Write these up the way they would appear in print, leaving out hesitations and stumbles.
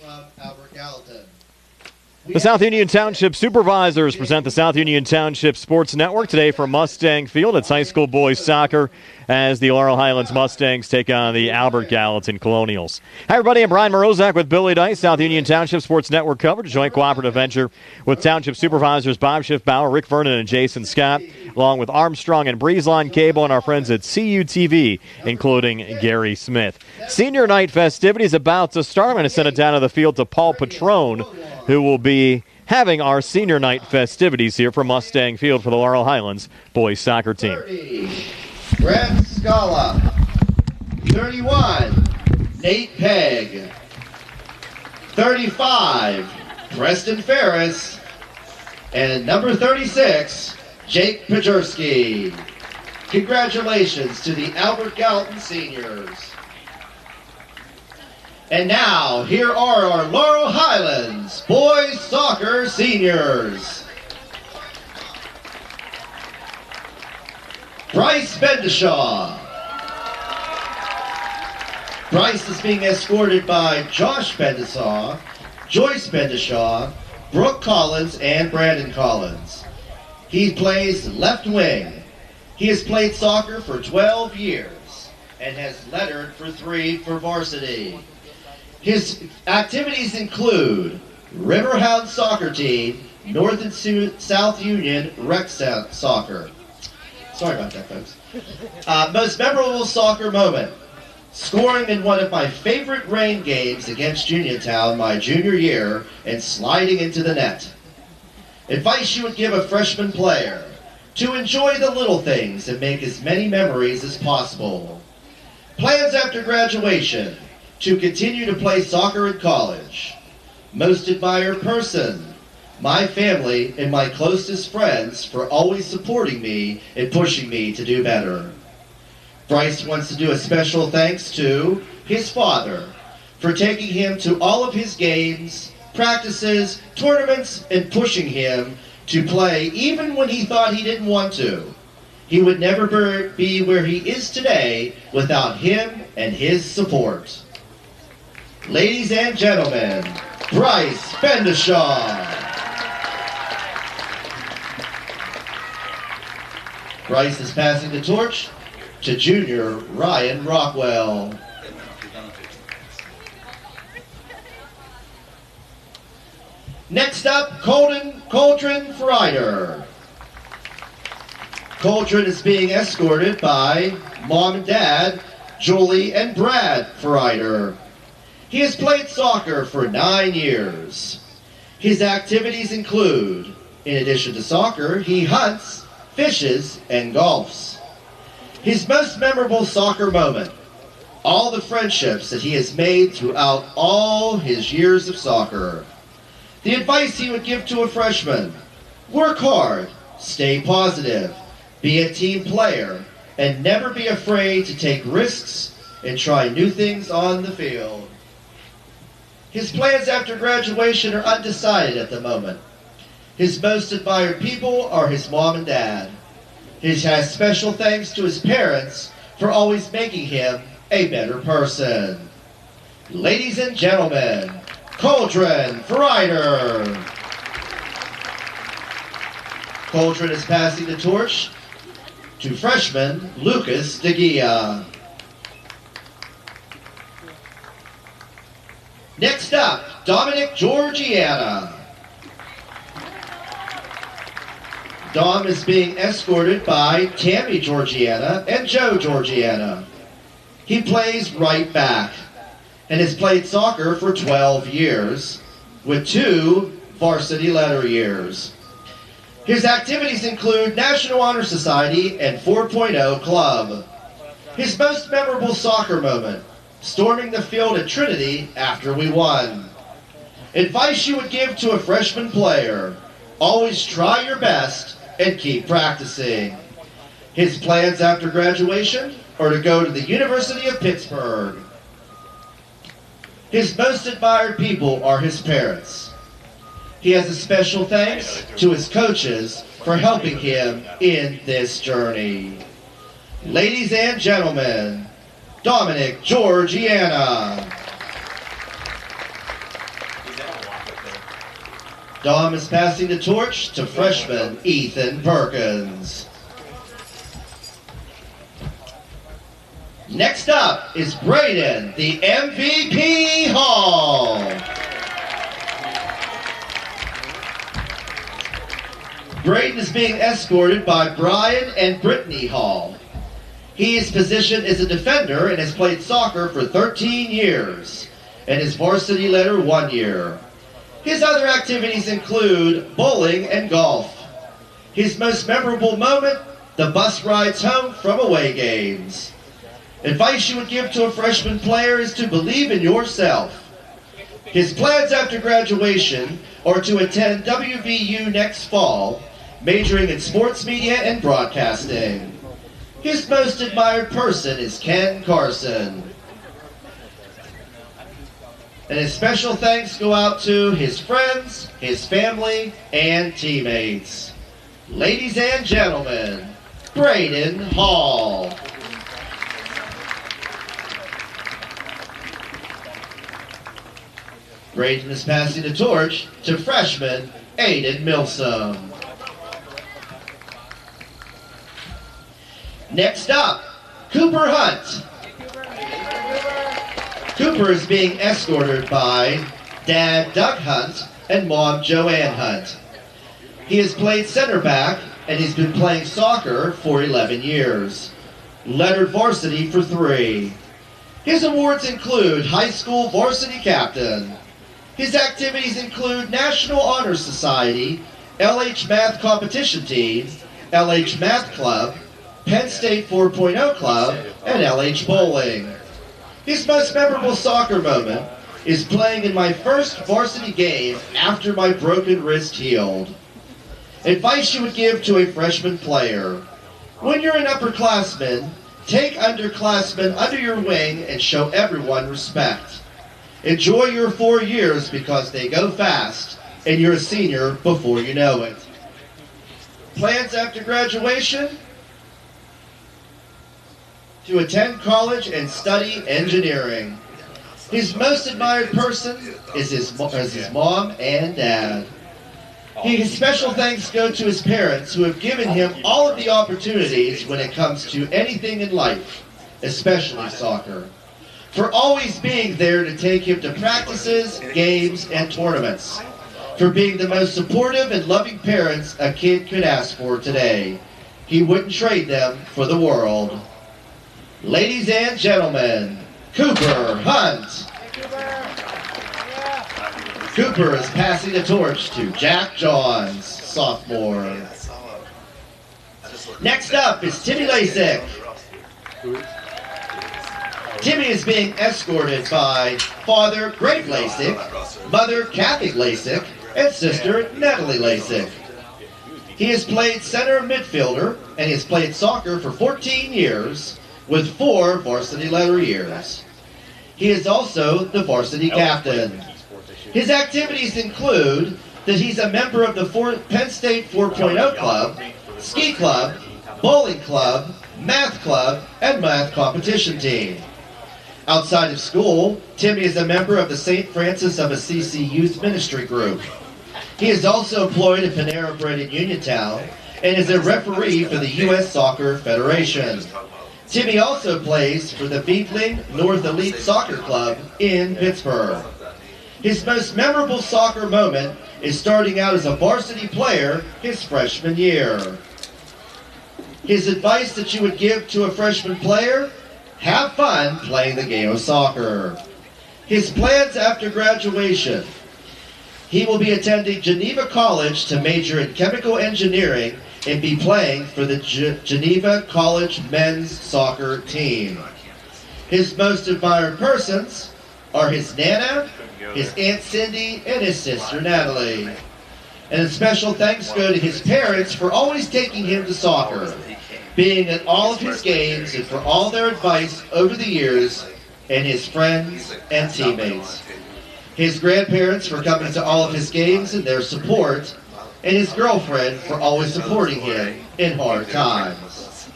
from Albert Gallatin. The South Union Township Supervisors present the South Union Township Sports Network today from Mustang Field. It's high school boys soccer as the Laurel Highlands Mustangs take on the Albert Gallatin Colonials. Hi, everybody. I'm Brian Morozak with Billy Dice, South Union Township Sports Network coverage, a joint cooperative venture with Township Supervisors Bob Schiffbauer, Rick Vernon, and Jason Scott, along with Armstrong and Breezeline Cable and our friends at CUTV, including Gary Smith. Senior night festivities about to start. I'm going to send it down to the field to Paul Patrone, who will be having our senior night festivities here from Mustang Field for the Laurel Highlands boys soccer team. 30, Brett Scala. 31, Nate Pegg. 35, Preston Ferris. And number 36, Jake Pajerski. Congratulations to the Albert Gallatin seniors. And now, here are our Laurel Highlands boys soccer seniors. Bryce Bendishaw. Bryce is being escorted by Josh Bendishaw, Joyce Bendishaw, Brooke Collins, and Brandon Collins. He plays left wing. He has played soccer for 12 years and has lettered for 3 for varsity. His activities include Riverhound Soccer Team, North and South Union Rec Soccer. Sorry about that, folks. Most memorable soccer moment. Scoring in one of my favorite rain games against Uniontown my junior year and sliding into the net. Advice you would give a freshman player: to enjoy the little things and make as many memories as possible. Plans after graduation: to continue to play soccer in college. Most admired person: my family and my closest friends for always supporting me and pushing me to do better. Bryce wants to do a special thanks to his father for taking him to all of his games, practices, tournaments, and pushing him to play even when he thought he didn't want to. He would never be where he is today without him and his support. Ladies and gentlemen, Bryce Bendishaw. Bryce is passing the torch to junior Ryan Rockwell. Next up, Coldren Freider. Coldren is being escorted by mom and dad, Julie and Brad Freider. He has played soccer for 9 years. His activities include, in addition to soccer, he hunts, fishes, and golfs. His most memorable soccer moment: all the friendships that he has made throughout all his years of soccer. The advice he would give to a freshman: work hard, stay positive, be a team player, and never be afraid to take risks and try new things on the field. His plans after graduation are undecided at the moment. His most admired people are his mom and dad. He has special thanks to his parents for always making him a better person. Ladies and gentlemen, Coldren Freider. Coldren is passing the torch to freshman Lucas DeGia. Next up, Dominic Georgiana. Dom is being escorted by Tammy Georgiana and Joe Georgiana. He plays right back and has played soccer for 12 years with 2 varsity letter years. His activities include National Honor Society and 4.0 Club. His most memorable soccer moment: storming the field at Trinity after we won. Advice you would give to a freshman player: always try your best and keep practicing. His plans after graduation are to go to the University of Pittsburgh. His most admired people are his parents. He has a special thanks to his coaches for helping him in this journey. Ladies and gentlemen, Dominic Georgiana. Dom is passing the torch to freshman Ethan Perkins. Next up is Braden, the MVP Hall. Braden is being escorted by Brian and Brittany Hall. His position is a defender and has played soccer for 13 years, and is varsity leader 1 year. His other activities include bowling and golf. His most memorable moment, the bus rides home from away games. Advice you would give to a freshman player is to believe in yourself. His plans after graduation are to attend WVU next fall, majoring in sports media and broadcasting. His most admired person is Ken Carson. And his special thanks go out to his friends, his family, and teammates. Ladies and gentlemen, Braden Hall. Braden is passing the torch to freshman Aiden Milsom. Next up, Cooper Hunt. Cooper is being escorted by Dad Doug Hunt and Mom Joanne Hunt. He has played center back and he's been playing soccer for 11 years. Lettered varsity for 3. His awards include high school varsity captain. His activities include National Honor Society, LH Math Competition Team, LH Math Club, Penn State 4.0 Club, and LH Bowling. His most memorable soccer moment is playing in my first varsity game after my broken wrist healed. Advice you would give to a freshman player. When you're an upperclassman, take underclassmen under your wing and show everyone respect. Enjoy your 4 years because they go fast, and you're a senior before you know it. Plans after graduation? To attend college and study engineering. His most admired person is his mom and dad. His special thanks go to his parents who have given him all of the opportunities when it comes to anything in life, especially soccer, for always being there to take him to practices, games, and tournaments, for being the most supportive and loving parents a kid could ask for today. He wouldn't trade them for the world. Ladies and gentlemen, Cooper Hunt. Cooper is passing the torch to Jack Johns, sophomore. Next up is Timmy Lasik. Timmy is being escorted by Father Greg Lasik, Mother Kathy Lasik, and Sister Natalie Lasik. He has played center midfielder and he has played soccer for 14 years with 4 varsity letter years. He is also the varsity captain. His activities include that he's a member of the Penn State 4.0 Club, Ski Club, Bowling Club, Math Club, and Math Competition Team. Outside of school, Timmy is a member of the St. Francis of Assisi Youth Ministry Group. He is also employed at Panera Bread in Uniontown and is a referee for the U.S. Soccer Federation. Timmy also plays for the Beetling North Elite Soccer Club in Pittsburgh. His most memorable soccer moment is starting out as a varsity player his freshman year. His advice that you would give to a freshman player? Have fun playing the game of soccer. His plans after graduation. He will be attending Geneva College to major in chemical engineering and be playing for the Geneva College men's soccer team. His most admired persons are his Nana, his Aunt Cindy, and his sister Natalie. And a special thanks go to his parents for always taking him to soccer, being at all of his games, and for all their advice over the years, and his friends and teammates. His grandparents for coming to all of his games and their support, and his girlfriend for always supporting him in hard times.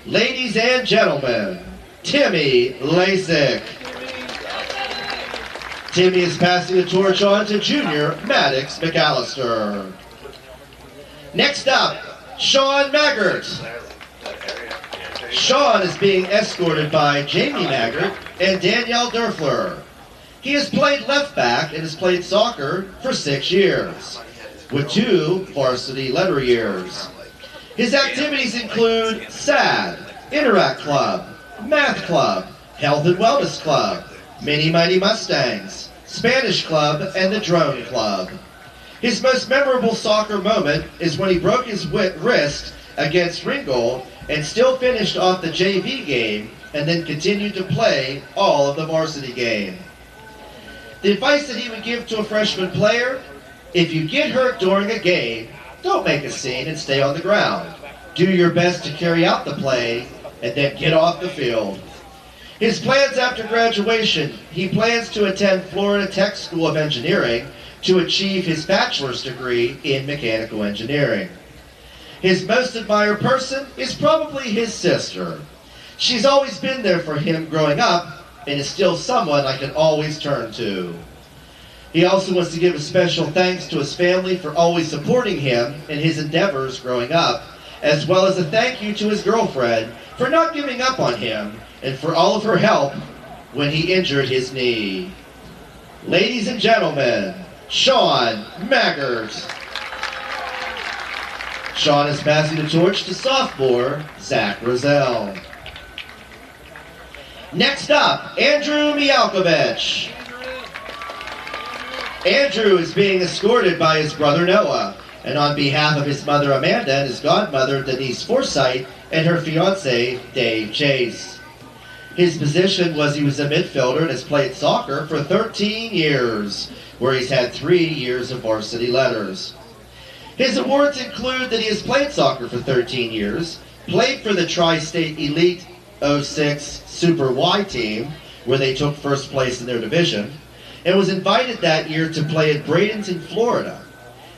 Ladies and gentlemen, Timmy Lasik. Timmy is passing the torch on to junior Maddox McAllister. Next up, Sean Maggart. Sean is being escorted by Jamie Maggart and Danielle Durfler. He has played left back and has played soccer for 6 years, with 2 varsity letter years. His activities include SAD, Interact Club, Math Club, Health and Wellness Club, Mini Mighty Mustangs, Spanish Club, and the Drone Club. His most memorable soccer moment is when he broke his wrist against Ringgold and still finished off the JV game and then continued to play all of the varsity game. The advice that he would give to a freshman player: if you get hurt during a game, don't make a scene and stay on the ground. Do your best to carry out the play and then get off the field. His plans after graduation: he plans to attend Florida Tech School of Engineering to achieve his bachelor's degree in mechanical engineering. His most admired person is probably his sister. She's always been there for him growing up and is still someone I can always turn to. He also wants to give a special thanks to his family for always supporting him in his endeavors growing up, as well as a thank you to his girlfriend for not giving up on him and for all of her help when he injured his knee. Ladies and gentlemen, Sean Maggart. Sean is passing the torch to sophomore Zach Roselle. Next up, Andrew Mialkovich. Andrew is being escorted by his brother Noah, and on behalf of his mother Amanda and his godmother Denise Forsythe and her fiancé Dave Chase. His position was he was a midfielder and has played soccer for 13 years, where he's had 3 years of varsity letters. His awards include that he has played soccer for 13 years, played for the Tri-State Elite 06 Super Y team, where they took first place in their division, and was invited that year to play at Bradenton, Florida.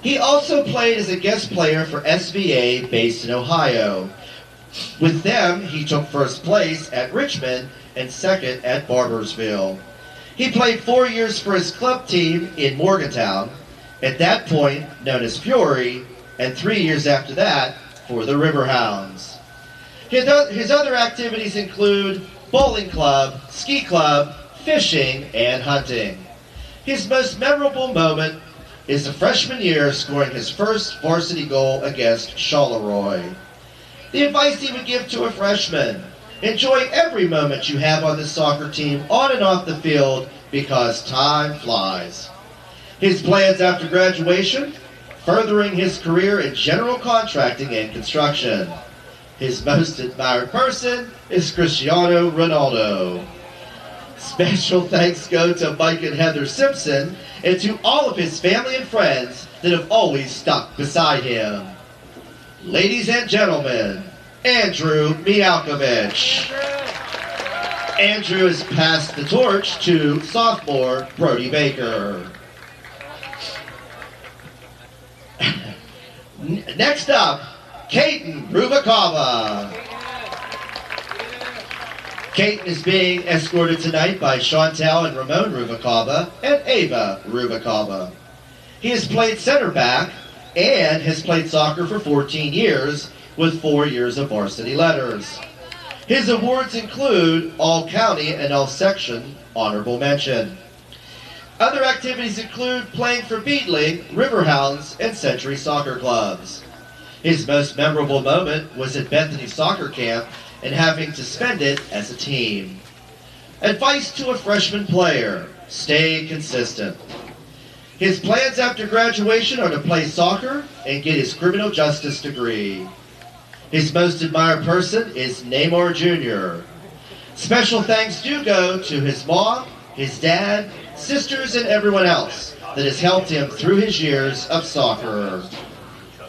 He also played as a guest player for SVA based in Ohio. With them, he took first place at Richmond and second at Barbersville. He played 4 years for his club team in Morgantown, at that point known as Fury, and 3 years after that for the Riverhounds. His other activities include bowling club, ski club, fishing, and hunting. His most memorable moment is the freshman year scoring his first varsity goal against Charleroi. The advice he would give to a freshman: enjoy every moment you have on this soccer team on and off the field, because time flies. His plans after graduation: furthering his career in general contracting and construction. His most admired person is Cristiano Ronaldo. Special thanks go to Mike and Heather Simpson and to all of his family and friends that have always stuck beside him. Ladies and gentlemen, Andrew Mialkovich. Andrew has passed the torch to sophomore Brody Baker. Next up, Kaiten Rubakava. Kaiten is being escorted tonight by Chantel and Ramon Rubakava and Ava Rubakava. He has played center back and has played soccer for 14 years with 4 years of varsity letters. His awards include All-County and All-Section Honorable Mention. Other activities include playing for Beadling, Riverhounds, and Century Soccer Clubs. His most memorable moment was at Bethany Soccer Camp and having to spend it as a team. Advice to a freshman player: stay consistent. His plans after graduation are to play soccer and get his criminal justice degree. His most admired person is Neymar Jr. Special thanks do go to his mom, his dad, sisters, and everyone else that has helped him through his years of soccer.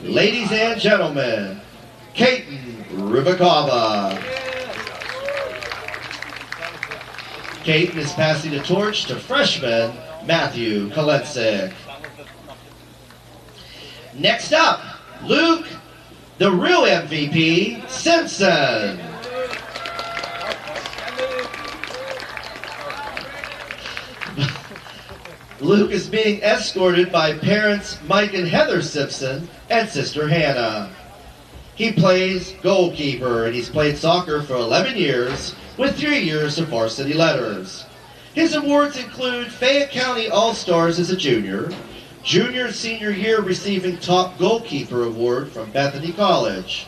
Ladies and gentlemen, Kaiten Rubakava. Kaiten is passing the torch to freshman Matthew Kalensik. Next up, Luke, the real MVP, Simpson. Luke is being escorted by parents Mike and Heather Simpson and sister Hannah. He plays goalkeeper, and he's played soccer for 11 years with 3 years of varsity letters. His awards include Fayette County All-Stars as a junior, junior and senior year receiving top goalkeeper award from Bethany College.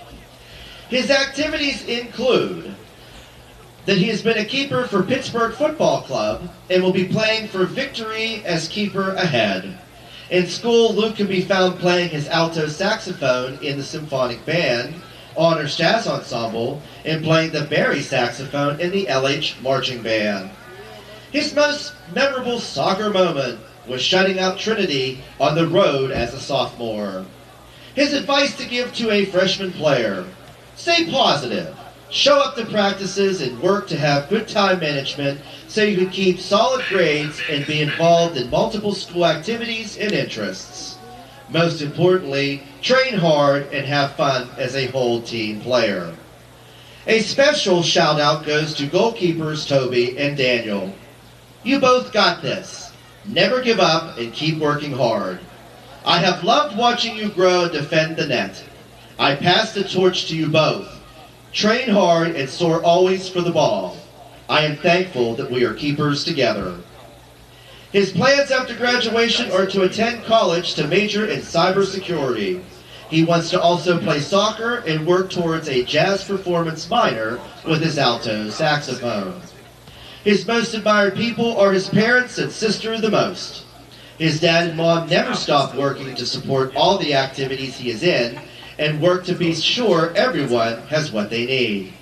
His activities include that he has been a keeper for Pittsburgh Football Club and will be playing for Victory as keeper ahead. In school, Luke can be found playing his alto saxophone in the symphonic band, honors jazz ensemble, and playing the Barry saxophone in the LH marching band. His most memorable soccer moment was shutting out Trinity on the road as a sophomore. His advice to give to a freshman player: stay positive, show up to practices, and work to have good time management so you can keep solid grades and be involved in multiple school activities and interests. Most importantly, train hard and have fun as a whole team player. A special shout out goes to goalkeepers Toby and Daniel. You both got this. Never give up and keep working hard. I have loved watching you grow and defend the net. I pass the torch to you both. Train hard and soar always for the ball. I am thankful that we are keepers together. His plans after graduation are to attend college to major in cybersecurity. He wants to also play soccer and work towards a jazz performance minor with his alto saxophone. His most admired people are his parents and sister the most. His dad and mom never stop working to support all the activities he is in and work to be sure everyone has what they need.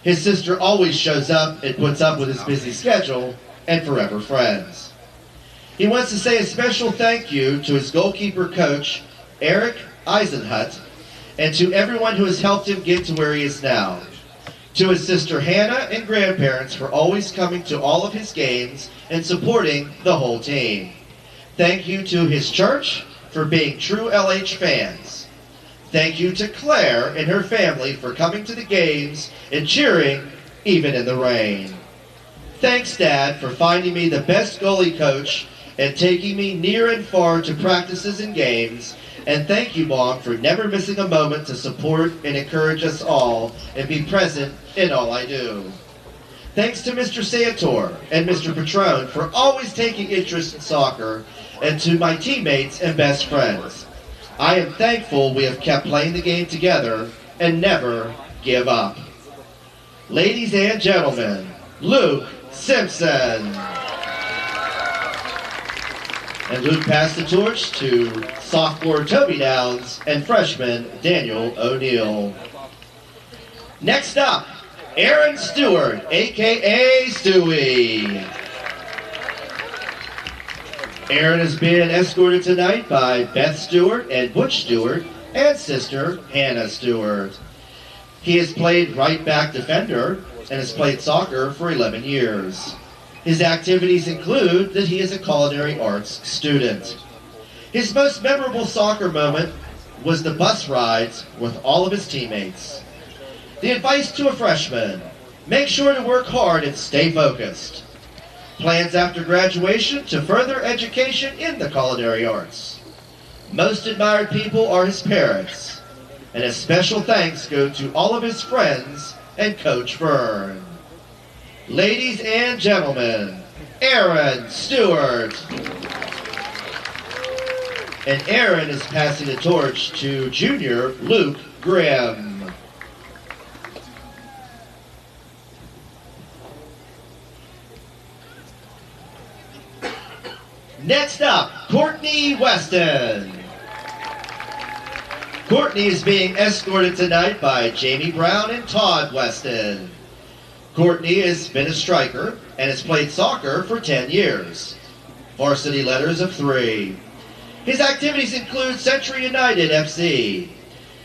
His sister always shows up and puts up with his busy schedule and forever friends. He wants to say a special thank you to his goalkeeper coach, Eric Eisenhut, and to everyone who has helped him get to where he is now. To his sister Hannah and grandparents for always coming to all of his games and supporting the whole team. Thank you to his church for being true LH fans. Thank you to Claire and her family for coming to the games and cheering even in the rain. Thanks, Dad, for finding me the best goalie coach and taking me near and far to practices and games. And thank you, Mom, for never missing a moment to support and encourage us all and be present in all I do. Thanks to Mr. Santor and Mr. Patron for always taking interest in soccer, and to my teammates and best friends. I am thankful we have kept playing the game together and never give up. Ladies and gentlemen, Luke Simpson. And Luke passed the torch to sophomore Toby Downs and freshman Daniel O'Neill. Next up, Aaron Stewart, a.k.a. Stewie. Aaron is being escorted tonight by Beth Stewart and Butch Stewart and sister Hannah Stewart. He has played right back defender and has played soccer for 11 years. His activities include that he is a culinary arts student. His most memorable soccer moment was the bus rides with all of his teammates. The advice to a freshman: make sure to work hard and stay focused. Plans after graduation to further education in the culinary arts. Most admired people are his parents, and a special thanks go to all of his friends and Coach Vern. Ladies and gentlemen, Aaron Stewart. And Aaron is passing the torch to junior Luke Grimm. Next up, Courtney Weston. Courtney is being escorted tonight by Jamie Brown and Todd Weston. Courtney has been a striker and has played soccer for 10 years. Varsity letters of 3. His activities include Century United FC.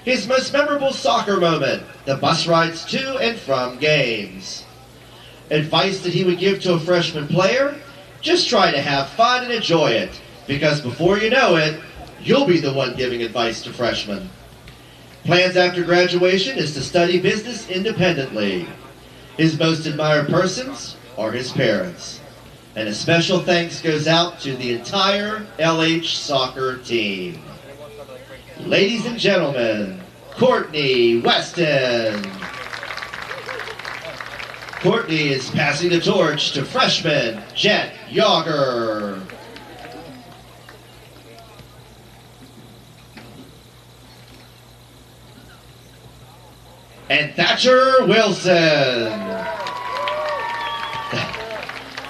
His most memorable soccer moment, the bus rides to and from games. Advice that he would give to a freshman player: just try to have fun and enjoy it, because before you know it, you'll be the one giving advice to freshmen. Plans after graduation is to study business independently. His most admired persons are his parents. And a special thanks goes out to the entire LH soccer team. Ladies and gentlemen, Courtney Weston. Courtney is passing the torch to freshman Jet Yager. And Thatcher Wilson.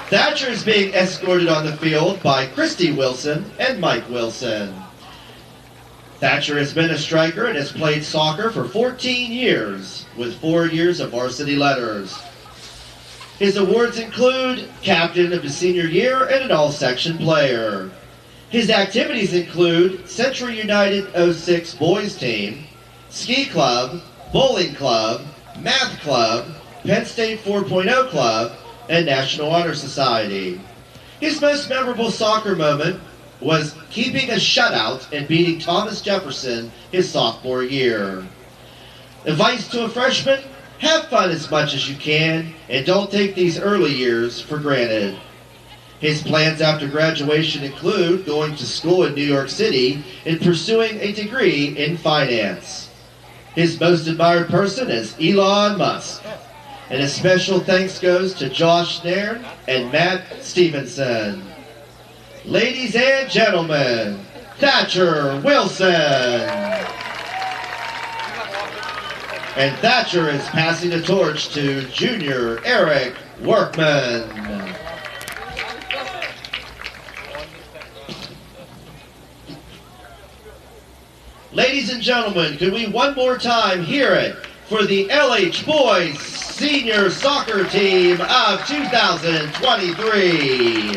Thatcher is being escorted on the field by Christy Wilson and Mike Wilson. Thatcher has been a striker and has played soccer for 14 years with 4 years of varsity letters. His awards include captain of his senior year and an all-section player. His activities include Central United 06 boys team, ski club, bowling club, math club, Penn State 4.0 club, and National Honor Society. His most memorable soccer moment was keeping a shutout and beating Thomas Jefferson his sophomore year. Advice to a freshman: have fun as much as you can and don't take these early years for granted. His plans after graduation include going to school in New York City and pursuing a degree in finance. His most admired person is Elon Musk. And a special thanks goes to Josh Nairn and Matt Stevenson. Ladies and gentlemen, Thatcher Wilson. And Thatcher is passing the torch to junior Eric Workman. Ladies and gentlemen, could we one more time hear it for the LH Boys Senior Soccer Team of 2023.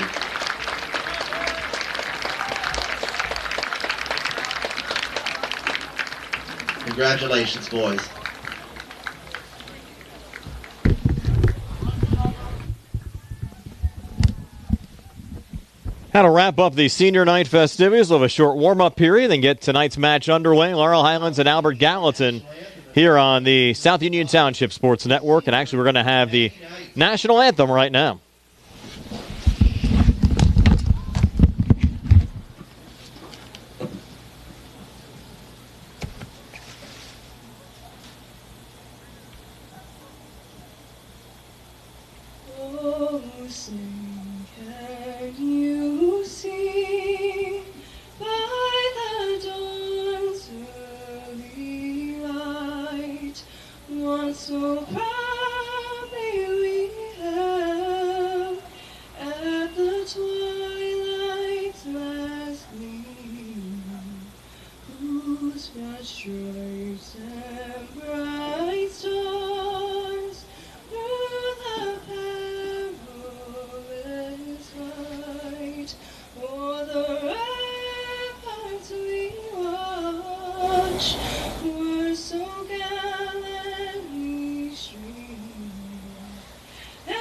Congratulations, boys. How to wrap up the senior night festivities. We'll have a short warm-up period and get tonight's match underway. Laurel Highlands and Albert Gallatin here on the South Union Township Sports Network. And actually, we're going to have the national anthem right now. Oh, sing, can you see by the dawn's early light what so proudly we hailed at the twilight's last gleam, whose broad stripes and bright stars through the perilous fight o'er the ramparts we watch were so gallantly streamed, and the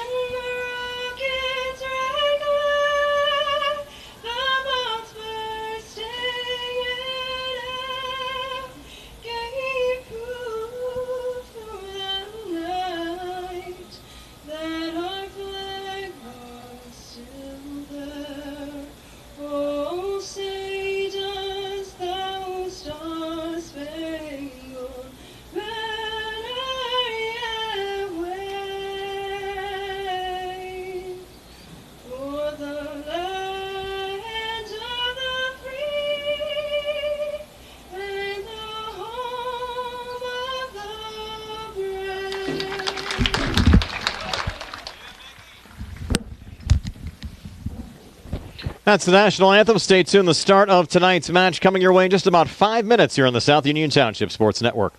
rocket's red glare, the bombs bursting in air, gave proof through the night that our flag was still there. Oh, say does thou star-spangled banner yet wave o'er the land of the free and the home of the brave. That's the national anthem. Stay tuned. The start of tonight's match coming your way in just about 5 minutes here on the South Union Township Sports Network.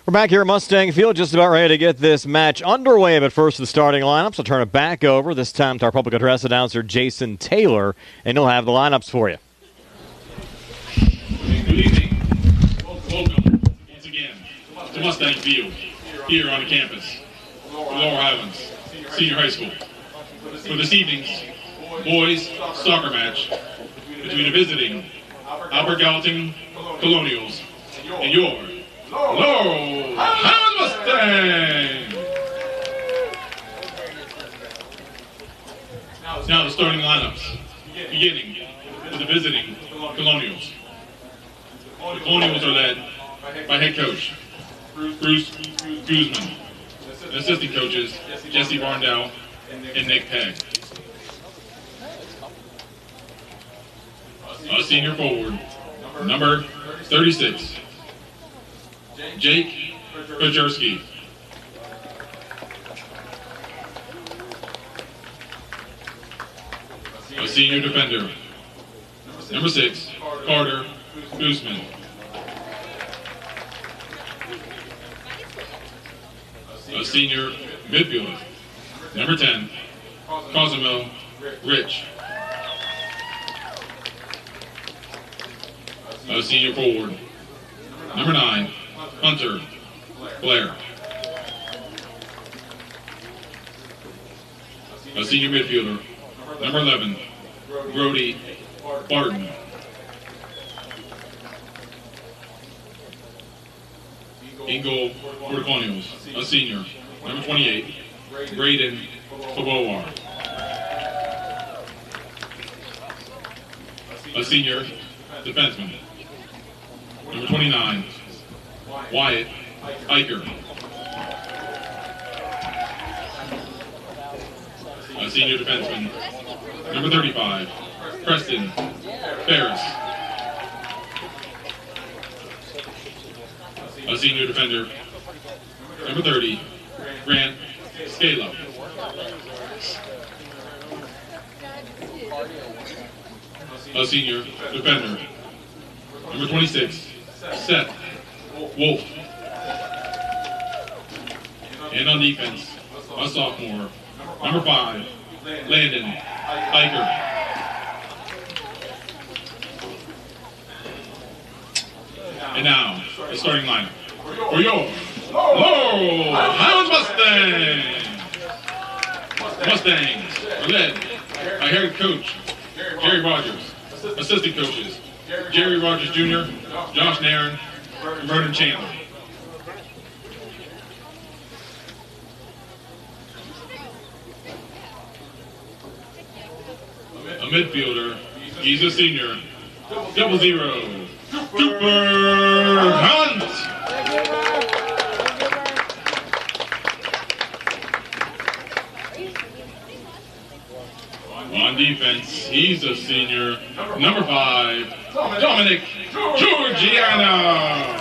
We're back here at Mustang Field, just about ready to get this match underway. But first, the starting lineups. I'll turn it back over this time to our public address announcer, Jason Taylor, and he'll have the lineups for you. Good evening. Welcome once again to Mustang Field here on the campus of Laurel Highlands Senior High School for this evening's boys soccer match between the visiting Albert Gallatin Colonials and your Laurel Highlands Mustangs. Now the starting lineups, beginning with the visiting Colonials. The Colonials are led by head coach Bruce Guzman, and assistant coaches Jesse Barndell and Nick Pegg. A senior forward, number 36, Jake Pajerski. A senior defender, number 6, Carter Guzman. A senior midfielder, number 10, Cosimo Rich. A senior forward, number 9, Hunter Blair. A senior midfielder, number 11, Brody Barton. In goal for the Colonials, a senior, number 28, Braden Fabowar. A senior defenseman, number 29, Wyatt Eicher. A senior defenseman, number 35, Preston Ferris. A senior defender, number 30, Grant Scalo. A senior defender, number 26, Seth Wolf. And on defense, a sophomore, number 5, Landon Eicher. And now, the starting lineup for your Laurel Highlands Mustangs. Mustangs are led by head coach Jerry Rogers, assistant coaches Jerry Rogers Jr., Josh Nairn, and Vernon Chandler. A midfielder, he's a senior, 00, Cooper Hunt. On defense, he's a senior, number 5, Dominic Georgiano.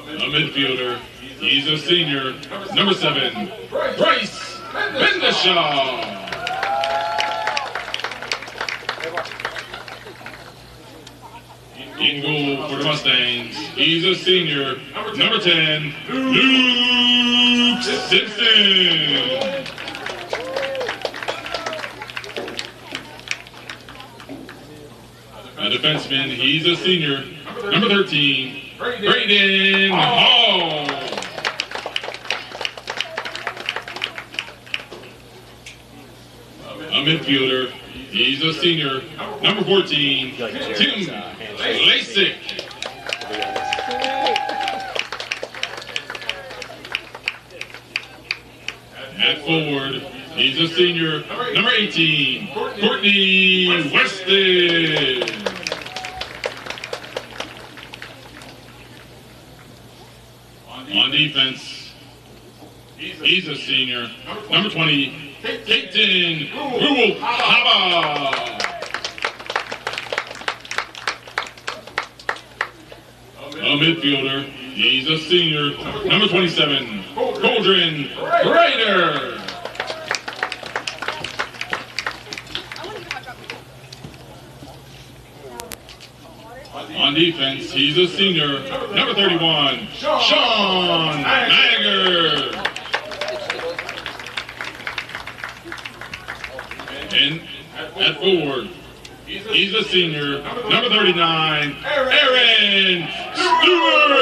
A midfielder, he's a senior, number 7, Bryce Bendishaw. In goal for the Mustangs, he's a senior, number 10, Luke Simpson. A defenseman, he's a senior, number 13, Braden Hall. A midfielder, he's a senior, number 14, Tim Lasik. At forward, he's a senior, number 18, Courtney Weston. On defense, he's a senior, number 20, Peyton Ruhaba. A midfielder, he's a senior, number 27, Coldren Ryder. On defense, he's a senior, number 31, Sean Magger. And at forward, he's a senior, number 39, Aaron Stewart.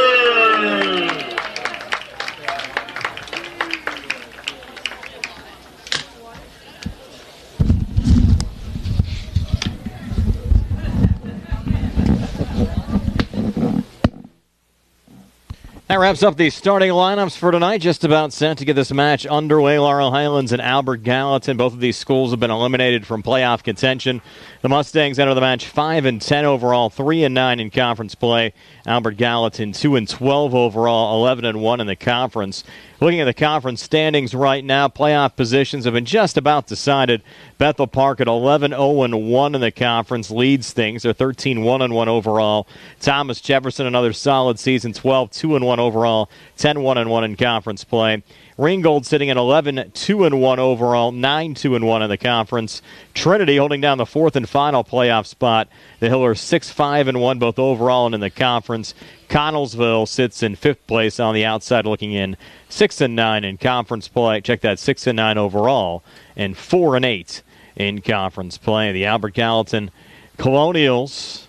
That wraps up the starting lineups for tonight. Just about set to get this match underway. Laurel Highlands and Albert Gallatin. Both of these schools have been eliminated from playoff contention. The Mustangs enter the match 5-10 overall, 3-9 in conference play. Albert Gallatin 2-12 overall, 11-1 in the conference. Looking at the conference standings right now, playoff positions have been just about decided. Bethel Park at 11-0-1 in the conference leads things. They're 13-1-1 overall. Thomas Jefferson, another solid season, 12-2-1 overall, 10-1-1 in conference play. Ringgold sitting at 11-2-1 overall, 9-2-1 in the conference. Trinity holding down the fourth and final playoff spot. The Hillers 6-5-1 both overall and in the conference. Connellsville sits in fifth place on the outside looking in, 6-9 in conference play. Check that, 6-9 overall and 4-8 in conference play. The Albert Gallatin Colonials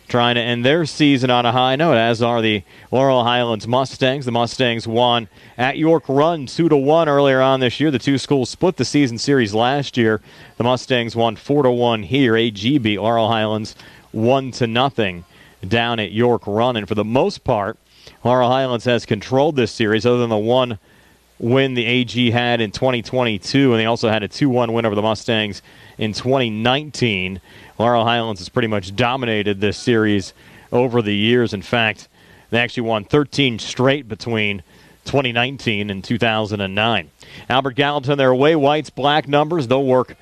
trying to end their season on a high note, as are the Laurel Highlands Mustangs. The Mustangs won at York Run 2-1 earlier on this year. The two schools split the season series last year. The Mustangs won 4-1 here. AG beat Laurel Highlands 1-0 down at York Run. And for the most part, Laurel Highlands has controlled this series, other than the one win the AG had in 2022, and they also had a 2-1 win over the Mustangs in 2019. Laurel Highlands has pretty much dominated this series over the years. In fact, they actually won 13 straight between 2019 and 2009. Albert Gallatin, their away whites, black numbers. They'll work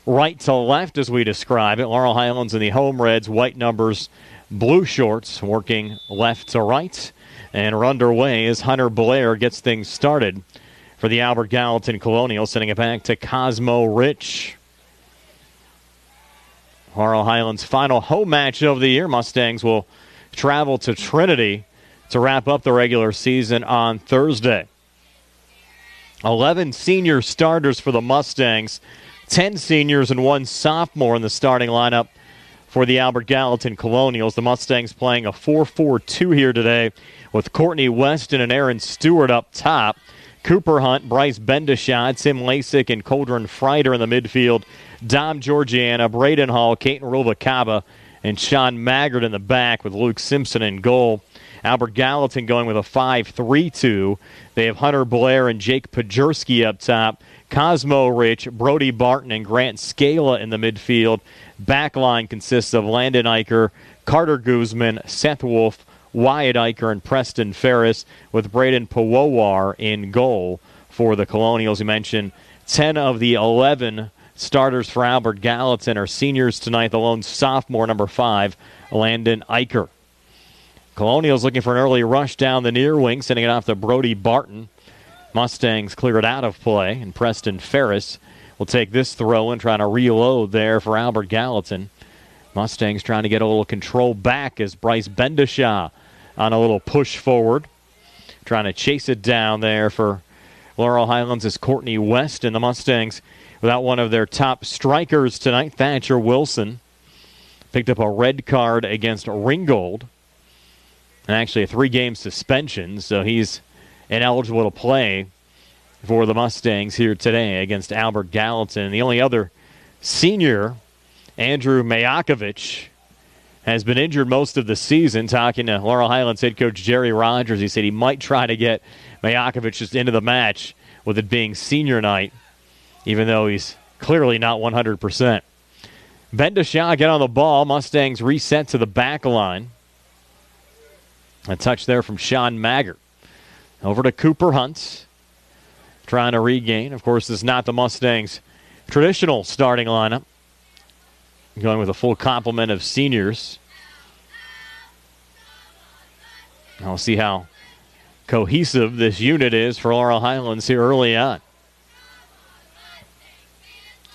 right to left as we describe it. Laurel Highlands and the home reds, white numbers, blue shorts, working left to right. And we're underway as Hunter Blair gets things started for the Albert Gallatin Colonials, sending it back to Cosmo Rich. Laurel Highlands' final home match of the year. Mustangs will travel to Trinity to wrap up the regular season on Thursday. 11 senior starters for the Mustangs, 10 seniors and 1 sophomore in the starting lineup for the Albert Gallatin Colonials. The Mustangs playing a 4-4-2 here today with Courtney Weston and Aaron Stewart up top. Cooper Hunt, Bryce Bendashad, Tim Lasik, and Coldren Freider in the midfield. Dom Georgiana, Braden Hall, Caton Rubacaba, and Sean Maggard in the back with Luke Simpson in goal. Albert Gallatin going with a 5-3-2. They have Hunter Blair and Jake Pajerski up top. Cosmo Rich, Brody Barton, and Grant Scala in the midfield. Backline consists of Landon Eicher, Carter Guzman, Seth Wolf, Wyatt Eicher, and Preston Ferris, with Braden Powowar in goal for the Colonials. You mentioned 10 of the 11 starters for Albert Gallatin are seniors tonight. The lone sophomore, number 5, Landon Eicher. Colonials looking for an early rush down the near wing, sending it off to Brody Barton. Mustangs clear it out of play, and Preston Ferris will take this throw and trying to reload there for Albert Gallatin. Mustangs trying to get a little control back as Bryce Bendashaw on a little push forward. Trying to chase it down there for Laurel Highlands is Courtney West, and the Mustangs without one of their top strikers tonight, Thatcher Wilson. Picked up a red card against Ringgold. And actually a 3-game suspension, so he's ineligible to play for the Mustangs here today against Albert Gallatin. The only other senior, Andrew Mayakovich, has been injured most of the season. Talking to Laurel Highlands head coach Jerry Rogers, he said he might try to get Mayakovich just into the match with it being senior night, even though he's clearly not 100%. Bendashaw get on the ball. Mustangs reset to the back line. A touch there from Sean Maggart. Over to Cooper Hunt, trying to regain. Of course, this is not the Mustangs' traditional starting lineup. Going with a full complement of seniors. I'll see how cohesive this unit is for Laurel Highlands here early on.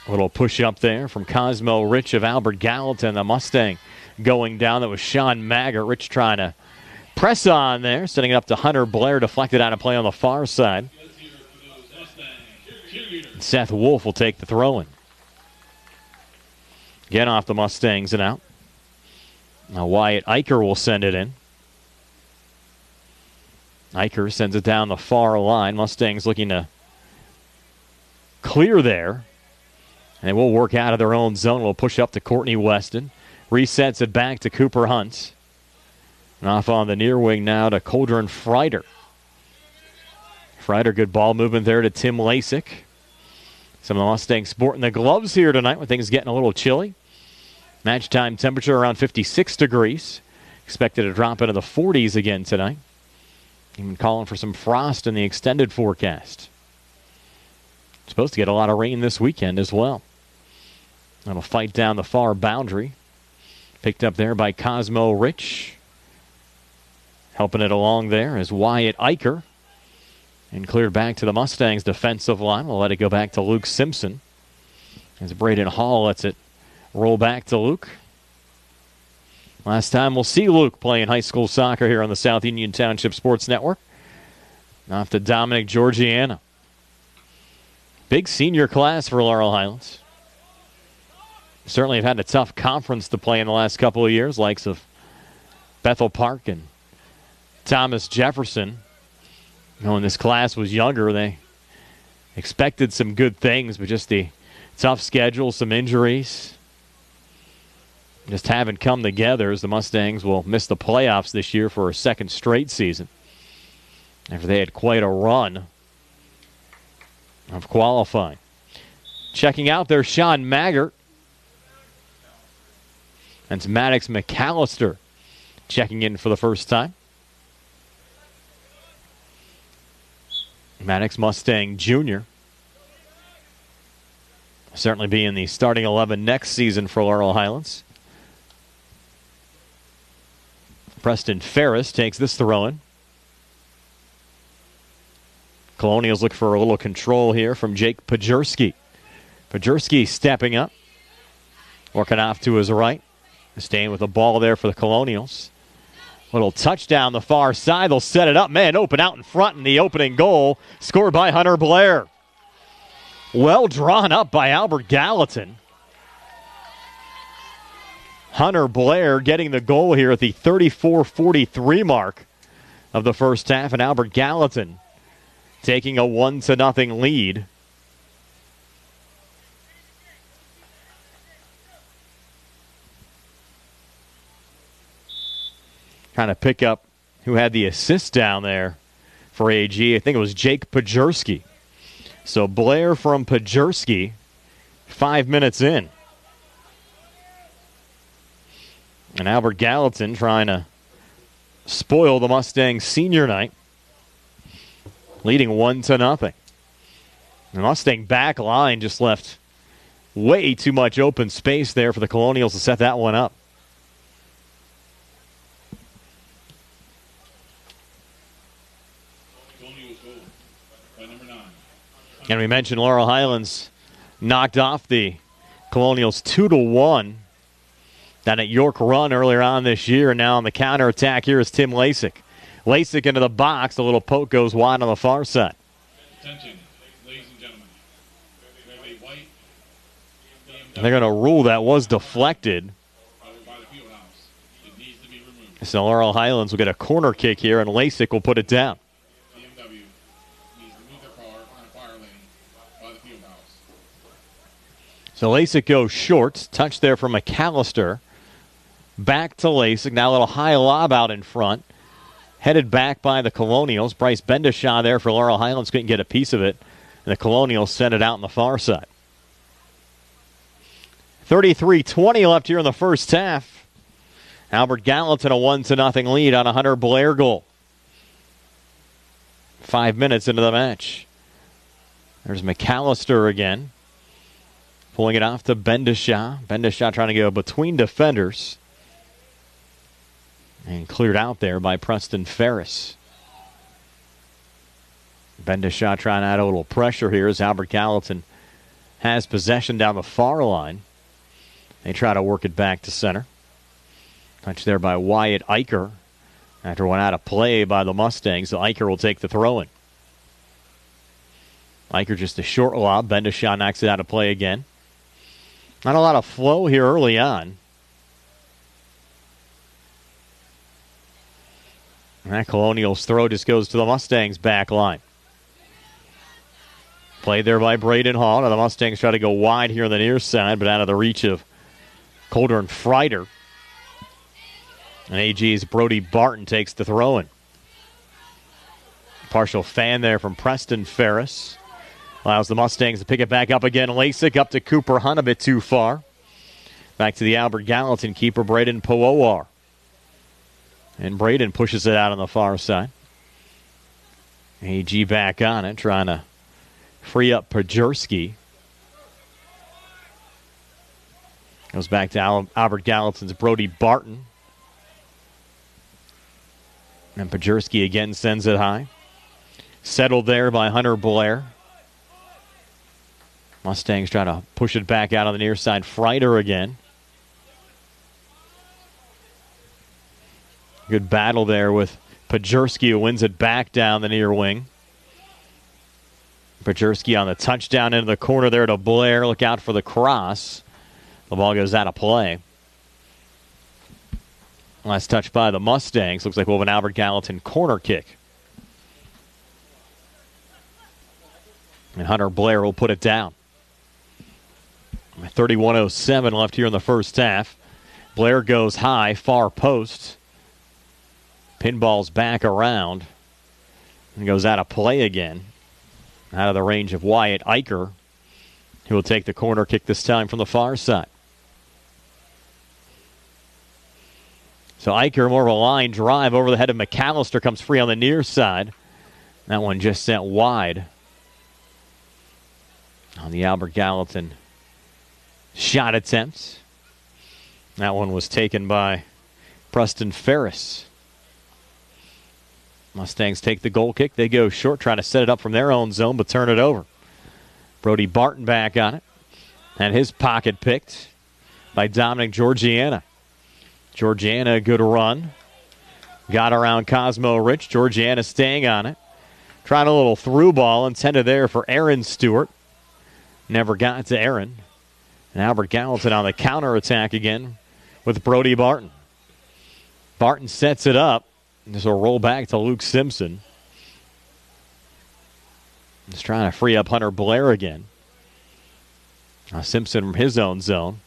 A little push up there from Cosmo Rich of Albert Gallatin. The Mustang going down. That was Sean Maggart. Rich trying to press on there, setting it up to Hunter Blair, deflected out of play on the far side. Seth Wolf will take the throw-in. Again off the Mustangs and out. Now Wyatt Eicher will send it in. Eicher sends it down the far line. Mustangs looking to clear there. And they will work out of their own zone. Will push up to Courtney Weston. Resets it back to Cooper Hunt. And off on the near wing now to Coldren Freider. Freider, good ball movement there to Tim Lasik. Some of the Mustangs sporting the gloves here tonight when things getting a little chilly. Match time temperature around 56 degrees. Expected to drop into the 40s again tonight. Even calling for some frost in the extended forecast. Supposed to get a lot of rain this weekend as well. That'll fight down the far boundary. Picked up there by Cosmo Rich. Helping it along there is Wyatt Eicher. And cleared back to the Mustangs defensive line. We'll let it go back to Luke Simpson. As Braden Hall lets it roll back to Luke. Last time we'll see Luke playing high school soccer here on the South Union Township Sports Network. Off to Dominic Georgiana. Big senior class for Laurel Highlands. Certainly have had a tough conference to play in the last couple of years, likes of Bethel Park and Thomas Jefferson. You know, when this class was younger, they expected some good things, but just the tough schedule, some injuries, just haven't come together as the Mustangs will miss the playoffs this year for a second straight season. After they had quite a run of qualifying. Checking out there, Sean Maggart. And it's Maddox McAllister checking in for the first time. Maddox Mustang Jr. Certainly be in the starting 11 next season for Laurel Highlands. Preston Ferris takes this throw-in. Colonials look for a little control here from Jake Pajerski. Pajerski stepping up. Working off to his right. Staying with the ball there for the Colonials. Little touchdown the far side. They'll set it up. Man, open out in front in the opening goal. Scored by Hunter Blair. Well drawn up by Albert Gallatin. Hunter Blair getting the goal here at the 34-43 mark of the first half. And Albert Gallatin taking a 1-0 lead. Trying to pick up who had the assist down there for AG. I think it was Jake Pajerski. So Blair from Pajerski, 5 minutes in. And Albert Gallatin trying to spoil the Mustangs senior night, leading 1-0. The Mustang back line just left way too much open space there for the Colonials to set that one up. And we mentioned Laurel Highlands knocked off the Colonials 2-1 down at York Run earlier on this year. And now on the counterattack here is Tim Lasik. Lasik into the box. A little poke goes wide on the far side. Attention, ladies and gentlemen. We have a white BMW. They're going to rule that was deflected. By the field house. It needs to be removed. So Laurel Highlands will get a corner kick here, and Lasik will put it down. BMW needs to move their car on a fire lane by the field house. So Lasik goes short. Touch there from McAllister. Back to Lasik. Now a little high lob out in front. Headed back by the Colonials. Bryce Bendishaw there for Laurel Highlands. Couldn't get a piece of it. And the Colonials sent it out on the far side. 33-20 left here in the first half. Albert Gallatin a 1-0 lead on a Hunter Blair goal. 5 minutes into the match. There's McAllister again. Pulling it off to Bendishaw. Bendishaw trying to go between defenders. And cleared out there by Preston Ferris. Bendishaw trying to add a little pressure here as Albert Gallatin has possession down the far line. They try to work it back to center. Touch there by Wyatt Eicher. After one out of play by the Mustangs, so Eicher will take the throw-in. Eicher just a short lob. Bendishaw knocks it out of play again. Not a lot of flow here early on. And that Colonials throw just goes to the Mustangs' back line. Played there by Braden Hall. Now the Mustangs try to go wide here on the near side, but out of the reach of Colder and Freider. And AG's Brody Barton takes the throw-in. Partial fan there from Preston Ferris. Allows the Mustangs to pick it back up again. Lasik up to Cooper Hunt a bit too far. Back to the Albert Gallatin keeper, Braden Powowar. And Braden pushes it out on the far side. AG back on it, trying to free up Pajerski. Goes back to Albert Gallatin's Brody Barton. And Pajerski again sends it high. Settled there by Hunter Blair. Mustangs try to push it back out on the near side. Freider again. Good battle there with Pajerski, who wins it back down the near wing. Pajerski on the touchdown into the corner there to Blair. Look out for the cross. The ball goes out of play. Last touch by the Mustangs. Looks like we'll have an Albert Gallatin corner kick. And Hunter Blair will put it down. 31:07 left here in the first half. Blair goes high, far post. Pinball's back around. And goes out of play again. Out of the range of Wyatt Eicher, who will take the corner kick this time from the far side. So Eicher, more of a line drive over the head of McAllister, comes free on the near side. That one just sent wide on the Albert Gallatin shot attempt. That one was taken by Preston Ferris. Mustangs take the goal kick. They go short, trying to set it up from their own zone, but turn it over. Brody Barton back on it. And his pocket picked by Dominic Georgiana. Georgiana, a good run. Got around Cosmo Rich. Georgiana staying on it. Trying a little through ball intended there for Aaron Stewart. Never got to Aaron. And Albert Gallatin on the counterattack again with Brody Barton. Barton sets it up. This will roll back to Luke Simpson. He's trying to free up Hunter Blair again. Now Simpson from his own zone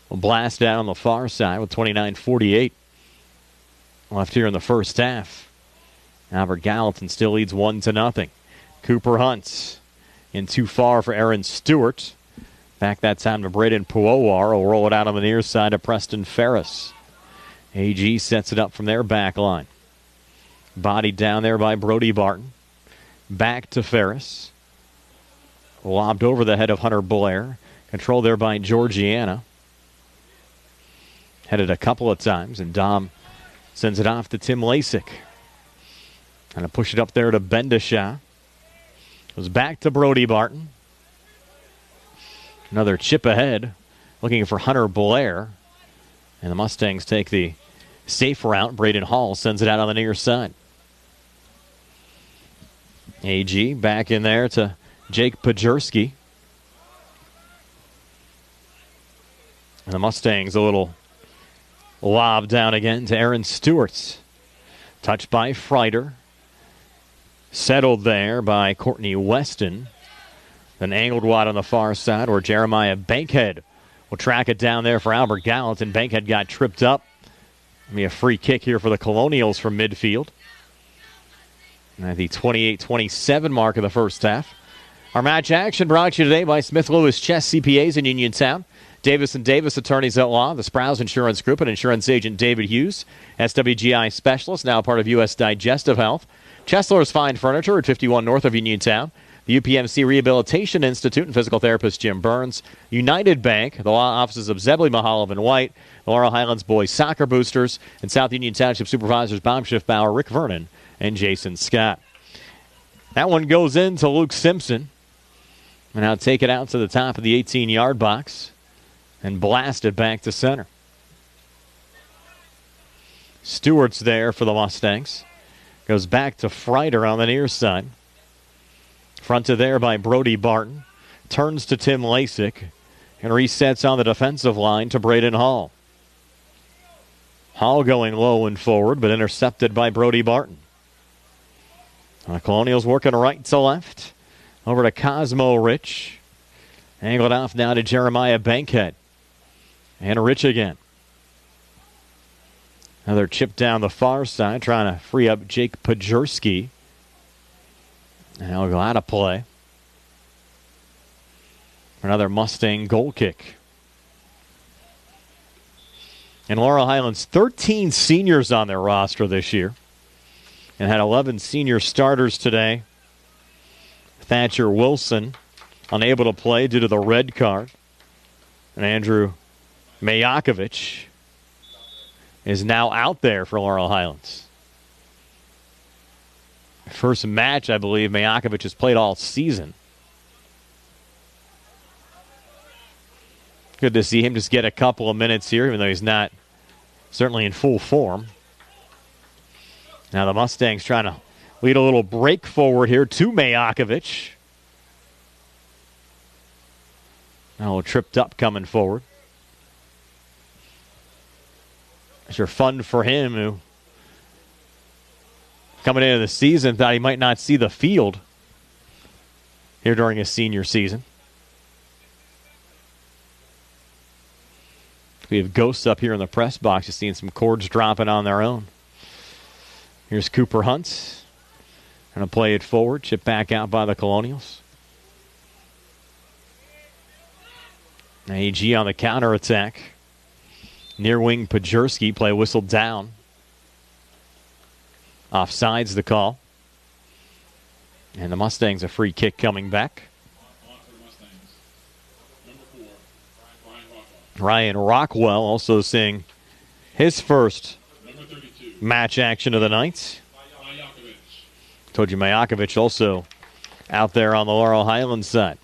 will blast down on the far side with 29:48 left here in the first half. Albert Gallatin still leads 1-0. Cooper Hunt in too far for Aaron Stewart. Back that time to Braden Powowar. Will roll it out on the near side to Preston Ferris. AG sets it up from their back line. Bodied down there by Brody Barton. Back to Ferris. Lobbed over the head of Hunter Blair. Controlled there by Georgiana. Headed a couple of times, and Dom sends it off to Tim Lasik. And to push it up there to Bendishaw. Goes back to Brody Barton. Another chip ahead, looking for Hunter Blair. And the Mustangs take the safe route. Braden Hall sends it out on the near side. AG back in there to Jake Pajerski. And the Mustangs a little lob down again to Aaron Stewart. Touched by Freider. Settled there by Courtney Weston. Then angled wide on the far side where Jeremiah Bankhead will track it down there for Albert Gallatin. Bankhead got tripped up. It'll be a free kick here for the Colonials from midfield. And at the 28-27 mark of the first half. Our match action brought to you today by Smith Lewis Chess CPAs in Uniontown. Davis & Davis Attorneys at Law, the Sprouse Insurance Group, and insurance agent David Hughes. SWGI Specialist, now part of U.S. Digestive Health. Chesler's Fine Furniture at 51 north of Uniontown. The UPMC Rehabilitation Institute and physical therapist Jim Burns. United Bank, the law offices of Zebley, Mahalov, and White. The Laurel Highlands Boys Soccer Boosters. And South Union Township Supervisors Bob Schiffbauer, Rick Vernon, and Jason Scott. That one goes into Luke Simpson. And now take it out to the top of the 18-yard box and blast it back to center. Stewart's there for the Mustangs. Goes back to Freider on the near side. Fronted there by Brody Barton. Turns to Tim Lasik. And resets on the defensive line to Braden Hall. Hall going low and forward, but intercepted by Brody Barton. The Colonials working right to left. Over to Cosmo Rich. Angled off now to Jeremiah Bankhead. And Rich again. Another chip down the far side, trying to free up Jake Pajerski. And he'll go out of play. Another Mustang goal kick. And Laurel Highlands, 13 seniors on their roster this year. And had 11 senior starters today. Thatcher Wilson unable to play due to the red card. And Andrew Mayakovich is now out there for Laurel Highlands. First match, I believe, Mayakovich has played all season. Good to see him just get a couple of minutes here, even though he's not certainly in full form. Now the Mustangs trying to lead a little break forward here to Mayakovich. A little tripped up coming forward. Sure fun for him, who coming into the season thought he might not see the field here during his senior season. We have ghosts up here in the press box. Just seeing some cords dropping on their own. Here's Cooper Hunt. Going to play it forward. Chip back out by the Colonials. AG on the counterattack. Near wing Pajerski. Play whistled down. Offsides the call. And the Mustangs a free kick coming back. Ryan Rockwell also seeing his first match action of the night. Told you Mayakovich also out there on the Laurel Highlands side.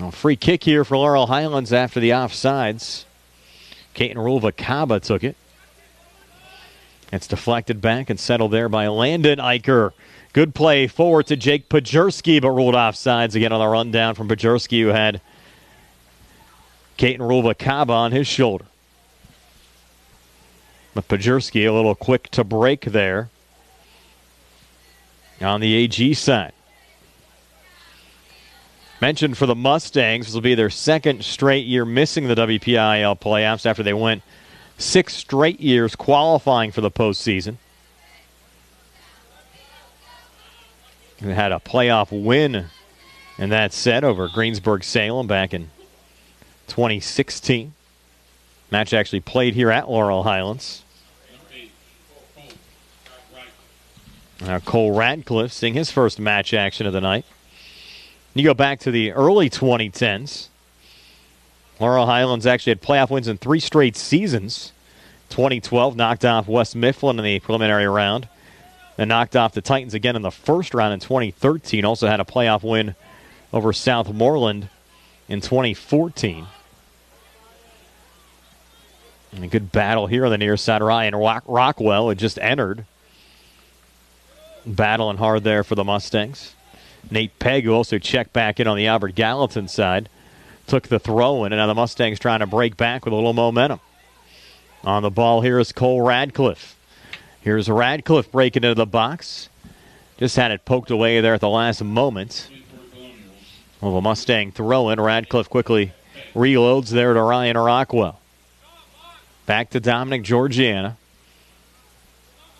A free kick here for Laurel Highlands after the offsides. Caton Rulva-Kaba took it. It's deflected back and settled there by Landon Eicher. Good play forward to Jake Pajerski, but ruled offsides again on the rundown from Pajerski, who had Caton Rulva-Kaba on his shoulder. But Pajerski a little quick to break there on the AG side. Mentioned for the Mustangs, this will be their second straight year missing the WPIAL playoffs after they went 6 straight years qualifying for the postseason. They had a playoff win in that set over Greensburg-Salem back in 2016. Match actually played here at Laurel Highlands. Now Cole Radcliffe seeing his first match action of the night. You go back to the early 2010s. Laurel Highlands actually had playoff wins in 3 straight seasons. 2012 knocked off West Mifflin in the preliminary round. And knocked off the Titans again in the first round in 2013. Also had a playoff win over Southmoreland in 2014. And a good battle here on the near side. Ryan Rockwell had just entered. Battling hard there for the Mustangs. Nate Pegg, who also checked back in on the Albert Gallatin side, took the throw in. And now the Mustangs trying to break back with a little momentum. On the ball here is Cole Radcliffe. Here's Radcliffe breaking into the box. Just had it poked away there at the last moment. Well, the Mustang throw in. Radcliffe quickly reloads there to Ryan Rockwell. Back to Dominic Georgiana.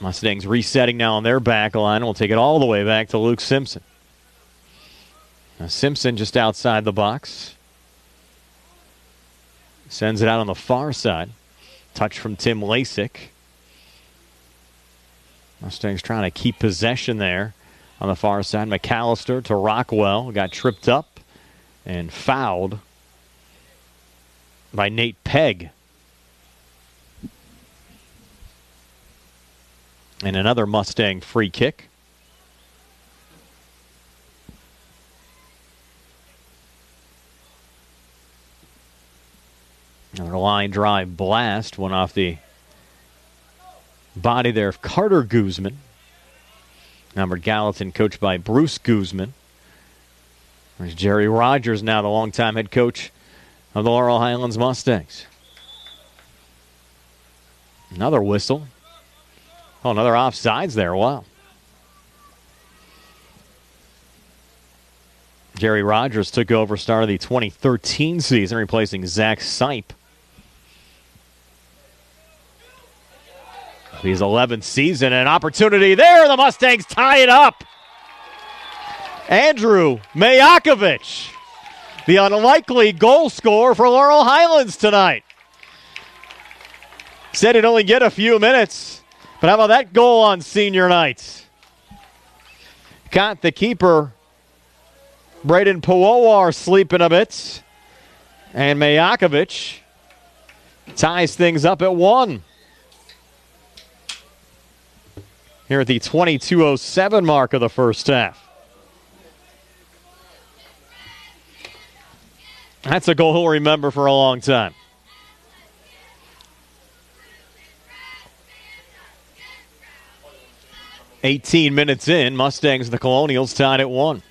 Mustangs resetting now on their back line. We'll take it all the way back to Luke Simpson. Now Simpson just outside the box. Sends it out on the far side. Touch from Tim Lasik. Mustangs trying to keep possession there on the far side. McAllister to Rockwell. Got tripped up and fouled by Nate Pegg. And another Mustang free kick. Another line drive blast went off the body there of Carter Guzman. Number Gallatin, coached by Bruce Guzman. There's Jerry Rogers, now the longtime head coach of the Laurel Highlands Mustangs. Another whistle. Oh, another offsides there. Wow. Jerry Rogers took over, started the 2013 season, replacing Zach Sipe. His 11th season, an opportunity there. The Mustangs tie it up. Andrew Mayakovich, the unlikely goal scorer for Laurel Highlands tonight. Said he'd only get a few minutes, but how about that goal on senior night? Got the keeper, Braden Powowar, sleeping a bit. And Mayakovich ties things up at 1. Here at the 22:07 mark of the first half. That's a goal he'll remember for a long time. "18 minutes in, Mustangs and the Colonials tied at 1.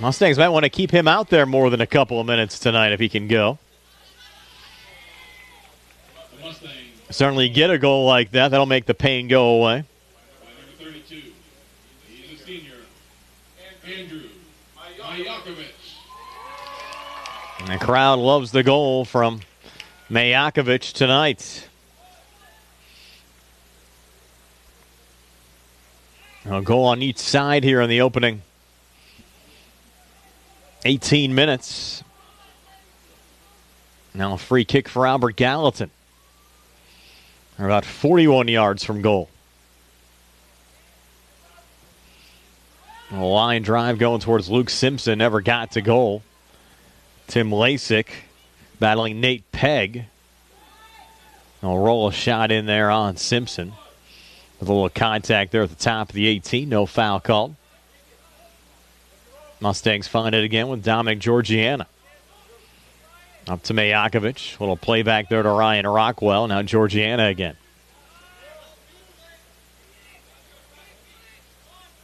Mustangs might want to keep him out there more than a couple of minutes tonight if he can go. Certainly get a goal like that. That'll make the pain go away. Number 32, he's a senior, Andrew Mayakovich. And the crowd loves the goal from Mayakovich tonight. A goal on each side here in the opening 18 minutes. Now a free kick for Albert Gallatin. They're about 41 yards from goal. A line drive going towards Luke Simpson. Never got to goal. Tim Lasik battling Nate Pegg. They'll roll a shot in there on Simpson. With a little contact there at the top of the 18. No foul called. Mustangs find it again with Dominic Georgiana. Up to Mayakovich. A little playback there to Ryan Rockwell. Now Georgiana again.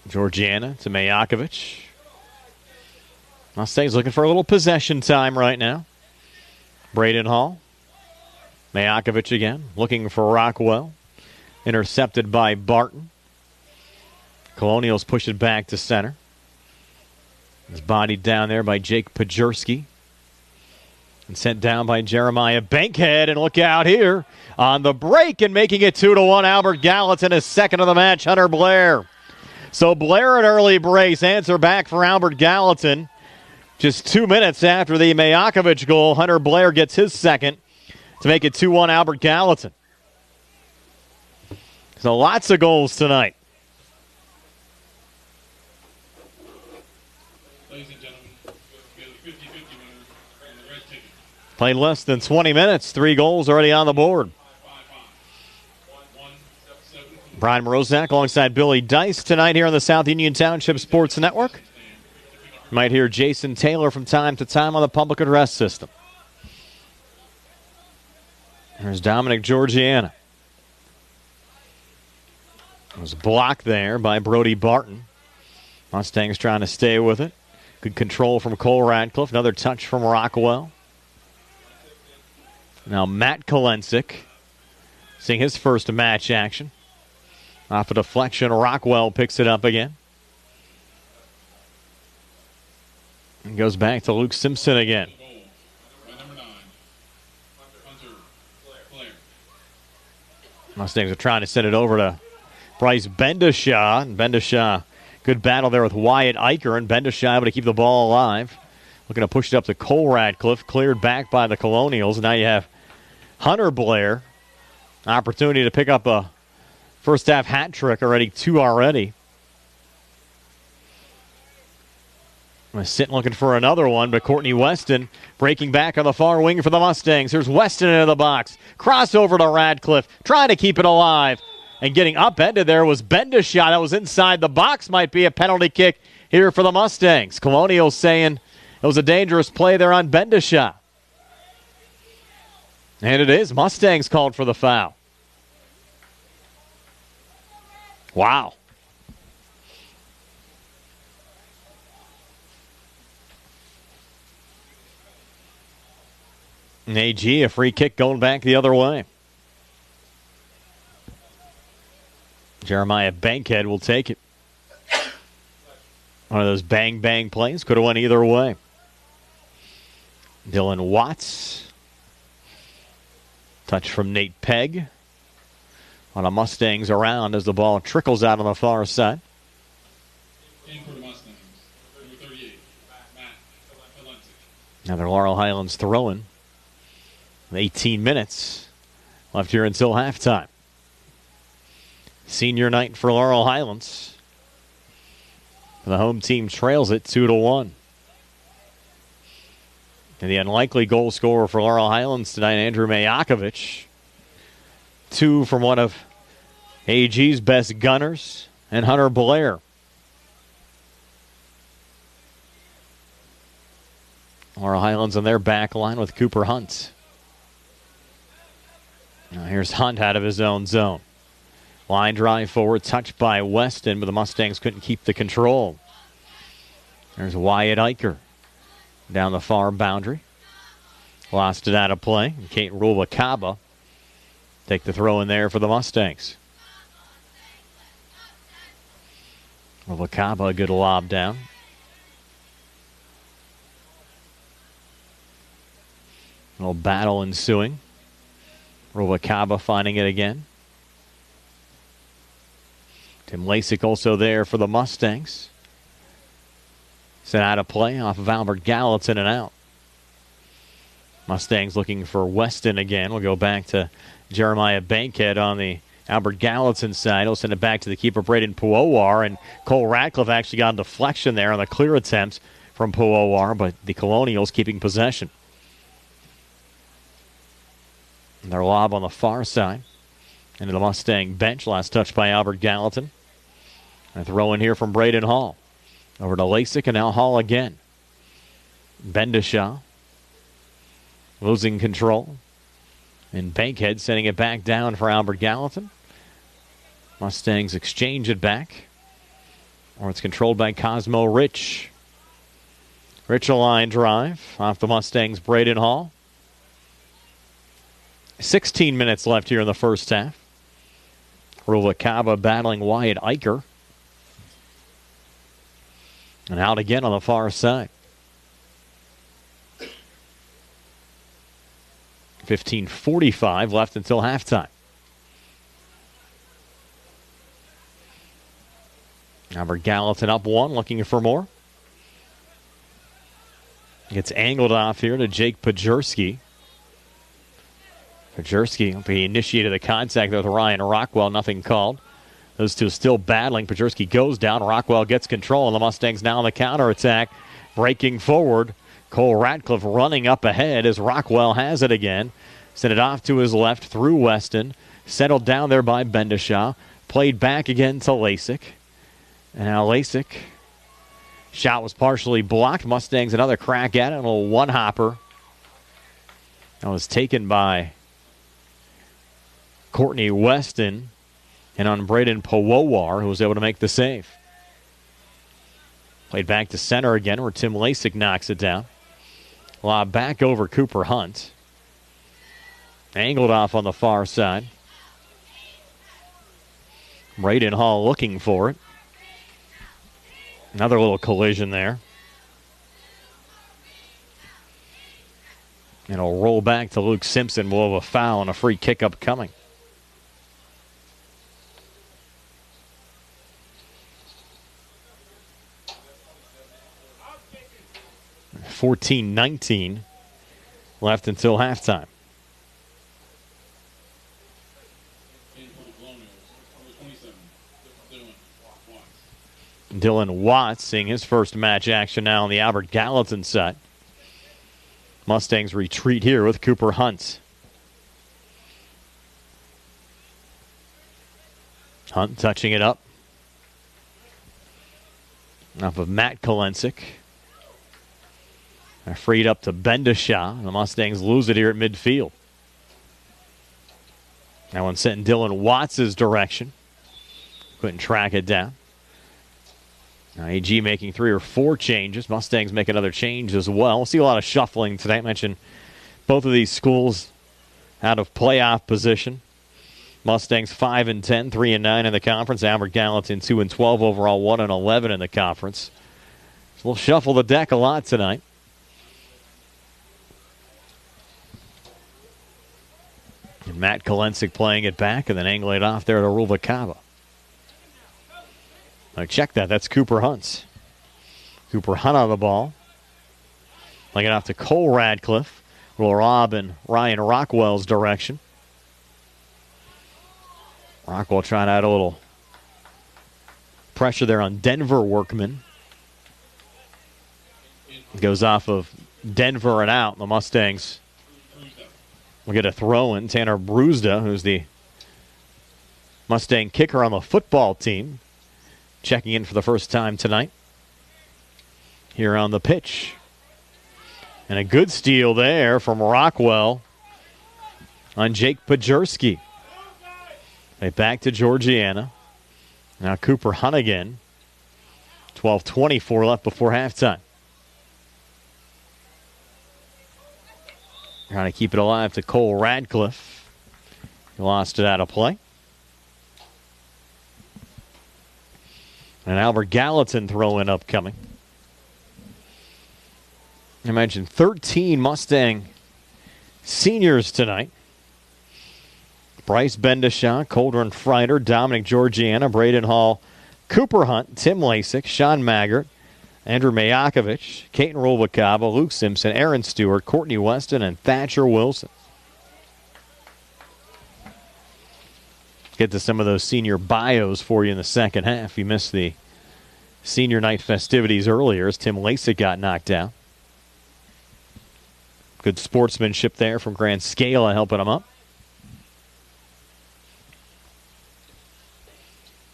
Georgiana to Mayakovich. Mustangs looking for a little possession time right now. Braden Hall. Mayakovich again. Looking for Rockwell. Intercepted by Barton. Colonials push it back to center. It's bodied down there by Jake Pajerski. And sent down by Jeremiah Bankhead. And look out here on the break and making it 2-1. Albert Gallatin, his second of the match, Hunter Blair. So Blair an early brace. Answer back for Albert Gallatin. Just 2 minutes after the Mayakovich goal, Hunter Blair gets his second to make it 2-1 Albert Gallatin. So lots of goals tonight. Played less than 20 minutes. 3 goals already on the board. Brian Morozak alongside Billy Dice tonight here on the South Union Township Sports Network. You might hear Jason Taylor from time to time on the public address system. There's Dominic Georgiana. It was blocked there by Brody Barton. Mustangs trying to stay with it. Good control from Cole Radcliffe. Another touch from Rockwell. Now Matt Kolensik seeing his first match action. Off a deflection, Rockwell picks it up again. And goes back to Luke Simpson again. Mustangs are trying to send it over to Bryce Bendishaw. And Bendishaw, good battle there with Wyatt Eicher. And Bendishaw able to keep the ball alive. Looking to push it up to Cole Radcliffe. Cleared back by the Colonials. Now you have Hunter Blair. Opportunity to pick up a first half hat trick already. 2 already. Sitting looking for another one, but Courtney Weston breaking back on the far wing for the Mustangs. Here's Weston into the box. Crossover to Radcliffe. Trying to keep it alive. And getting upended there was Bendishaw. That was inside the box. Might be a penalty kick here for the Mustangs. Colonials saying It was a dangerous play there on Bendishaw. And it is. Mustangs called for the foul. Wow. And AG, a free kick going back the other way. Jeremiah Bankhead will take it. One of those bang-bang plays. Could have went either way. Dylan Watts. Touch from Nate Pegg. On a Mustangs around as the ball trickles out on the far side. In for the Mustangs. Number 38, Matt Valenti. Another Laurel Highlands throw-in. 18 minutes left here until halftime. Senior night for Laurel Highlands. The home team trails it 2-1. And the unlikely goal scorer for Laurel Highlands tonight, Andrew Mayakovich. 2 from one of AG's best gunners, and Hunter Blair. Laurel Highlands on their back line with Cooper Hunt. Now here's Hunt out of his own zone. Line drive forward, touched by Weston, but the Mustangs couldn't keep the control. There's Wyatt Eicher down the far boundary. Lost it out of play. And Kate Rubalcaba take the throw in there for the Mustangs. Rubalcaba, a good lob down. A little battle ensuing. Rubalcaba finding it again. Tim Lasik also there for the Mustangs. Sent out of play off of Albert Gallatin and out. Mustangs looking for Weston again. We'll go back to Jeremiah Bankhead on the Albert Gallatin side. He'll send it back to the keeper, Braden Puowar. And Cole Ratcliffe actually got a deflection there on the clear attempts from Puowar, but the Colonials keeping possession. And their lob on the far side. Into the Mustang bench. Last touch by Albert Gallatin. And a throw in here from Braden Hall. Over to Lasik and now Hall again. Bendishaw losing control. And Bankhead sending it back down for Albert Gallatin. Mustangs exchange it back. Or it's controlled by Cosmo Rich. Rich a line drive off the Mustangs' Braden Hall. 16 minutes left here in the first half. Rubalcaba battling Wyatt Eicher. And out again on the far side. 15:45 left until halftime. Albert Gallatin up 1, looking for more. Gets angled off here to Jake Pajerski. Pajerski, he initiated the contact with Ryan Rockwell, nothing called. Those two still battling. Pajerski goes down. Rockwell gets control, and the Mustangs now on the counterattack. Breaking forward. Cole Ratcliffe running up ahead as Rockwell has it again. Sent it off to his left through Weston. Settled down there by Bendishaw. Played back again to Lasik. And now Lasik. Shot was partially blocked. Mustangs another crack at it. A little one-hopper. That was taken by Courtney Weston. And on Braden Puowar, who was able to make the save. Played back to center again where Tim Lasik knocks it down. Lob back over Cooper Hunt. Angled off on the far side. Braden Hall looking for it. Another little collision there. And it'll roll back to Luke Simpson. We'll have a foul and a free kick upcoming. 14-19 left until halftime. Dylan Watts seeing his first match action now on the Albert Gallatin side. Mustangs retreat here with Cooper Hunt. Hunt touching it up. Off of Matt Kolensik. Freed up to Bendishaw, and the Mustangs lose it here at midfield. That one sent in Dylan Watts' direction. Couldn't track it down. Now AG making 3 or 4 changes. Mustangs make another change as well. We'll see a lot of shuffling tonight. I mentioned both of these schools out of playoff position. Mustangs 5-10, 3-9 in the conference. Albert Gallatin 2-12 overall, 1-11 in the conference. So we'll shuffle the deck a lot tonight. And Matt Kolensik playing it back and then angling it off there to Ruvalcaba. Now check that. That's Cooper Hunt. Cooper Hunt on the ball. Playing it off to Cole Radcliffe. Will Rob in Ryan Rockwell's direction. Rockwell trying to add a little pressure there on Denver Workman. Goes off of Denver and out. The Mustangs will get a throw in. Tanner Bruzda, who's the Mustang kicker on the football team, checking in for the first time tonight here on the pitch. And a good steal there from Rockwell on Jake Pajerski. Right back to Georgiana. Now Cooper Hunt again. 12:24 left before halftime. Trying to keep it alive to Cole Radcliffe. He lost it out of play. And Albert Gallatin throwing upcoming. I mentioned 13 Mustang seniors tonight. Bryce Bendishaw, Coldren Freider, Dominic Georgiana, Braden Hall, Cooper Hunt, Tim Lasik, Sean Maggart, Andrew Mayakovich, Caton Ruvalcaba, Luke Simpson, Aaron Stewart, Courtney Weston, and Thatcher Wilson. Get to some of those senior bios for you in the second half. You missed the senior night festivities earlier as Tim Lasik got knocked out. Good sportsmanship there from Grant Scala helping him up.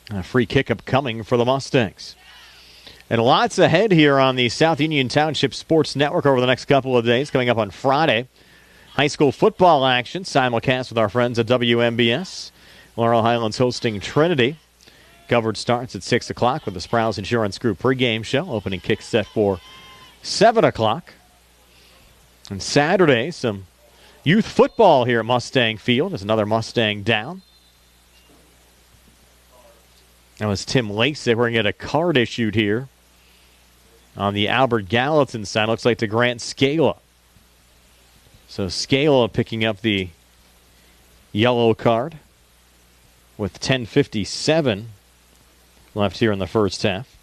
A free kick upcoming for the Mustangs. And lots ahead here on the South Union Township Sports Network over the next couple of days. Coming up on Friday, high school football action, simulcast with our friends at WMBS. Laurel Highlands hosting Trinity. Coverage starts at 6 o'clock with the Sprouse Insurance Group pregame show. Opening kick set for 7 o'clock. And Saturday, some youth football here at Mustang Field. There's another Mustang down. That was Tim Lasik. We're going to get a card issued here on the Albert Gallatin side. Looks like to Grant Scala. So Scala picking up the yellow card with 10:57 left here in the first half.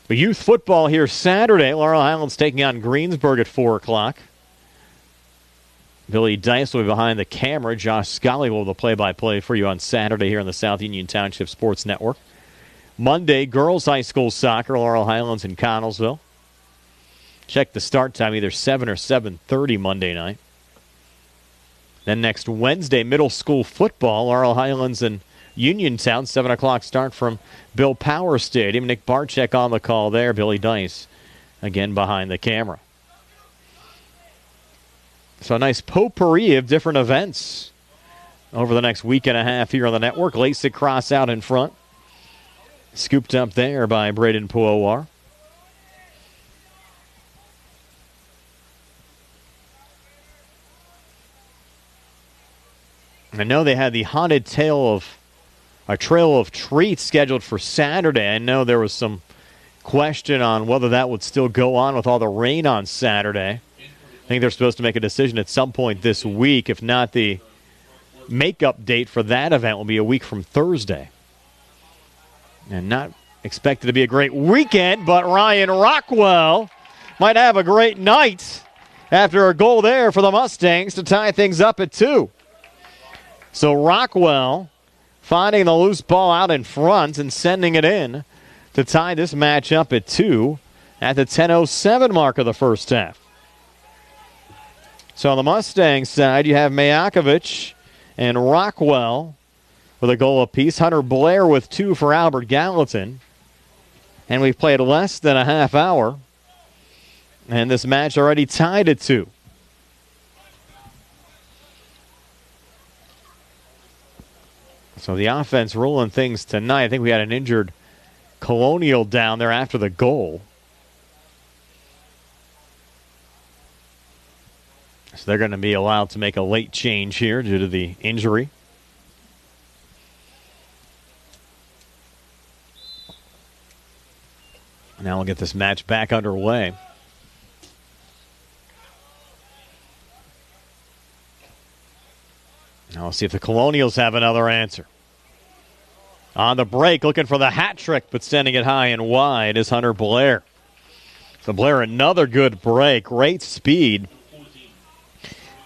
But youth football here Saturday. Laurel Highlands taking on Greensburg at 4 o'clock. Billy Dice will be behind the camera. Josh Scully will do the play-by-play for you on Saturday here on the South Union Township Sports Network. Monday, girls high school soccer, Laurel Highlands and Connellsville. Check the start time, either 7 or 7:30 Monday night. Then next Wednesday, middle school football, Laurel Highlands and Uniontown, 7 o'clock start from Bill Power Stadium. Nick Barczyk on the call there. Billy Dice again behind the camera. So a nice potpourri of different events over the next week and a half here on the network. Lasik cross out in front. Scooped up there by Braden Puowar. I know they had the Haunted Trail of Treats scheduled for Saturday. I know there was some question on whether that would still go on with all the rain on Saturday. I think they're supposed to make a decision at some point this week. If not, the makeup date for that event will be a week from Thursday. And not expected to be a great weekend, but Ryan Rockwell might have a great night after a goal there for the Mustangs to tie things up at 2. So Rockwell finding the loose ball out in front and sending it in to tie this match up at 2 at the 10:07 mark of the first half. So on the Mustangs side, you have Mayakovich and Rockwell with a goal apiece. Hunter Blair with 2 for Albert Gallatin. And we've played less than a half hour. And this match already tied at 2. So the offense rolling things tonight. I think we had an injured Colonial down there after the goal. So they're going to be allowed to make a late change here due to the injury. Now we'll get this match back underway. Now we'll see if the Colonials have another answer. On the break, looking for the hat trick, but sending it high and wide is Hunter Blair. So Blair, another good break. Great speed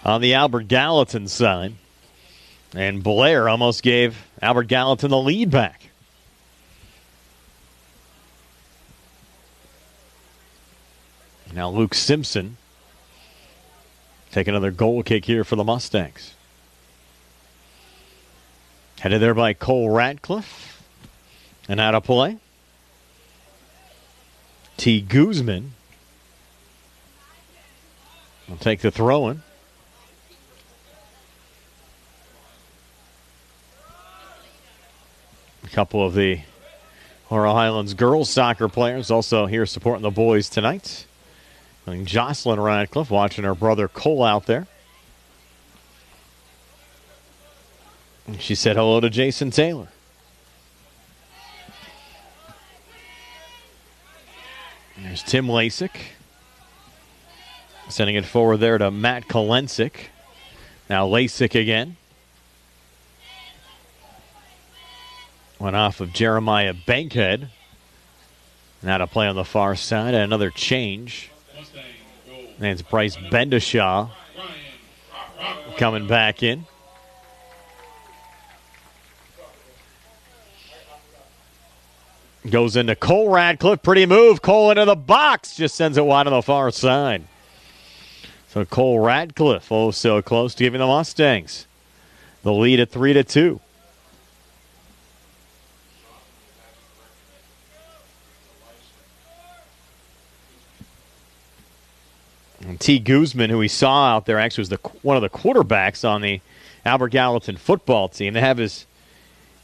on the Albert Gallatin side. And Blair almost gave Albert Gallatin the lead back. Now Luke Simpson take another goal kick here for the Mustangs. Headed there by Cole Radcliffe. And out of play. T. Guzman will take the throw in. A couple of the Laurel Highlands girls soccer players also here supporting the boys tonight. I think Jocelyn Radcliffe watching her brother Cole out there. And she said hello to Jason Taylor. And there's Tim Lasik. Sending it forward there to Matt Kolensik. Now Lasik again. Went off of Jeremiah Bankhead. Now to play on the far side. And another change. And it's Bryce Bendishaw coming back in. Goes into Cole Radcliffe. Pretty move. Cole into the box. Just sends it wide on the far side. So Cole Radcliffe, oh so close to giving the Mustangs the lead at 3-2. And T. Guzman, who we saw out there, actually was one of the quarterbacks on the Albert Gallatin football team. They have his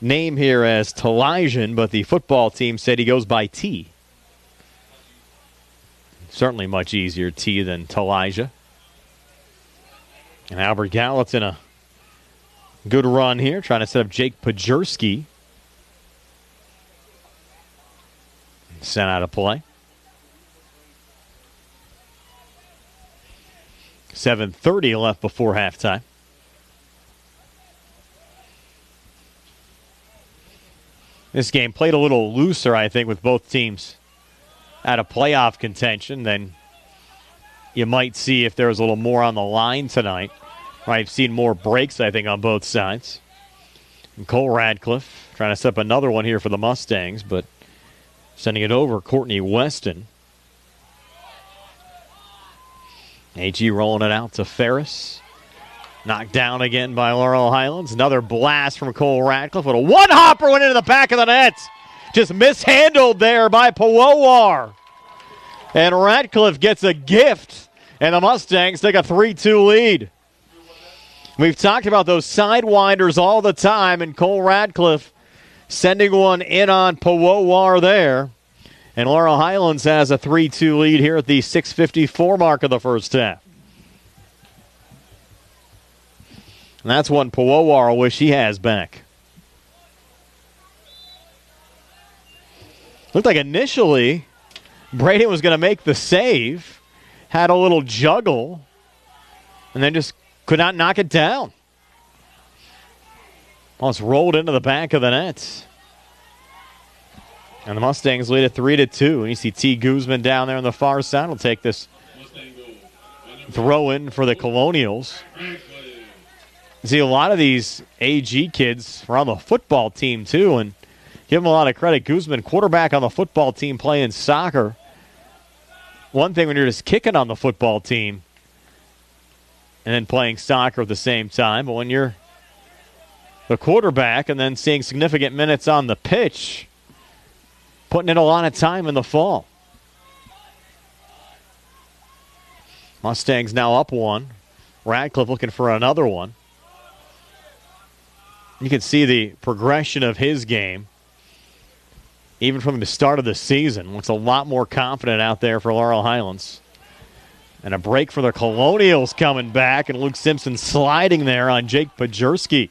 name here as Talajan, but the football team said he goes by T. Certainly much easier T than Talaja. And Albert Gallatin, a good run here, trying to set up Jake Pajerski. Sent out of play. 7:30 left before halftime. This game played a little looser, I think, with both teams out of playoff contention than you might see if there was a little more on the line tonight. I've seen more breaks, I think, on both sides. And Cole Radcliffe trying to set up another one here for the Mustangs, but sending it over, Courtney Weston. AG rolling it out to Ferris. Knocked down again by Laurel Highlands. Another blast from Cole Radcliffe. But a one-hopper went into the back of the net. Just mishandled there by Powowar. And Radcliffe gets a gift. And the Mustangs take a 3-2 lead. We've talked about those sidewinders all the time. And Cole Radcliffe sending one in on Powowar there. And Laurel Highlands has a 3-2 lead here at the 6:54 mark of the first half. And that's one Powowar will wish he has back. Looked like initially Braden was going to make the save, had a little juggle, and then just could not knock it down. Almost rolled into the back of the net. And the Mustangs lead at 3-2. And you see T. Guzman down there on the far side will take this throw in for the Colonials. See, a lot of these AG kids are on the football team, too, and give them a lot of credit. Guzman, quarterback on the football team playing soccer. One thing when you're just kicking on the football team and then playing soccer at the same time, but when you're the quarterback and then seeing significant minutes on the pitch, putting in a lot of time in the fall. Mustangs now up one. Radcliffe looking for another one. You can see the progression of his game. Even from the start of the season, looks a lot more confident out there for Laurel Highlands. And a break for the Colonials coming back, and Luke Simpson sliding there on Jake Pajerski,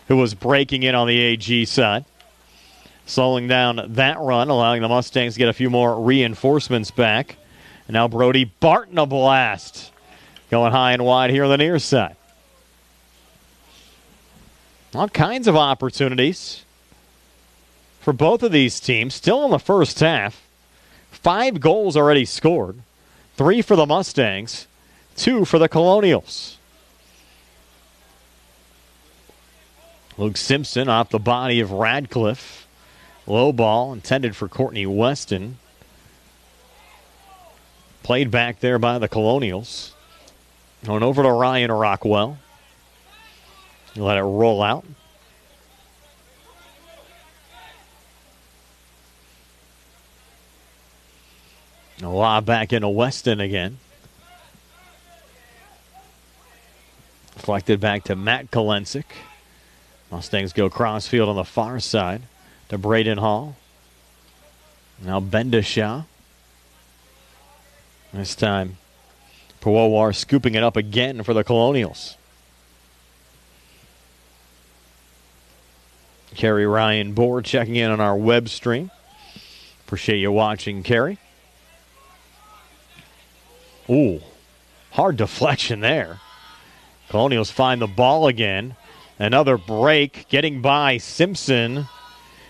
who was breaking in on the AG side. Slowing down that run, allowing the Mustangs to get a few more reinforcements back. And now Brody Barton a blast. Going high and wide here on the near side. All kinds of opportunities for both of these teams. Still in the first half. 5 goals already scored. 3 for the Mustangs. 2 for the Colonials. Luke Simpson off the body of Radcliffe. Low ball intended for Courtney Weston. Played back there by the Colonials. Going over to Ryan Rockwell. Let it roll out. A lob back into Weston again. Deflected back to Matt Kolensik. Mustangs go crossfield on the far side to Braden Hall. Now Bendishaw. This time, Powowar scooping it up again for the Colonials. Kerry Ryan Bohr checking in on our web stream. Appreciate you watching, Kerry. Ooh, hard deflection there. Colonials find the ball again. Another break. Getting by Simpson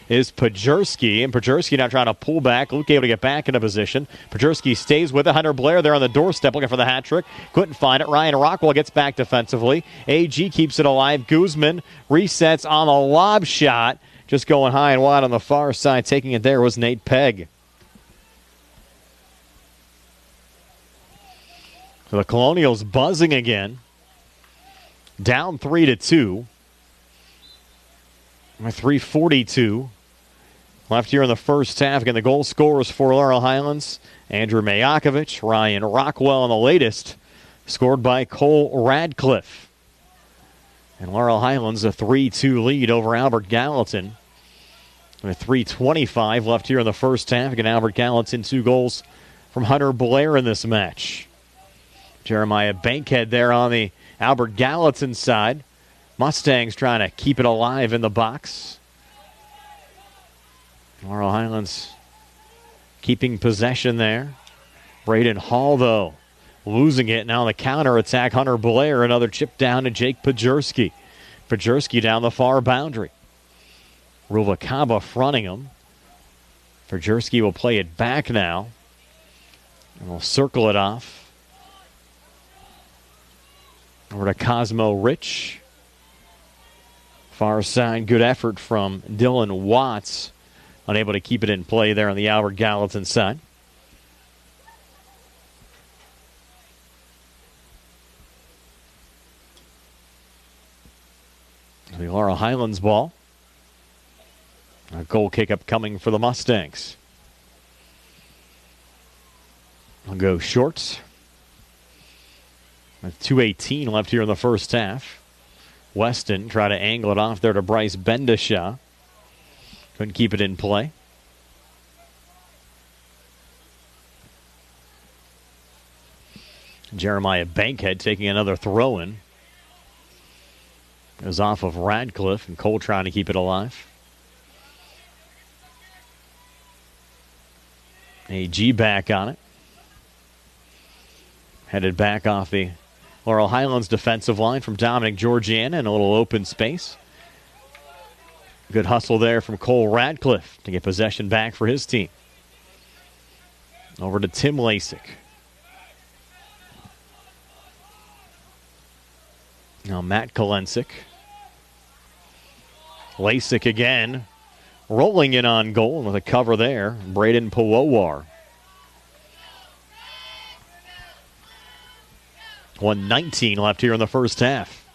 is Pajerski. And Pajerski now trying to pull back. Luke able to get back into position. Pajerski stays with it. Hunter Blair there on the doorstep looking for the hat trick. Couldn't find it. Ryan Rockwell gets back defensively. AG keeps it alive. Guzman resets on a lob shot. Just going high and wide on the far side. Taking it there was Nate Pegg. So the Colonials buzzing again. Down 3-2. 3:42 left here in the first half. Again, the goal scorers for Laurel Highlands: Andrew Mayakovich, Ryan Rockwell, and the latest scored by Cole Radcliffe. And Laurel Highlands a 3-2 lead over Albert Gallatin. With 3:25 left here in the first half. Again, Albert Gallatin 2 goals from Hunter Blair in this match. Jeremiah Bankhead there on the Albert Gallatin side. Mustangs trying to keep it alive in the box. Laurel Highlands keeping possession there. Braden Hall, though, losing it. Now on the counter-attack, Hunter Blair, another chip down to Jake Pajerski. Pajerski down the far boundary. Ruvalcaba fronting him. Pajerski will play it back now. And we'll circle it off. Over to Cosmo Rich. Far side, good effort from Dylan Watts. Unable to keep it in play there on the Albert Gallatin side. The Laurel Highlands ball. A goal kick up coming for the Mustangs. I'll go short. With 2:18 left here in the first half. Weston try to angle it off there to Bryce Bendishaw. Couldn't keep it in play. Jeremiah Bankhead taking another throw-in. It was off of Radcliffe, and Cole trying to keep it alive. AG back on it. Headed back off the Laurel Highlands defensive line from Dominic Georgiana in a little open space. Good hustle there from Cole Radcliffe to get possession back for his team. Over to Tim Lasik. Now Matt Kolensik. Lasik again. Rolling in on goal with a cover there. Braden Powowar. 1:19 left here in the first half.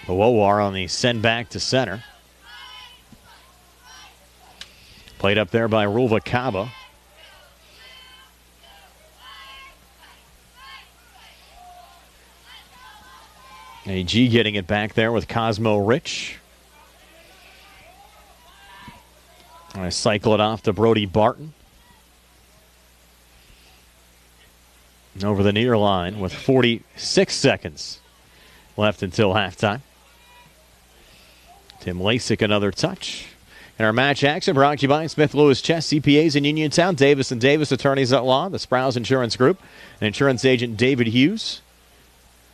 Powowar on the send back to center. Played up there by Ruvalcaba. AG getting it back there with Cosmo Rich. I cycle it off to Brody Barton. Over the near line with 46 seconds left until halftime. Tim Lasik another touch. And our match action brought to you by Smith Lewis Chess, CPAs in Uniontown, Davis & Davis Attorneys at Law, the Sprouse Insurance Group, and insurance agent David Hughes.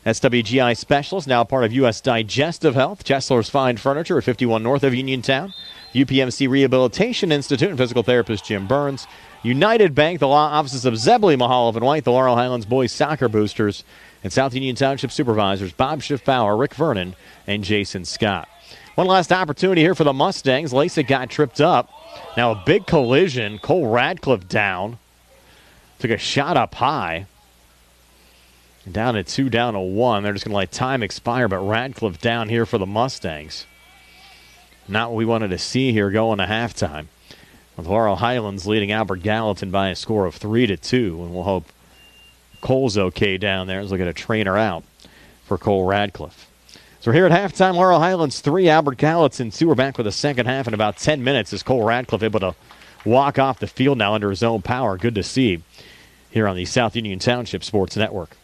SWGI Specialist, now part of U.S. Digestive Health. Chesler's Fine Furniture at 51 north of Uniontown. UPMC Rehabilitation Institute and physical therapist Jim Burns. United Bank, the law offices of Zebley, Mahaloff, and White, the Laurel Highlands Boys Soccer Boosters, and South Union Township Supervisors Bob Schiffbauer, Rick Vernon, and Jason Scott. One last opportunity here for the Mustangs. Lasik got tripped up. Now a big collision. Cole Radcliffe down. Took a shot up high. Down to 2, down to 1. They're just going to let time expire, but Radcliffe down here for the Mustangs. Not what we wanted to see here going to halftime. With Laurel Highlands leading Albert Gallatin by a score of 3-2. And we'll hope Cole's okay down there as we get a trainer out for Cole Radcliffe. So we're here at halftime. Laurel Highlands 3, Albert Gallatin 2. We're back with the second half in about 10 minutes as Cole Radcliffe able to walk off the field now under his own power. Good to see here on the South Union Township Sports Network.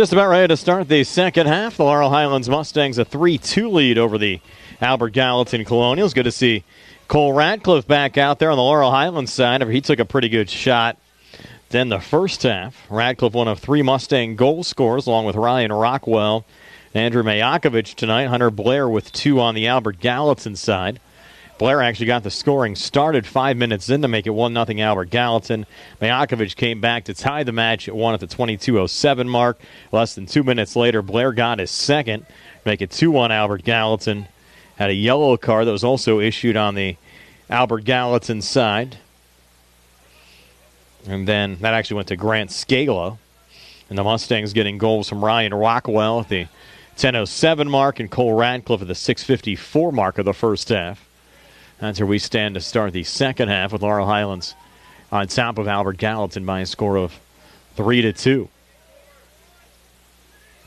Just about ready to start the second half. The Laurel Highlands Mustangs a 3-2 lead over the Albert Gallatin Colonials. Good to see Cole Radcliffe back out there on the Laurel Highlands side. He took a pretty good shot. Then the first half, Radcliffe one of 3 Mustang goal scorers along with Ryan Rockwell and Andrew Mayakovich tonight. Hunter Blair with 2 on the Albert Gallatin side. Blair actually got the scoring started 5 minutes in to make it 1-0 Albert Gallatin. Mayakovich came back to tie the match at 1 at the 22:07 mark. Less than 2 minutes later, Blair got his second, make it 2-1 Albert Gallatin. Had a yellow card that was also issued on the Albert Gallatin side. And then that actually went to Grant Scalo. And the Mustangs getting goals from Ryan Rockwell at the 10:07 mark and Cole Radcliffe at the 6:54 mark of the first half. That's where we stand to start the second half with Laurel Highlands on top of Albert Gallatin by a score of 3-2.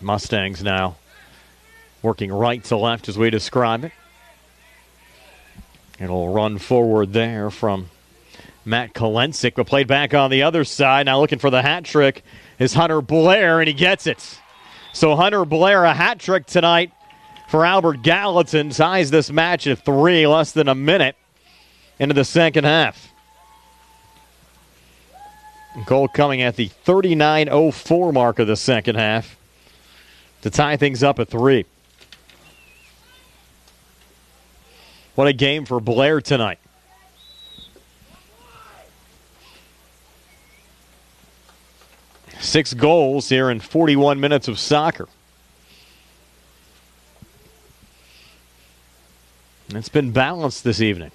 Mustangs now working right to left as we describe it. It'll run forward there from Matt Kolensik, but played back on the other side. Now looking for the hat trick is Hunter Blair, and he gets it. So Hunter Blair, a hat trick tonight for Albert Gallatin, ties this match at 3, less than a minute into the second half. Goal coming at the 39:04 mark of the second half to tie things up at 3. What a game for Blair tonight. Six goals here in 41 minutes of soccer. It's been balanced this evening.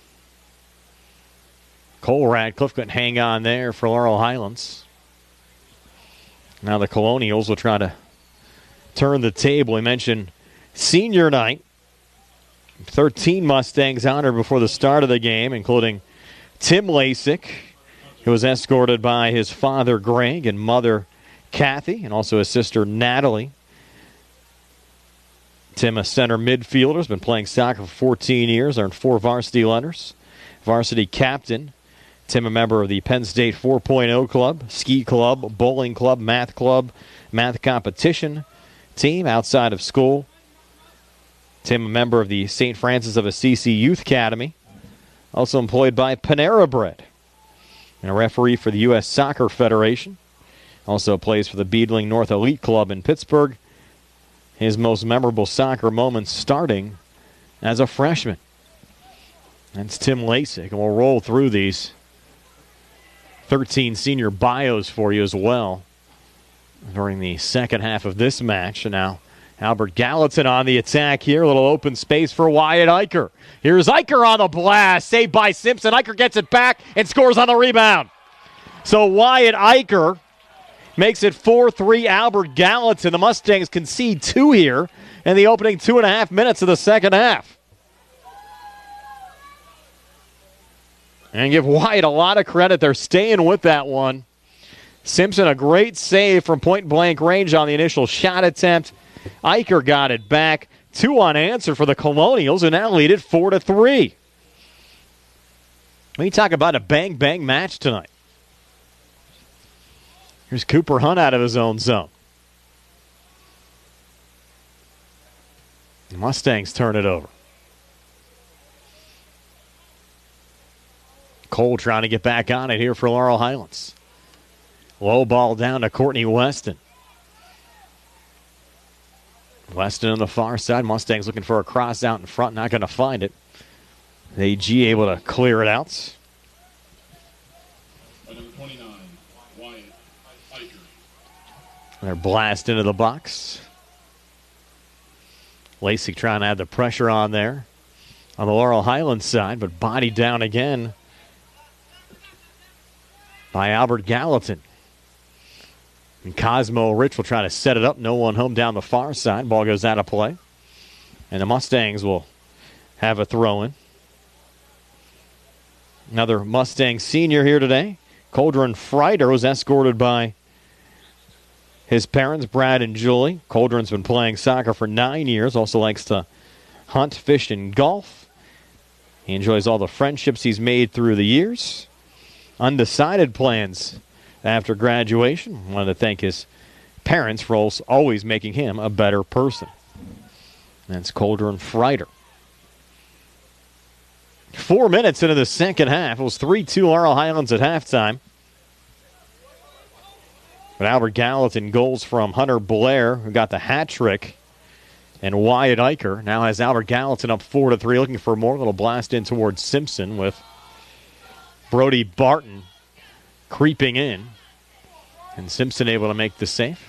Cole Radcliffe couldn't hang on there for Laurel Highlands. Now the Colonials will try to turn the table. We mentioned senior night. 13 Mustangs honored before the start of the game, including Tim Lasik, who was escorted by his father Greg and mother Kathy, and also his sister Natalie. Tim, a center midfielder, has been playing soccer for 14 years, earned 4 varsity letters. Varsity captain. Tim, a member of the Penn State 4.0 club, ski club, bowling club, math competition team outside of school. Tim, a member of the St. Francis of Assisi Youth Academy. Also employed by Panera Bread. And a referee for the U.S. Soccer Federation. Also plays for the Beadling North Elite Club in Pittsburgh. His most memorable soccer moments starting as a freshman. That's Tim Lasik, and we'll roll through these 13 senior bios for you as well during the second half of this match. And now Albert Gallatin on the attack here. A little open space for Wyatt Eicher. Here's Eicher on the blast. Saved by Simpson. Eicher gets it back and scores on the rebound. So Wyatt Eicher makes it 4-3 Albert Gallatin. The Mustangs concede 2 here in the opening 2.5 minutes of the second half. And give Wyatt a lot of credit. They're staying with that one. Simpson, a great save from point-blank range on the initial shot attempt. Eicher got it back. 2 unanswered for the Colonials, and now lead it 4-3. When you talk about a bang-bang match tonight. Here's Cooper Hunt out of his own zone. The Mustangs turn it over. Cole trying to get back on it here for Laurel Highlands. Low ball down to Courtney Weston. Weston on the far side. Mustangs looking for a cross out in front. Not going to find it. AG able to clear it out. They're blast into the box. Lasik trying to add the pressure on there on the Laurel Highlands side, but bodied down again by Albert Gallatin. And Cosmo Rich will try to set it up. No one home down the far side. Ball goes out of play. And the Mustangs will have a throw-in. Another Mustang senior here today. Coldren Freider was escorted by his parents, Brad and Julie. Coldren's been playing soccer for 9 years. Also likes to hunt, fish, and golf. He enjoys all the friendships he's made through the years. Undecided plans after graduation. I wanted to thank his parents for always making him a better person. That's Colder and Frieder. 4 minutes into the second half. It was 3-2 Laurel Highlands at halftime. But Albert Gallatin goals from Hunter Blair, who got the hat trick, and Wyatt Eicher now has Albert Gallatin up 4-3, looking for more. Little blast in towards Simpson with Brody Barton creeping in, and Simpson able to make the save.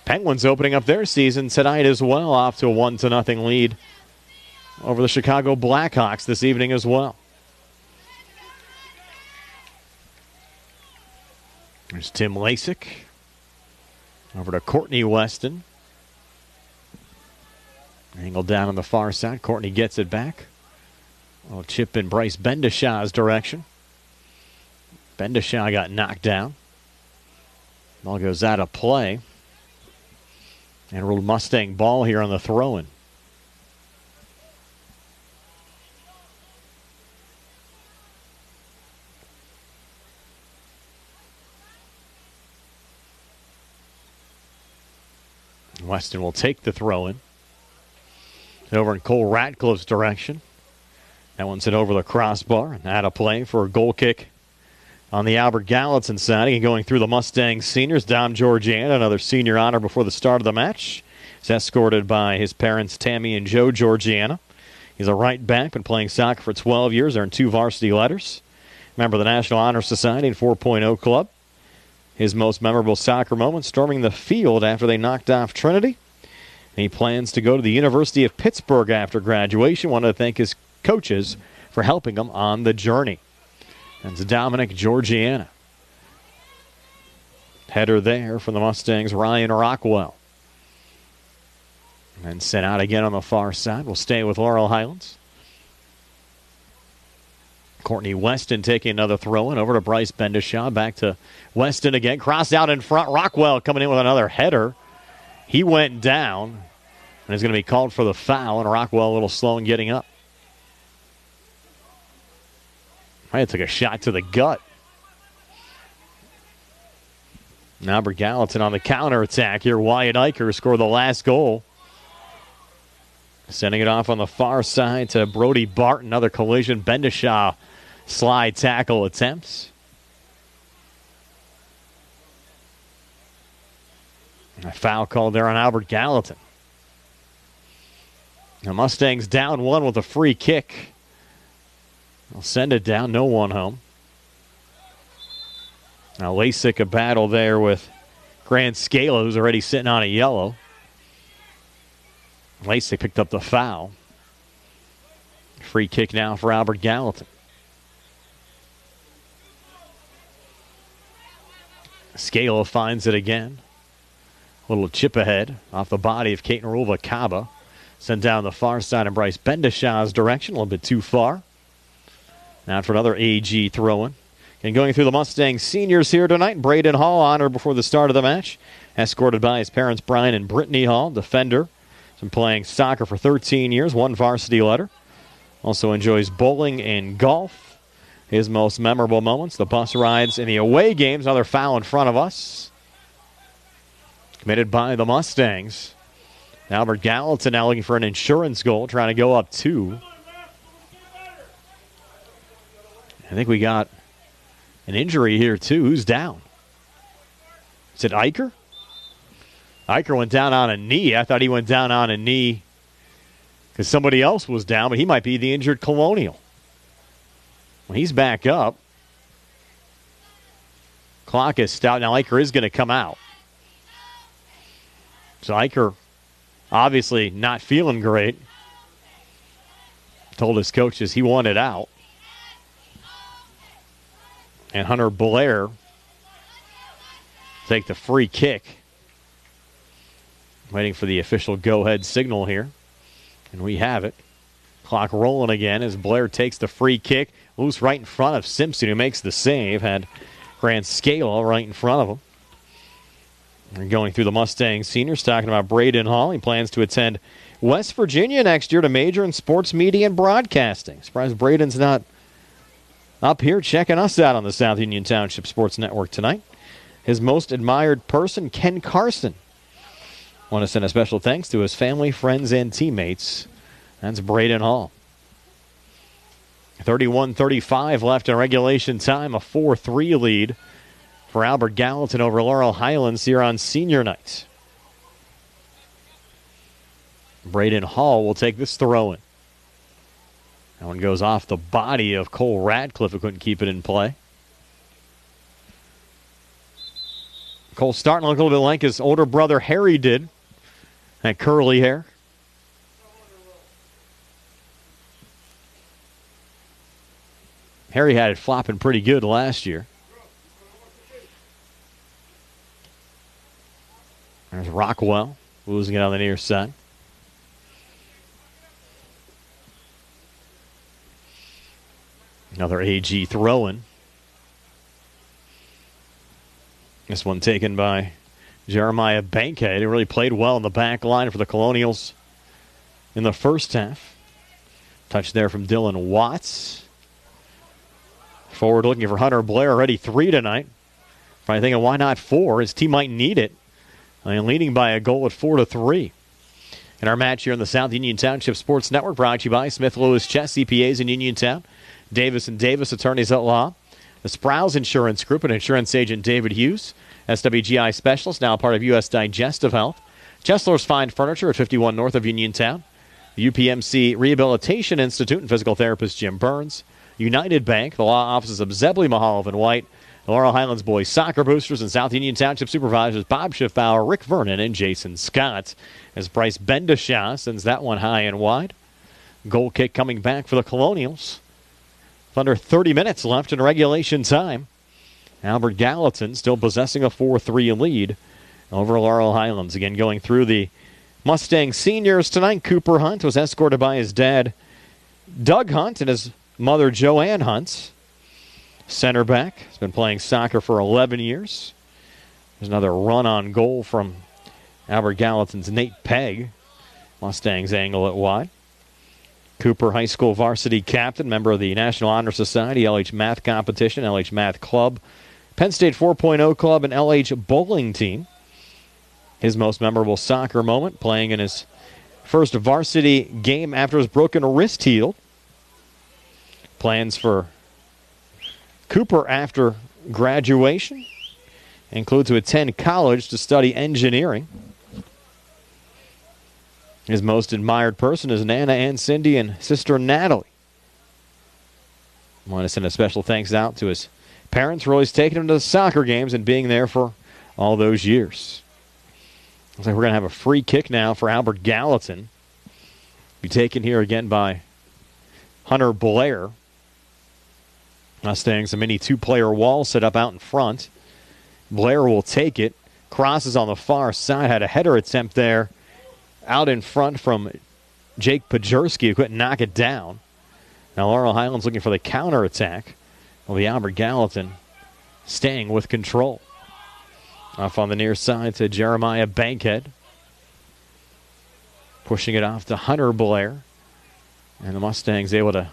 Penguins opening up their season tonight as well, off to a 1-0 lead over the Chicago Blackhawks this evening as well. There's Tim Lasik over to Courtney Weston. Angled down on the far side. Courtney gets it back. A little chip in Bryce Bendishaw's direction. Bendishaw got knocked down. Ball goes out of play. And a real Mustang ball here on the throw-in. Weston will take the throw-in. Over in Cole Ratcliffe's direction. That one's hit over the crossbar and out of play for a goal kick on the Albert Gallatin side. And going through the Mustangs seniors, Dom Georgiana, another senior honor before the start of the match. He's escorted by his parents, Tammy and Joe Georgiana. He's a right back, been playing soccer for 12 years, earned 2 varsity letters. Member of the National Honor Society and 4.0 Club. His most memorable soccer moment, storming the field after they knocked off Trinity. And he plans to go to the University of Pittsburgh after graduation. Wanted to thank his coaches for helping him on the journey. That's Dominic Georgiana. Header there from the Mustangs, Ryan Rockwell. And sent out again on the far side. We'll stay with Laurel Highlands. Courtney Weston taking another throw-in over to Bryce Bendishaw. Back to Weston again. Cross out in front. Rockwell coming in with another header. He went down and is going to be called for the foul. And Rockwell a little slow in getting up. Might have took a shot to the gut. Now Albert Gallatin on the counterattack here. Wyatt Eicher scored the last goal. Sending it off on the far side to Brody Barton. Another collision. Bendishaw slide tackle attempts. A foul called there on Albert Gallatin. The Mustangs down 1 with a free kick. They'll send it down. No one home. Now Lasik a battle there with Grant Scala, who's already sitting on a yellow. Lasik picked up the foul. Free kick now for Albert Gallatin. Scala finds it again. A little chip ahead off the body of Caton Rulva-Kaba. Sent down the far side in Bryce Bendishaw's direction. A little bit too far. Now for another AG throw-in. And going through the Mustang seniors here tonight, Braden Hall honored before the start of the match. Escorted by his parents, Brian and Brittany Hall, defender. He's been playing soccer for 13 years, 1 varsity letter. Also enjoys bowling and golf. His most memorable moments, the bus rides in the away games. Another foul in front of us. Committed by the Mustangs. Albert Gallatin now looking for an insurance goal, trying to go up 2. I think we got an injury here, too. Who's down? Is it Eicher? Eicher went down on a knee. I thought he went down on a knee because somebody else was down, but he might be the injured Colonial. Well, he's back up. Clock is stout. Now Eicher is going to come out. So Eicher obviously not feeling great. Told his coaches he wanted out. And Hunter Blair take the free kick. Waiting for the official go-ahead signal here. And we have it. Clock rolling again as Blair takes the free kick. Loose right in front of Simpson, who makes the save. Had Grant Scala right in front of him. And going through the Mustang seniors, talking about Braden Hall. He plans to attend West Virginia next year to major in sports media and broadcasting. Surprised Braden's not up here checking us out on the South Union Township Sports Network tonight. his most admired person, Ken Carson. Want to send a special thanks to his family, friends, and teammates. That's Braden Hall. 31-35 left in regulation time, a 4-3 lead for Albert Gallatin over Laurel Highlands here on senior night. Braden Hall will take this throw in. That one goes off the body of Cole Radcliffe, who couldn't keep it in play. Cole starting to look a little bit like his older brother Harry did. That curly hair. Harry had it flopping pretty good last year. There's Rockwell losing it on the near side. Another AG throw-in. This one taken by Jeremiah Bankhead. He really played well in the back line for the Colonials in the first half. Touch there from Dylan Watts. Forward looking for Hunter Blair. Already 3 tonight. Probably thinking, why not 4? His team might need it. And leading by a goal at 4-3. In our match here in the South Union Township Sports Network, brought to you by Smith Lewis Chess CPAs in Uniontown, Davis & Davis Attorneys at Law, the Sprouse Insurance Group and insurance agent David Hughes, SWGI Specialist, now part of U.S. Digestive Health, Chesler's Fine Furniture at 51 north of Uniontown, the UPMC Rehabilitation Institute and physical therapist Jim Burns, United Bank, the law offices of Zebley, Mahaloff, and White, the Laurel Highlands Boys Soccer Boosters, and South Union Township Supervisors Bob Schiffbauer, Rick Vernon, and Jason Scott, as Bryce Bendashaw sends that one high and wide. Goal kick coming back for the Colonials. With under 30 minutes left in regulation time. Albert Gallatin still possessing a 4-3 lead over Laurel Highlands. Again, going through the Mustang seniors tonight, Cooper Hunt was escorted by his dad, Doug Hunt, and his mother, Joanne Hunt. Center back. Has been playing soccer for 11 years. There's another run on goal from Albert Gallatin's Nate Pegg. Mustangs angle it wide. Cooper High School varsity captain, member of the National Honor Society, LH Math Competition, LH Math Club, Penn State 4.0 Club, and LH Bowling Team. His most memorable soccer moment, playing in his first varsity game after his broken wrist healed. Plans for Cooper after graduation include to attend college to study engineering. His most admired person is Nana and Cindy and sister Natalie. I want to send a special thanks out to his parents for always taking him to the soccer games and being there for all those years. Looks like we're going to have a free kick now for Albert Gallatin. Be taken here again by Hunter Blair. Mustangs, a mini 2-player wall set up out in front. Blair will take it. Crosses on the far side. Had a header attempt there out in front from Jake Pajerski, who couldn't knock it down. Now Laurel Highlands looking for the counterattack. Well, the Albert Gallatin staying with control. Off on the near side to Jeremiah Bankhead. Pushing it off to Hunter Blair. And the Mustangs able to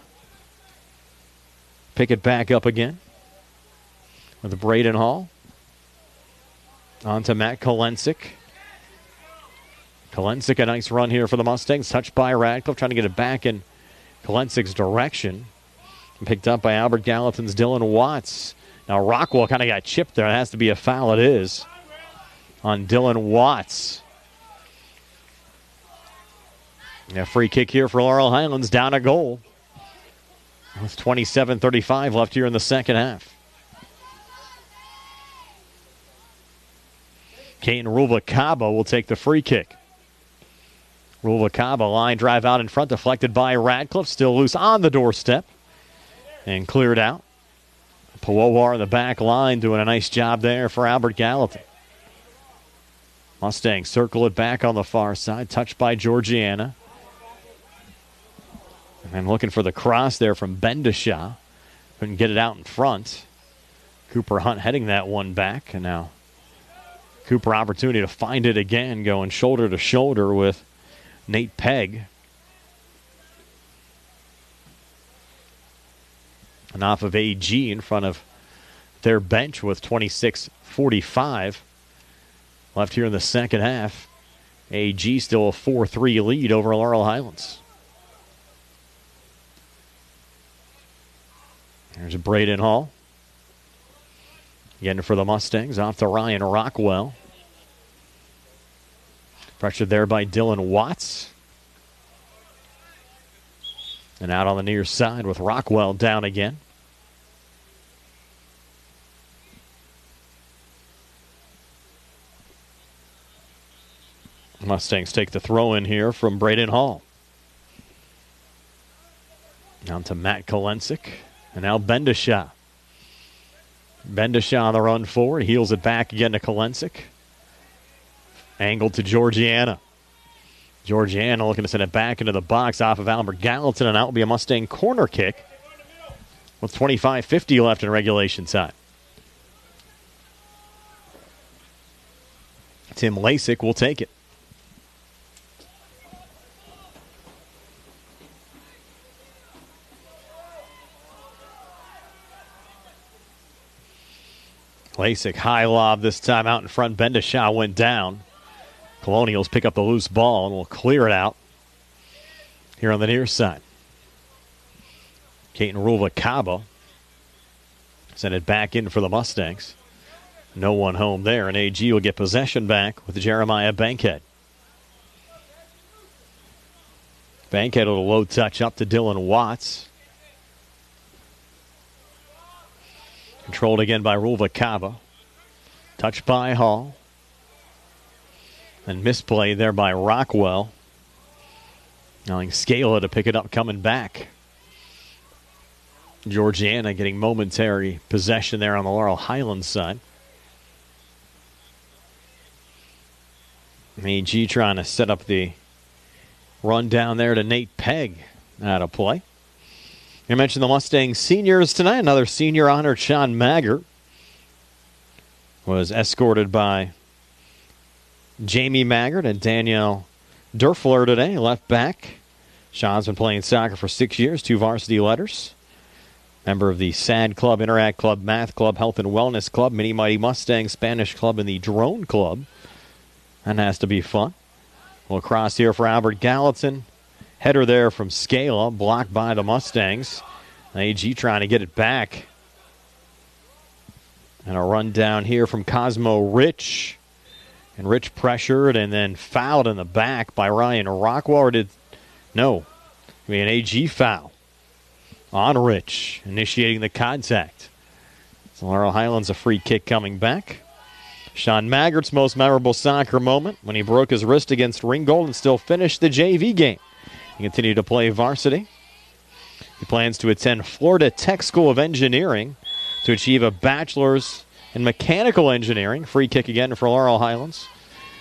pick it back up again with Braden Hall. On to Matt Kolensik. Kolensik, a nice run here for the Mustangs. Touched by Radcliffe, trying to get it back in Kolensik's direction. Picked up by Albert Gallatin's Dylan Watts. Now Rockwell kind of got chipped there. It has to be a foul. It is on Dylan Watts. A free kick here for Laurel Highlands, down a goal. With 27:35 left here in the second half. Caden Ruvalcaba will take the free kick. Ruvalcaba line drive out in front, deflected by Radcliffe, still loose on the doorstep. And cleared out. Pawowar in the back line doing a nice job there for Albert Gallatin. Mustangs circle it back on the far side, touched by Georgiana. And looking for the cross there from Bendashaw. Couldn't get it out in front. Cooper Hunt heading that one back. And now Cooper opportunity to find it again, going shoulder to shoulder with Nate Pegg. And off of AG in front of their bench with 26:45 left here in the second half. AG still a 4-3 lead over Laurel Highlands. There's Braden Hall. Again for the Mustangs, off to Ryan Rockwell. Pressured there by Dylan Watts. And out on the near side with Rockwell down again. Mustangs take the throw in here from Braden Hall. Down to Matt Kolensik. And now Bendishaw. Bendishaw on the run forward. Heels it back again to Kolensik. Angled to Georgiana. Georgiana looking to send it back into the box off of Albert Gallatin, and that will be a Mustang corner kick with 25:50 left in regulation time. Tim Lasik will take it. Lasik high lob this time out in front. Bendishaw went down. Colonials pick up the loose ball and will clear it out here on the near side. Caton Ruvalcaba sent it back in for the Mustangs. No one home there, and AG will get possession back with Jeremiah Bankhead. Bankhead with a low touch up to Dylan Watts. Controlled again by Ruvalcaba. Touched by Hall. And misplay there by Rockwell. Allowing Scala to pick it up coming back. Georgiana getting momentary possession there on the Laurel Highlands side. AG trying to set up the run down there to Nate Pegg out of play. You mentioned the Mustang seniors tonight. Another senior honored, Sean Maggart, was escorted by Jamie Maggart and Danielle Durfler today, left back. Sean's been playing soccer for 6 years, 2 varsity letters. Member of the SAD Club, Interact Club, Math Club, Health and Wellness Club, Mini Mighty Mustang, Spanish Club, and the Drone Club. That has to be fun. We'll cross here for Albert Gallatin. Header there from Scala, blocked by the Mustangs. AG trying to get it back. And a run down here from Cosmo Rich. And Rich pressured and then fouled in the back by Ryan Rockwell. Or did, no, an AG foul on Rich, initiating the contact. So Laurel Highlands a free kick coming back. Sean Maggart's most memorable soccer moment when he broke his wrist against Ringgold and still finished the JV game. He continued to play varsity. He plans to attend Florida Tech School of Engineering to achieve a bachelor's in mechanical engineering. Free kick again for Laurel Highlands.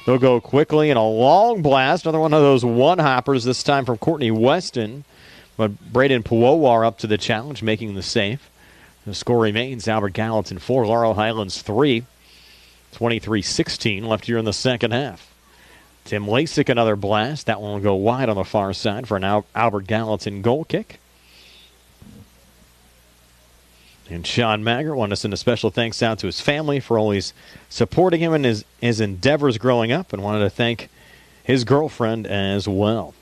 They'll go quickly in a long blast. Another one of those one-hoppers, this time from Courtney Weston. But Braden Puowar up to the challenge, making the save. The score remains Albert Gallatin 4, Laurel Highlands 3. 23-16 left here in the second half. Tim Lasik, another blast. That one will go wide on the far side for an Albert Gallatin goal kick. And Sean Maggart wanted to send a special thanks out to his family for always supporting him in his endeavors growing up, and wanted to thank his girlfriend as well.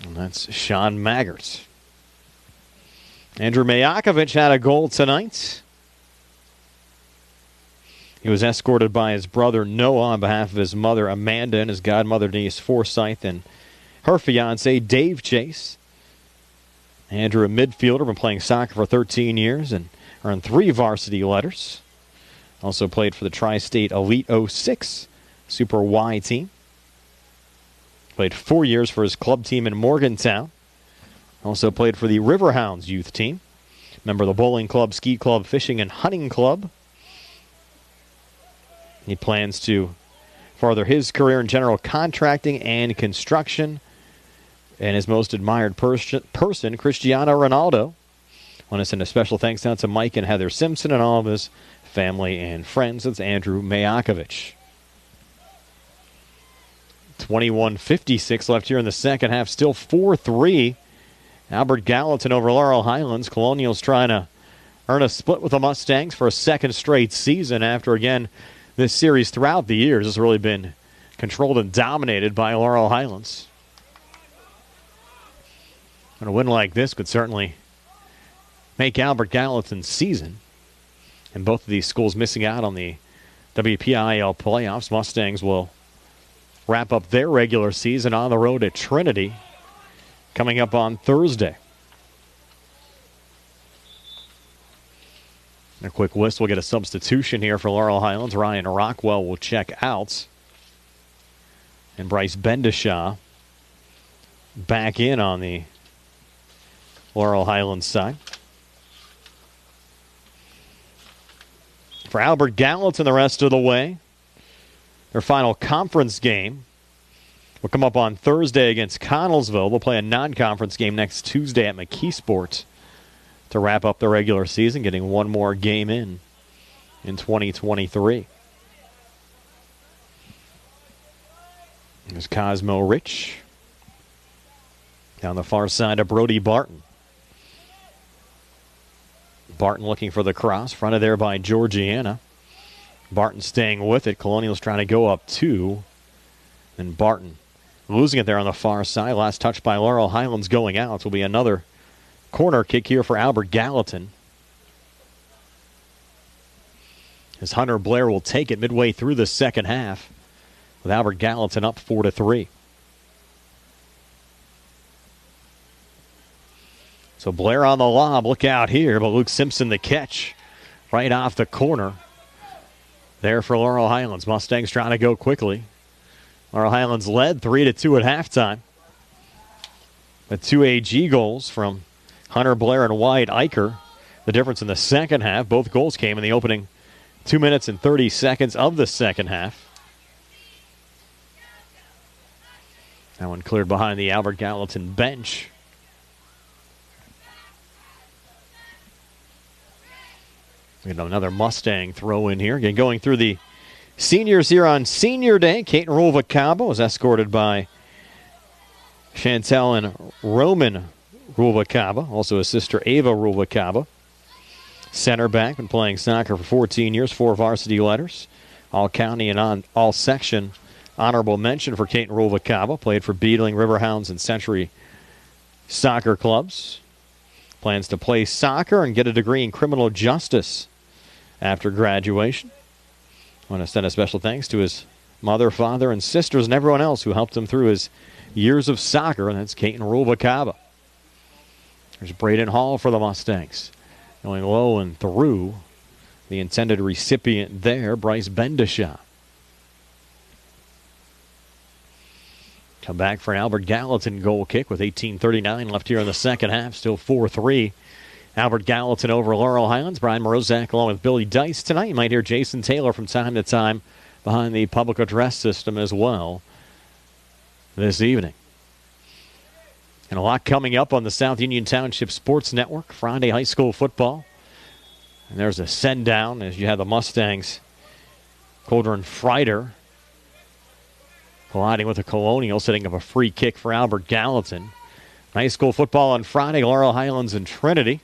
And that's Sean Maggart. Andrew Majakovic had a goal tonight. He was escorted by his brother Noah on behalf of his mother Amanda and his godmother Denise Forsyth and her fiance Dave Chase. Andrew, a midfielder, been playing soccer for 13 years and earned 3 varsity letters. Also played for the Tri-State Elite 06 Super Y team. Played 4 years for his club team in Morgantown. Also played for the Riverhounds youth team. Member of the bowling club, ski club, fishing, and hunting club. He plans to further his career in general contracting and construction. And his most admired person, Cristiano Ronaldo. I want to send a special thanks out to Mike and Heather Simpson and all of his family and friends. It's Andrew Majakovic. 21:56 left here in the second half. Still 4-3. Albert Gallatin over Laurel Highlands. Colonials trying to earn a split with the Mustangs for a second straight season after, again, this series throughout the years has really been controlled and dominated by Laurel Highlands. And a win like this could certainly make Albert Gallatin's season. And both of these schools missing out on the WPIAL playoffs. Mustangs will wrap up their regular season on the road at Trinity coming up on Thursday. A quick whistle. We'll get a substitution here for Laurel Highlands. Ryan Rockwell will check out. And Bryce Bendishaw back in on the Laurel Highlands side. For Albert Gallatin the rest of the way, their final conference game will come up on Thursday against Connellsville. They'll play a non-conference game next Tuesday at McKeesport to wrap up the regular season, getting one more game in 2023. There's Cosmo Rich. Down the far side of Brody Barton. Barton looking for the cross, fronted there by Georgiana. Barton staying with it. Colonial's trying to go up two. And Barton losing it there on the far side. Last touch by Laurel Highlands going out. Will be another corner kick here for Albert Gallatin. As Hunter Blair will take it midway through the second half, with Albert Gallatin up 4-3. So Blair on the lob, look out here, but Luke Simpson the catch right off the corner. There for Laurel Highlands. Mustangs trying to go quickly. Laurel Highlands led 3-2 at halftime. The two AG goals from Hunter Blair and Wyatt Eicher. The difference in the second half, both goals came in the opening 2 minutes and 30 seconds of the second half. That one cleared behind the Albert Gallatin bench. We got another Mustang throw in here. Again, going through the seniors here on Senior Day. Kate Ruvalcaba was escorted by Chantel and Roman Ruvalcaba, also his sister Ava Ruvalcaba. Center back, been playing soccer for 14 years, 4 varsity letters. All county and all section honorable mention for Kate Ruvalcaba. Played for Beetling, Riverhounds, and Century soccer clubs. Plans to play soccer and get a degree in criminal justice after graduation. I want to send a special thanks to his mother, father, and sisters, and everyone else who helped him through his years of soccer, and that's Kate Ruvalcaba. There's Braden Hall for the Mustangs. Going low and through. The intended recipient there, Bryce Bendishaw. Come back for an Albert Gallatin goal kick with 18:39 left here in the second half. Still 4-3. Albert Gallatin over Laurel Highlands. Brian Morozak along with Billy Dice tonight. You might hear Jason Taylor from time to time behind the public address system as well this evening. And a lot coming up on the South Union Township Sports Network. Friday high school football. And there's a send down as you have the Mustangs. Coldren Freider colliding with the Colonial, setting up a free kick for Albert Gallatin. High school football on Friday, Laurel Highlands and Trinity.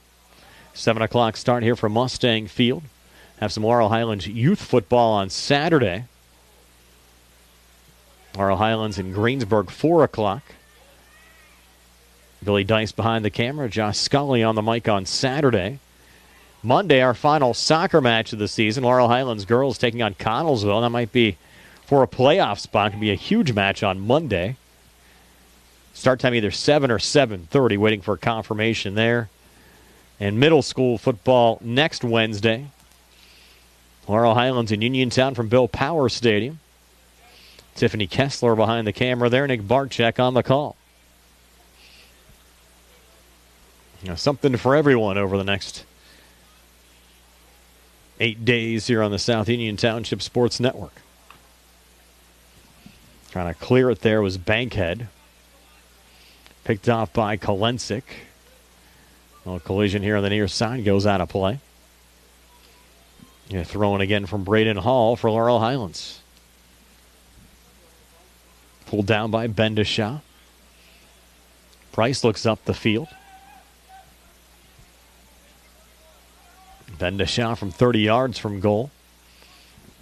7 o'clock start here from Mustang Field. Have some Laurel Highlands youth football on Saturday. Laurel Highlands in Greensburg, 4 o'clock. Billy Dice behind the camera. Josh Scully on the mic on Saturday. Monday, our final soccer match of the season. Laurel Highlands girls taking on Connellsville. That might be for a playoff spot. It could be a huge match on Monday. Start time either 7 or 7:30. Waiting for confirmation there. And middle school football next Wednesday. Laurel Highlands in Uniontown from Bill Power Stadium. Tiffany Kessler behind the camera there. Nick Barczyk on the call. You know, something for everyone over the next 8 days here on the South Union Township Sports Network. Trying to clear it there was Bankhead. Picked off by Kolensik. A collision here on the near side goes out of play. Throwing again from Braden Hall for Laurel Highlands. Pulled down by Bendishaw. Price looks up the field. Bend a shot from 30 yards from goal.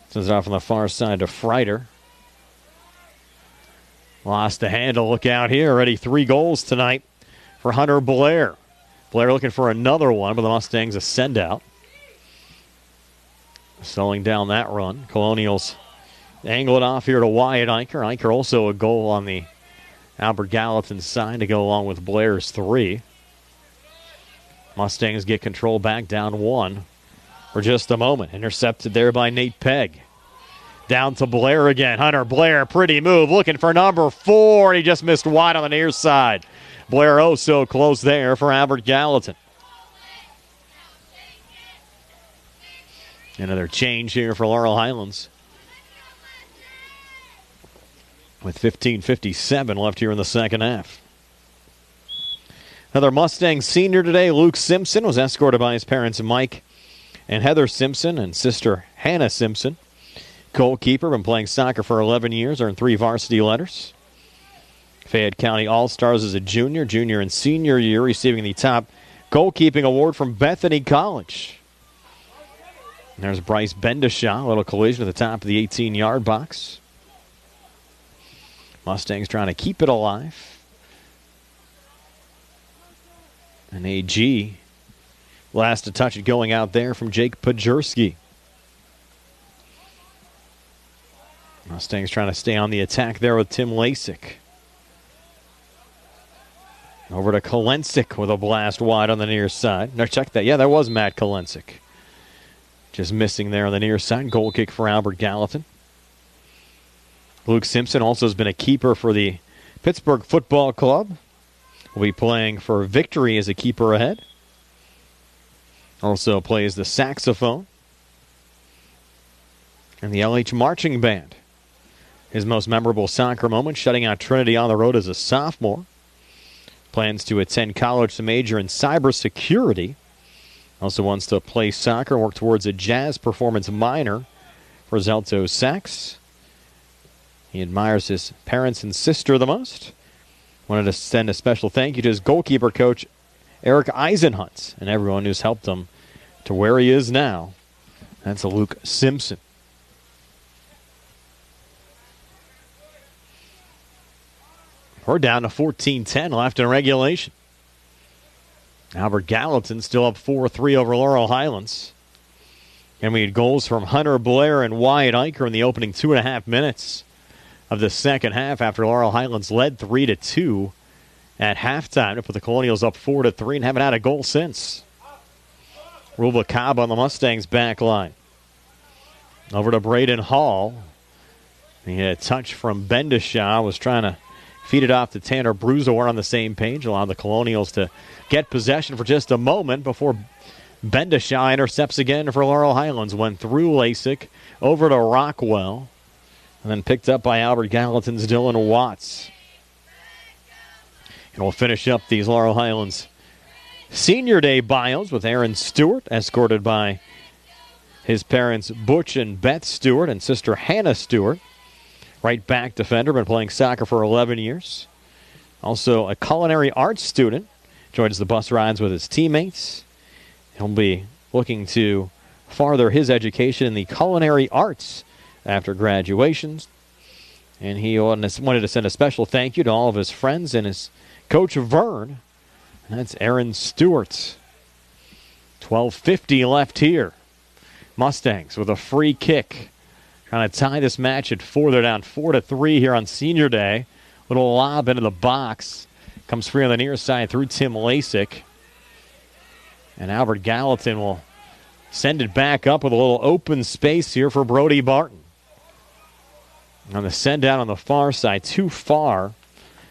Sends it off on the far side to Freiter. Lost the handle. Look out here. Already 3 goals tonight for Hunter Blair. Blair looking for another one, but the Mustangs a send out. Slowing down that run. Colonials angle it off here to Wyatt Eicher. Eicher also a goal on the Albert Gallatin side to go along with Blair's 3. Mustangs get control back down 1 for just a moment. Intercepted there by Nate Pegg. Down to Blair again. Hunter Blair, pretty move, looking for number 4. He just missed wide on the near side. Blair oh so close there for Albert Gallatin. Another change here for Laurel Highlands. With 15:57 left here in the second half. Another Mustang senior today, Luke Simpson, was escorted by his parents Mike and Heather Simpson and sister Hannah Simpson. Goalkeeper, been playing soccer for 11 years, earned 3 varsity letters. Fayette County All-Stars as a junior and senior year, receiving the top goalkeeping award from Bethany College. And there's Bryce Bendishaw, a little collision at the top of the 18-yard box. Mustangs trying to keep it alive. And AG, last to touch it going out there from Jake Pajerski. Mustangs trying to stay on the attack there with Tim Lasik. Over to Kolensik with a blast wide on the near side. Now check that. Yeah, that was Matt Kolensik. Just missing there on the near side. Goal kick for Albert Gallatin. Luke Simpson also has been a keeper for the Pittsburgh Football Club. Will be playing for Victory as a keeper ahead. Also plays the saxophone. And the LH Marching Band. His most memorable soccer moment, shutting out Trinity on the road as a sophomore. Plans to attend college to major in cybersecurity. Also wants to play soccer and work towards a jazz performance minor for his alto sax. He admires his parents and sister the most. Wanted to send a special thank you to his goalkeeper coach, Eric Eisenhunt, and everyone who's helped him to where he is now. That's a Luke Simpson. We're down to 14-10 left in regulation. Albert Gallatin still up 4-3 over Laurel Highlands. And we had goals from Hunter Blair and Wyatt Eicher in the opening 2.5 minutes of the second half after Laurel Highlands led 3-2 at halftime to put the Colonials up 4-3 and haven't had a goal since. Ruba Cobb on the Mustangs back line. Over to Braden Hall. He had a touch from Bendishaw, was trying to feed it off to Tanner Bruzor on the same page, allowed the Colonials to get possession for just a moment before Bendishaw intercepts again for Laurel Highlands. Went through Lasik, over to Rockwell, and then picked up by Albert Gallatin's Dylan Watts. And we'll finish up these Laurel Highlands Senior Day bios with Aaron Stewart, escorted by his parents Butch and Beth Stewart and sister Hannah Stewart. Right back defender, been playing soccer for 11 years. Also a culinary arts student, joins the bus rides with his teammates. He'll be looking to farther his education in the culinary arts after graduation. And he wanted to send a special thank you to all of his friends and his coach Vern. And that's Aaron Stewart. 12:50 left here. Mustangs with a free kick. Trying to tie this match at 4. They're down 4-3 here on Senior Day. Little lob into the box. Comes free on the near side through Tim Lasik. And Albert Gallatin will send it back up with a little open space here for Brody Barton. On the send down on the far side, too far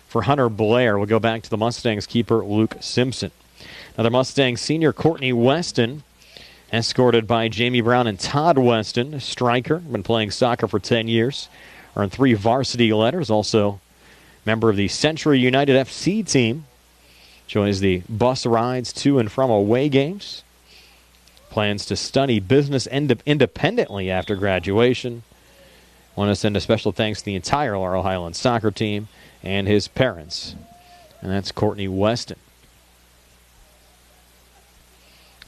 for Hunter Blair. We'll go back to the Mustangs keeper, Luke Simpson. Another Mustang senior, Courtney Weston, escorted by Jamie Brown and Todd Weston, striker. Been playing soccer for 10 years. Earned 3 varsity letters. Also member of the Century United FC team. Joins the bus rides to and from away games. Plans to study business independently after graduation. Want to send a special thanks to the entire Laurel Highlands soccer team and his parents. And that's Courtney Weston.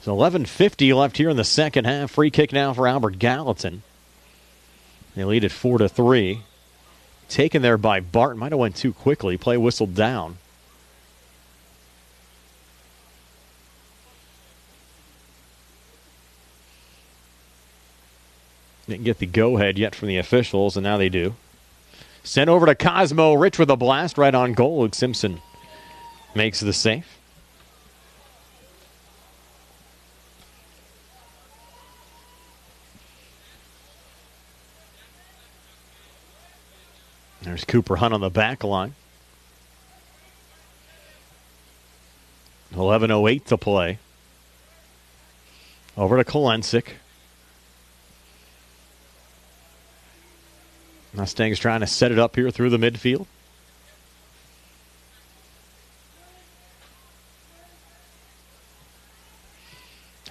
So 11:50 left here in the second half. Free kick now for Albert Gallatin. They lead at 4-3. Taken there by Barton. Might have went too quickly. Play whistled down. Didn't get the go-ahead yet from the officials, and now they do. Sent over to Cosmo. Rich with a blast right on goal. Luke Simpson makes the save. There's Cooper Hunt on the back line. 11:08 to play. Over to Kolensik. Mustangs trying to set it up here through the midfield.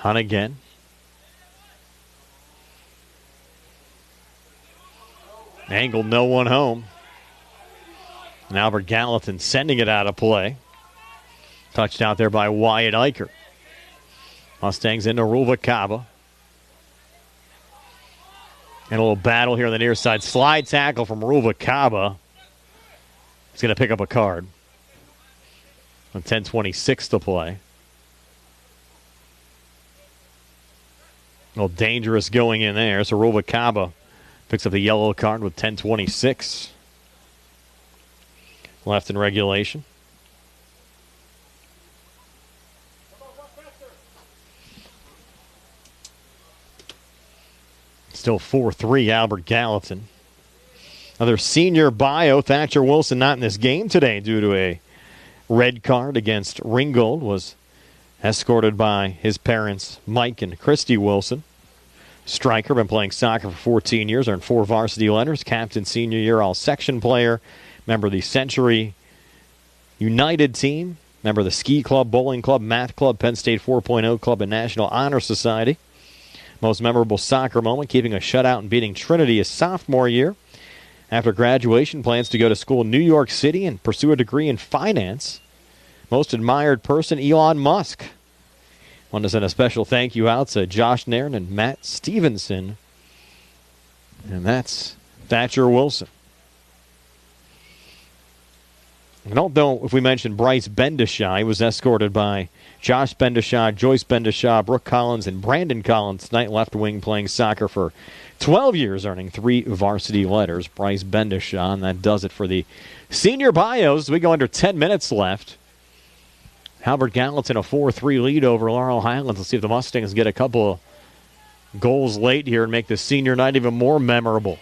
Hunt again. Angle, no one home. And Albert Gallatin sending it out of play. Touched out there by Wyatt Eicher. Mustangs into Ruvalcaba. And a little battle here on the near side. Slide tackle from Ruvalcaba. He's going to pick up a card. On 10:26 to play. A little dangerous going in there. So Ruvalcaba picks up the yellow card with 10:26 left in regulation. Still 4-3 Albert Gallatin. Another senior bio, Thatcher Wilson, not in this game today due to a red card against Ringgold. Was escorted by his parents, Mike and Christy Wilson. Striker, been playing soccer for 14 years, earned 4 varsity letters. Captain senior year all-section player. Member of the Century United team. Member of the Ski Club, Bowling Club, Math Club, Penn State 4.0 Club, and National Honor Society. Most memorable soccer moment, keeping a shutout and beating Trinity his sophomore year. After graduation, plans to go to school in New York City and pursue a degree in finance. Most admired person, Elon Musk. Want to send a special thank you out to Josh Nairn and Matt Stevenson. And that's Thatcher Wilson. I don't know if we mentioned Bryce Bendishaw. He was escorted by Josh Bendishaw, Joyce Bendishaw, Brooke Collins, and Brandon Collins tonight. Left wing playing soccer for 12 years, earning 3 varsity letters. Bryce Bendishaw, and that does it for the senior bios. We go under 10 minutes left. Albert Gallatin a 4-3 lead over Laurel Highlands. Let's see if the Mustangs get a couple of goals late here and make the senior night even more memorable.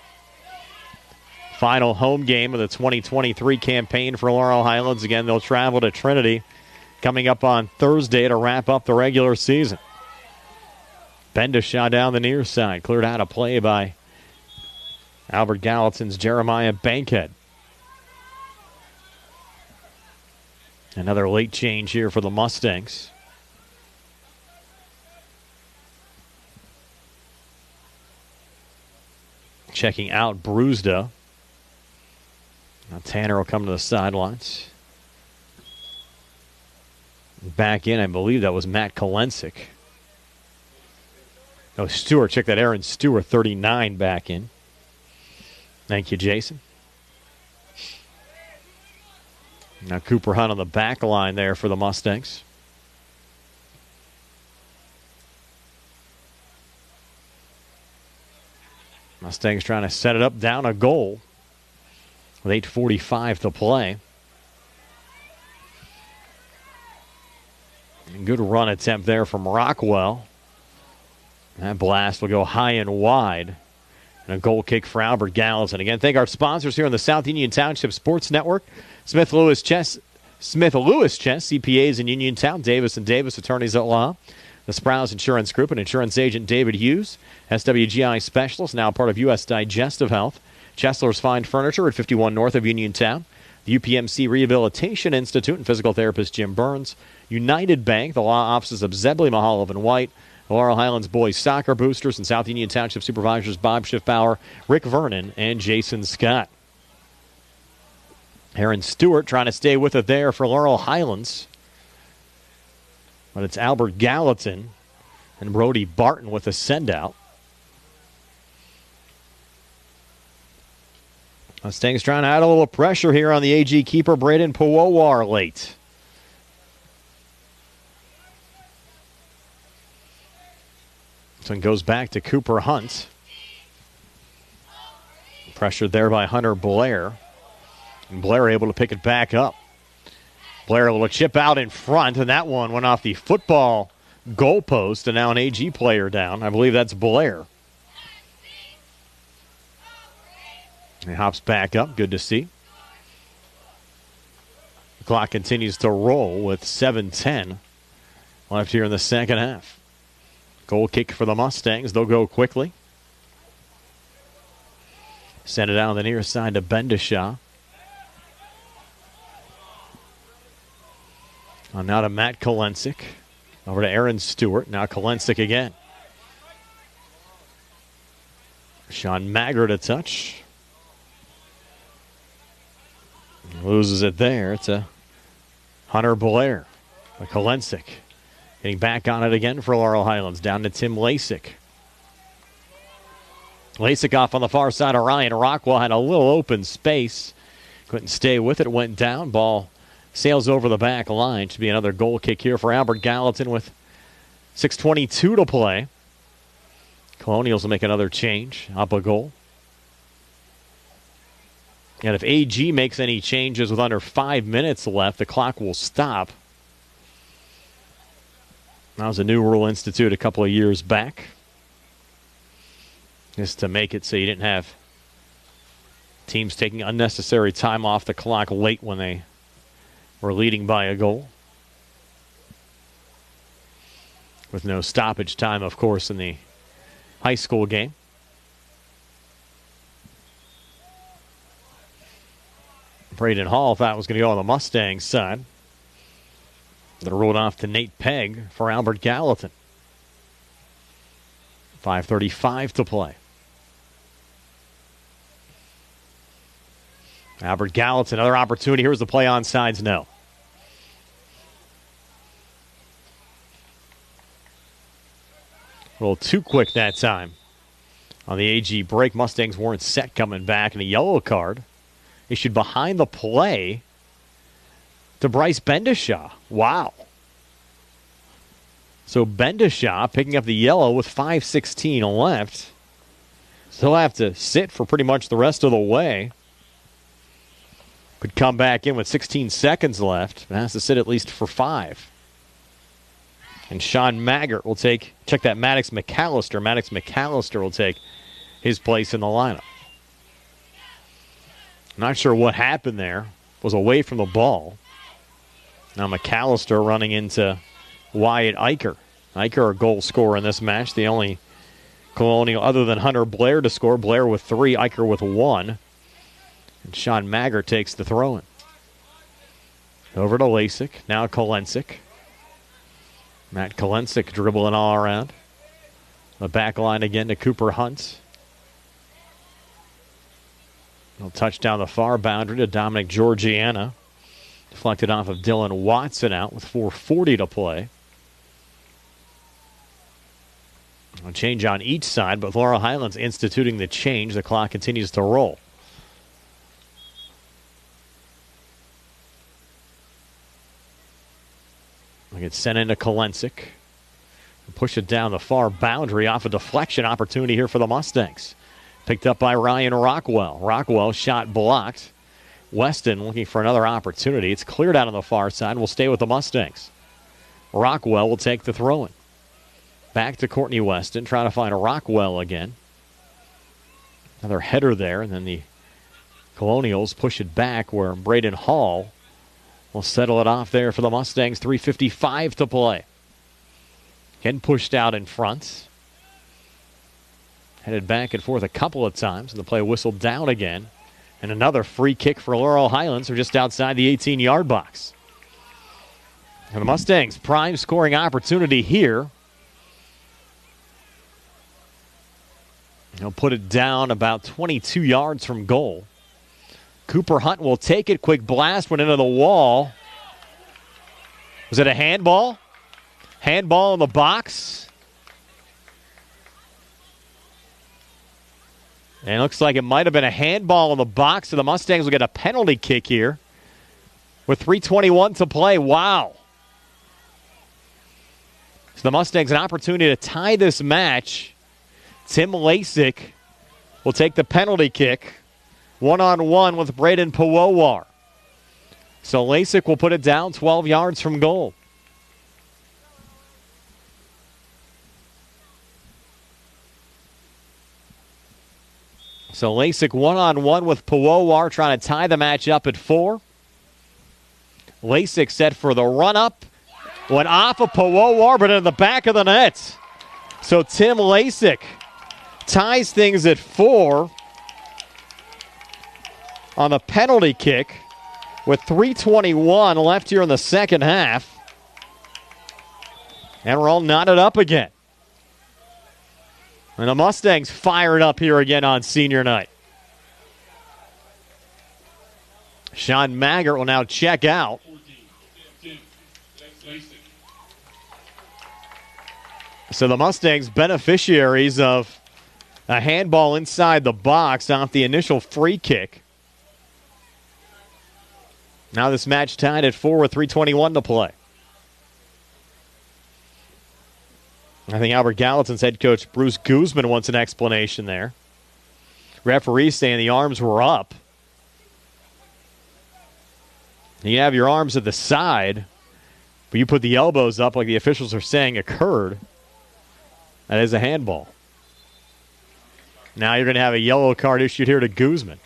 Final home game of the 2023 campaign for Laurel Highlands. Again, they'll travel to Trinity coming up on Thursday to wrap up the regular season. Bendishaw down the near side. Cleared out of play by Albert Gallatin's Jeremiah Bankhead. Another late change here for the Mustangs. Checking out Brewsda. Now Tanner will come to the sidelines. Back in, I believe that was Matt Kolensik. No, Stewart. Check that. Aaron Stewart, 39, back in. Thank you, Jason. Now Cooper Hunt on the back line there for the Mustangs. Mustangs trying to set it up down a goal with 8:45 to play. Good run attempt there from Rockwell. That blast will go high and wide. And a goal kick for Albert Gallatin. Again, thank our sponsors here on the South Union Township Sports Network. Smith Lewis Chess, CPAs in Uniontown. Davis & Davis, attorneys at law. The Sprouse Insurance Group and insurance agent David Hughes. SWGI Specialist, now part of U.S. Digestive Health. Chesler's Fine Furniture at 51 north of Uniontown. The UPMC Rehabilitation Institute and physical therapist Jim Burns. United Bank, the law offices of Zebley, Mahaloff, and White. The Laurel Highlands Boys Soccer Boosters and South Union Township Supervisors Bob Schiffbauer, Rick Vernon, and Jason Scott. Aaron Stewart trying to stay with it there for Laurel Highlands. But it's Albert Gallatin And Brody Barton with a send-out. Mustangs trying to add a little pressure here on the AG keeper, Braden Powowar, late. This one goes back to Cooper Hunt. Pressured there by Hunter Blair. And Blair able to pick it back up. Blair able to chip out in front, and that one went off the football goalpost, and now an AG player down. I believe that's Blair. He hops back up. Good to see. The clock continues to roll with 7:10 left here in the second half. Goal kick for the Mustangs. They'll go quickly. Send it out on the near side to Bendishaw. Now to Matt Kolensik. Over to Aaron Stewart. Now Kolensik again. Sean Maggard a touch. Loses it there to Hunter Blair. Kolensik getting back on it again for Laurel Highlands. Down to Tim Lasik. Lasik off on the far side of Ryan. Rockwell had a little open space. Couldn't stay with it. Went down. Ball sails over the back line. Should be another goal kick here for Albert Gallatin with 6:22 to play. Colonials will make another change. Up a goal. And if AG makes any changes with under 5 minutes left, the clock will stop. That was a new rule instituted a couple of years back. Just to make it so you didn't have teams taking unnecessary time off the clock late when they were leading by a goal. With no stoppage time, of course, in the high school game. Braden Hall thought it was going to go on the Mustangs side. They rolled off to Nate Pegg for Albert Gallatin. 5:35 to play. Albert Gallatin, another opportunity. Here's the play on sides, no. A little too quick that time. On the AG break, Mustangs weren't set coming back, and a yellow card issued behind the play to Bryce Bendishaw. Wow. So Bendishaw picking up the yellow with 5:16 left. Still have to sit for pretty much the rest of the way. Could come back in with 16 seconds left, but has to sit at least for 5. And Sean Maggart will check that Maddox McAllister. Maddox McAllister will take his place in the lineup. Not sure what happened there. Was away from the ball. Now McAllister running into Wyatt Eicher. Eicher a goal scorer in this match. The only Colonial other than Hunter Blair to score. Blair with 3, Eicher with 1. And Sean Maggart takes the throw-in. Over to Lasik. Now Kolensik. Matt Kolensik dribbling all around. The back line again to Cooper Hunt. He'll touch down the far boundary to Dominic Georgiana. Deflected off of Dylan Watson out with 4:40 to play. A change on each side, but Laurel Highlands instituting the change. The clock continues to roll. We get sent into Kolensik. Push it down the far boundary off a deflection opportunity here for the Mustangs. Picked up by Ryan Rockwell. Rockwell shot blocked. Weston looking for another opportunity. It's cleared out on the far side. Will stay with the Mustangs. Rockwell will take the throw-in. Back to Courtney Weston. Trying to find a Rockwell again. Another header there. And then the Colonials push it back where Braden Hall will settle it off there for the Mustangs. 3:55 to play. Getting pushed out in front. Headed back and forth a couple of times. And the play whistled down again. And another free kick for Laurel Highlands. They're just outside the 18-yard box. And the Mustangs, prime scoring opportunity here. He'll put it down about 22 yards from goal. Cooper Hunt will take it. Quick blast went into the wall. Was it a handball? Handball in the box. And it looks like it might have been a handball in the box, so the Mustangs will get a penalty kick here with 3:21 to play. Wow. So the Mustangs an opportunity to tie this match. Tim Lasik will take the penalty kick, one-on-one with Braden Powowar. So Lasik will put it down 12 yards from goal. So Lasik one-on-one with Powowar, trying to tie the match up at 4. Lasik set for the run-up. Went off of Powowar, but in the back of the net. So Tim Lasik ties things at 4 on a penalty kick with 3:21 left here in the second half. And we're all knotted up again. And the Mustangs fired up here again on senior night. Sean Maggart will now check out. So the Mustangs beneficiaries of a handball inside the box off the initial free kick. Now this match tied at 4 with 3:21 to play. I think Albert Gallatin's head coach Bruce Guzman wants an explanation there. Referees saying the arms were up. You have your arms at the side, but you put the elbows up like the officials are saying occurred. That is a handball. Now you're going to have a yellow card issued here to Guzman.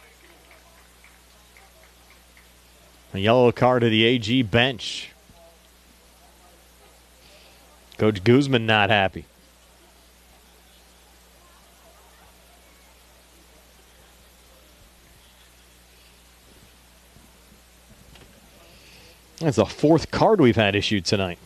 A yellow card to the AG bench. Coach Guzman not happy. That's the 4th card we've had issued tonight.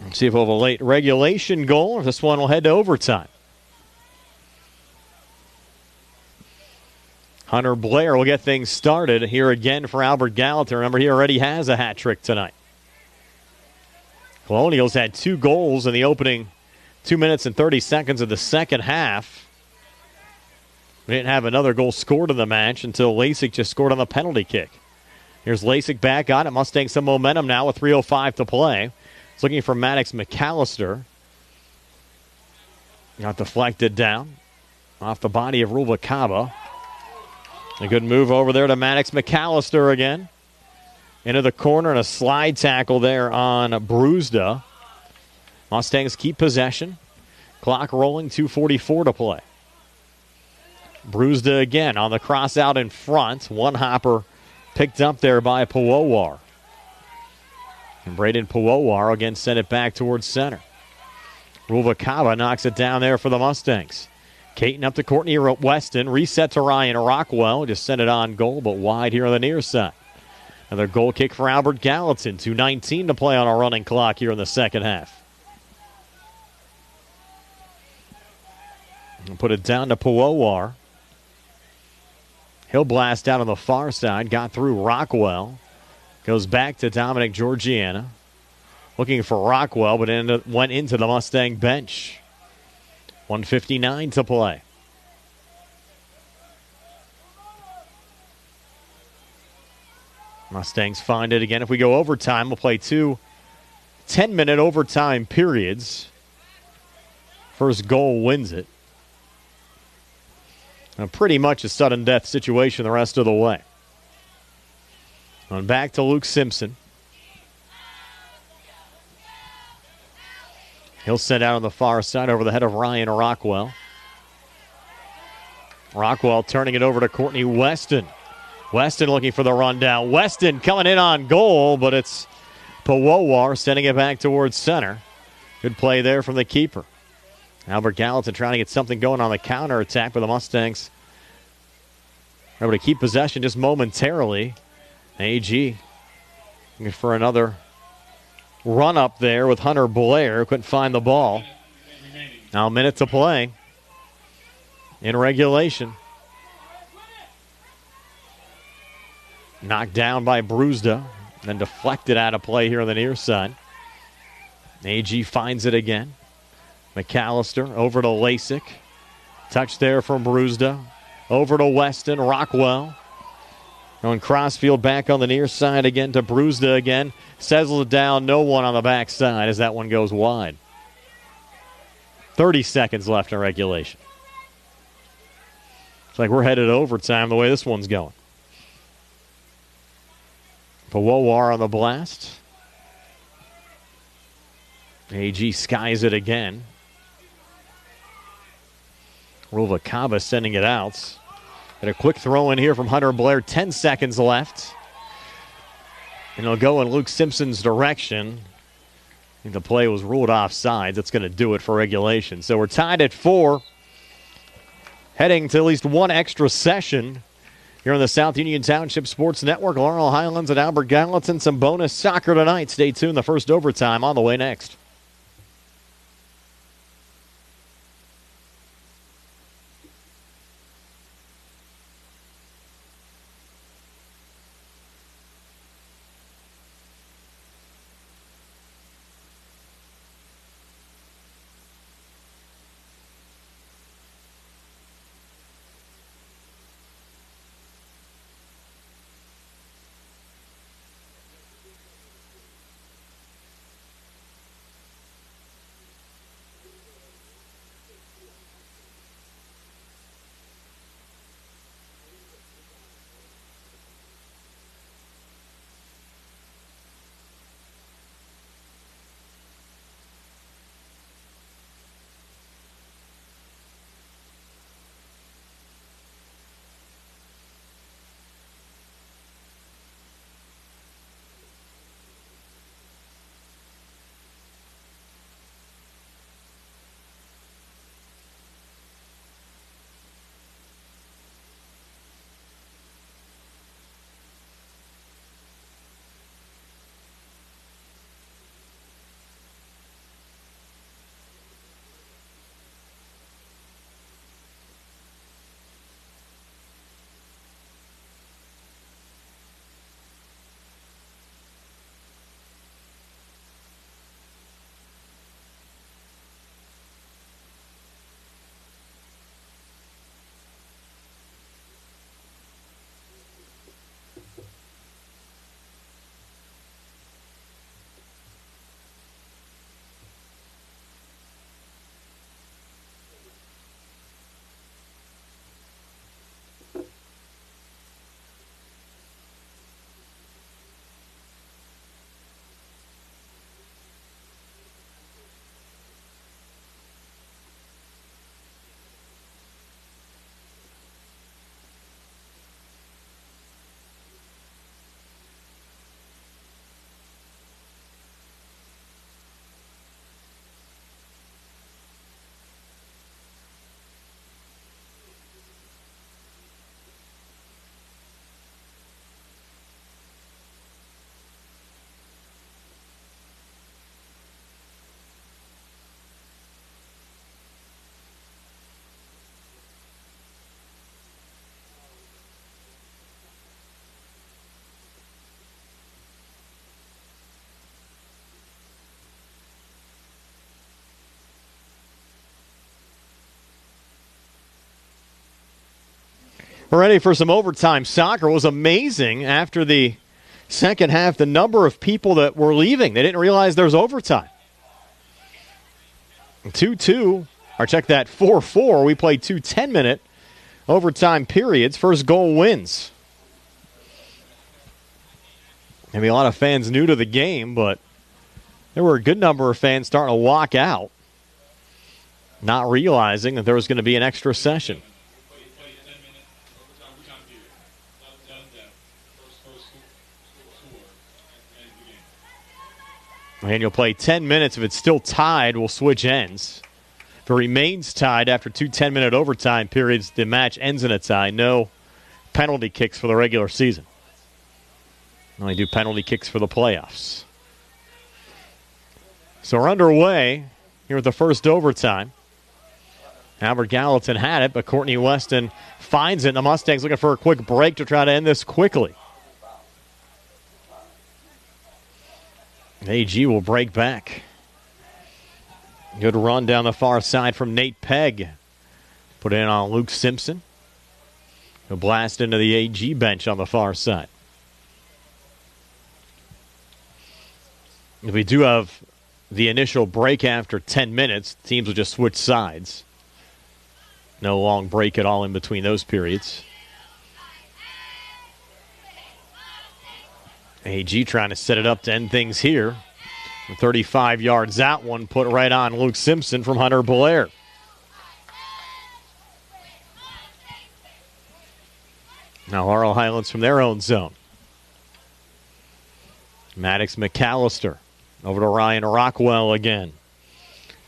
Let's see if we'll have a late regulation goal or this one will head to overtime. Hunter Blair will get things started here again for Albert Gallatin. Remember, he already has a hat trick tonight. Colonials had 2 goals in the opening 2 minutes and 30 seconds of the second half. We didn't have another goal scored in the match until Lasik just scored on the penalty kick. Here's Lasik back on it. Mustangs some momentum now with 3:05 to play. He's looking for Maddox McAllister. Got deflected down off the body of Rubalcaba. A good move over there to Maddox McAllister again. Into the corner and a slide tackle there on Bruzda. Mustangs keep possession. Clock rolling, 2:44 to play. Bruzda again on the cross out in front. One hopper picked up there by Powowar. And Braden Powowar again sent it back towards center. Rubalcaba knocks it down there for the Mustangs. Caton up to Courtney Weston. Reset to Ryan Rockwell. Just sent it on goal, but wide here on the near side. Another goal kick for Albert Gallatin. 2:19 to play on a running clock here in the second half. And put it down to Powowar. He'll blast out on the far side. Got through Rockwell. Goes back to Dominic Georgiana. Looking for Rockwell, but went into the Mustang bench. 1:59 to play. Mustangs find it again. If we go overtime, we'll play 2 10-minute overtime periods. First goal wins it. And pretty much a sudden death situation the rest of the way. And back to Luke Simpson. He'll send out on the far side over the head of Ryan Rockwell. Rockwell turning it over to Courtney Weston. Weston looking for the rundown. Weston coming in on goal, but it's Powowar sending it back towards center. Good play there from the keeper. Albert Gallatin trying to get something going on the counterattack, but the Mustangs are able to keep possession just momentarily. AG looking for another run up there with Hunter Blair. Couldn't find the ball. Now a minute to play in regulation. Knocked down by Bruzda. then deflected out of play here on the near side. AG finds it again. McAllister over to Lasik. Touch there from Brewsda. Over to Weston. Rockwell. Going crossfield back on the near side again to Brewsda again. Settles it down. No one on the backside as that one goes wide. 30 seconds left in regulation. It's like we're headed to overtime the way this one's going. Pawowar on the blast. AG skies it again. Ruvalcaba sending it out. And a quick throw in here from Hunter Blair. 10 seconds left. And it'll go in Luke Simpson's direction. I think the play was ruled offside. That's going to do it for regulation. So we're tied at 4. Heading to at least one extra session here on the South Union Township Sports Network. Laurel Highlands and Albert Gallatin. Some bonus soccer tonight. Stay tuned. The first overtime on the way next. We're ready for some overtime soccer. It was amazing after the second half, the number of people that were leaving. They didn't realize there was overtime. 2-2, or check that, 4-4. We played 2 10-minute overtime periods. First goal wins. Maybe a lot of fans new to the game, but there were a good number of fans starting to walk out, not realizing that there was going to be an extra session. And you'll play 10 minutes. If it's still tied, we'll switch ends. If it remains tied after 2 10-minute overtime periods, the match ends in a tie. No penalty kicks for the regular season. Only do penalty kicks for the playoffs. So we're underway here with the first overtime. Albert Gallatin had it, but Courtney Weston finds it. And the Mustangs looking for a quick break to try to end this quickly. AG will break back. Good run down the far side from Nate Pegg. Put it in on Luke Simpson. He'll blast into the AG bench on the far side. If we do have the initial break after 10 minutes, teams will just switch sides. No long break at all in between those periods. AG trying to set it up to end things here. 35 yards out, one put right on Luke Simpson from Hunter Blair. Now Laurel Highlands from their own zone. Maddox McAllister over to Ryan Rockwell again.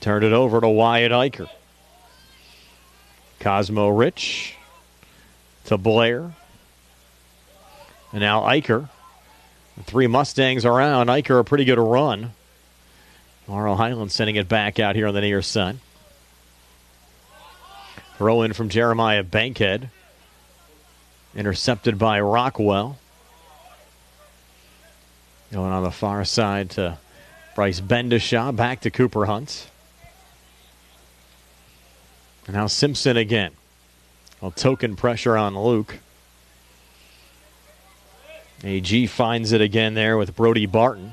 Turned it over to Wyatt Eicher. Cosmo Rich to Blair. And now Eicher. The three Mustangs around. Eicher a pretty good run. Laurel Highlands sending it back out here on the near side. Throw in from Jeremiah Bankhead. Intercepted by Rockwell. Going on the far side to Bryce Bendishaw. Back to Cooper Hunt. And now Simpson again. A token pressure on Luke. AG finds it again there with Brody Barton.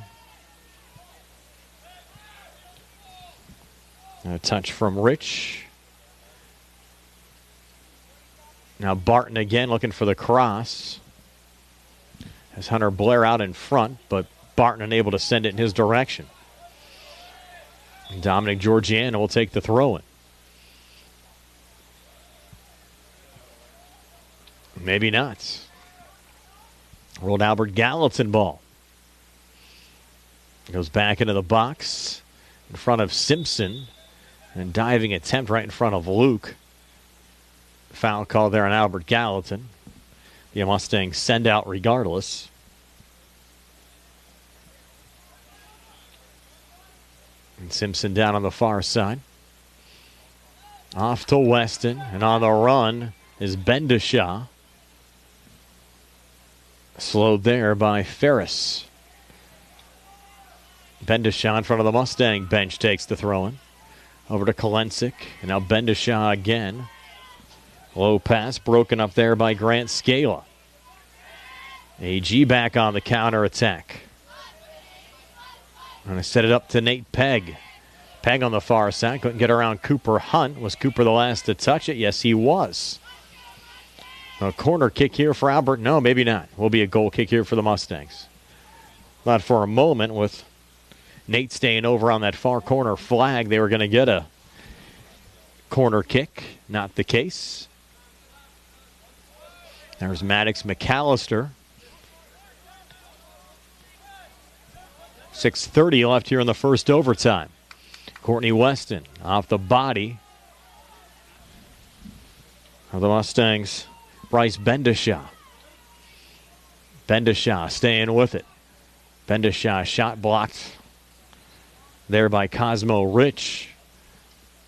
A touch from Rich. Now Barton again looking for the cross. Has Hunter Blair out in front, but Barton unable to send it in his direction. And Dominic Georgiano will take the throw-in. Maybe not. Rolled Albert Gallatin ball. Goes back into the box in front of Simpson. And diving attempt right in front of Luke. Foul call there on Albert Gallatin. The Mustangs send out regardless. And Simpson down on the far side. Off to Weston. And on the run is Bendishaw. Slowed there by Ferris. Bendishaw in front of the Mustang bench takes the throw-in. Over to Kolensik. And now Bendishaw again. Low pass broken up there by Grant Scala. AG back on the counter attack. Going to set it up to Nate Pegg. Pegg on the far side. Couldn't get around Cooper Hunt. Was Cooper the last to touch it? Yes, he was. A corner kick here for Albert? No, maybe not. Will be a goal kick here for the Mustangs. Thought for a moment with Nate staying over on that far corner flag, they were going to get a corner kick. Not the case. There's Maddox McAllister. 6:30 left here in the first overtime. Courtney Weston off the body of the Mustangs. Bryce Bendishaw. Bendishaw staying with it. Bendishaw shot blocked there by Cosmo Rich.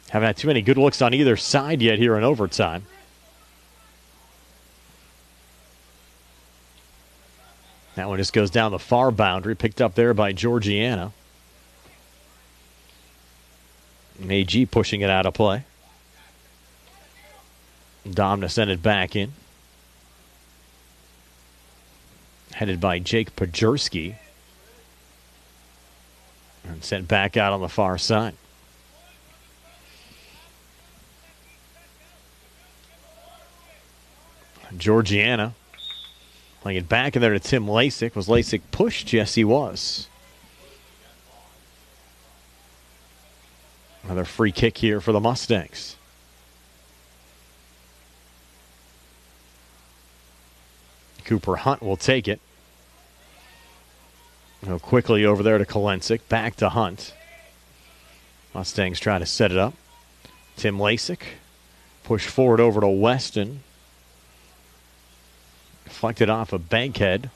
Haven't had too many good looks on either side yet here in overtime. That one just goes down the far boundary, picked up there by Georgiana. And AG pushing it out of play. Dom to send it back in. Headed by Jake Pajerski. And sent back out on the far side. Georgiana playing it back in there to Tim Lasik. Was Lasik pushed? Yes, he was. Another free kick here for the Mustangs. Cooper Hunt will take it. Go quickly over there to Kolensik. Back to Hunt. Mustangs try to set it up. Tim Lasik. Push forward over to Weston. Deflected off of Bankhead.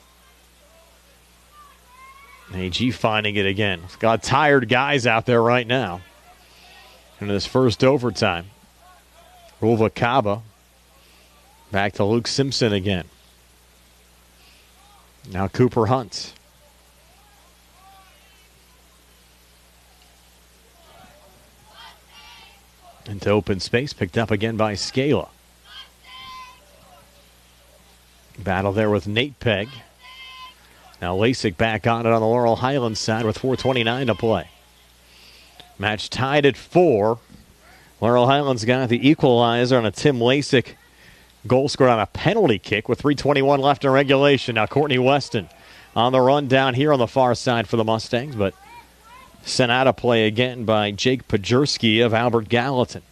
AG finding it again. Got tired guys out there right now. In this first overtime. Ulva Kaba. Back to Luke Simpson again. Now Cooper Hunt. Into open space, picked up again by Scala. Battle there with Nate Pegg. Now Lasik back on it on the Laurel Highlands side with 4:29 to play. Match tied at 4. Laurel Highlands got the equalizer on a Tim Lasik goal scored on a penalty kick with 3:21 left in regulation. Now Courtney Weston on the run down here on the far side for the Mustangs, but sent out of play again by Jake Pajerski of Albert Gallatin.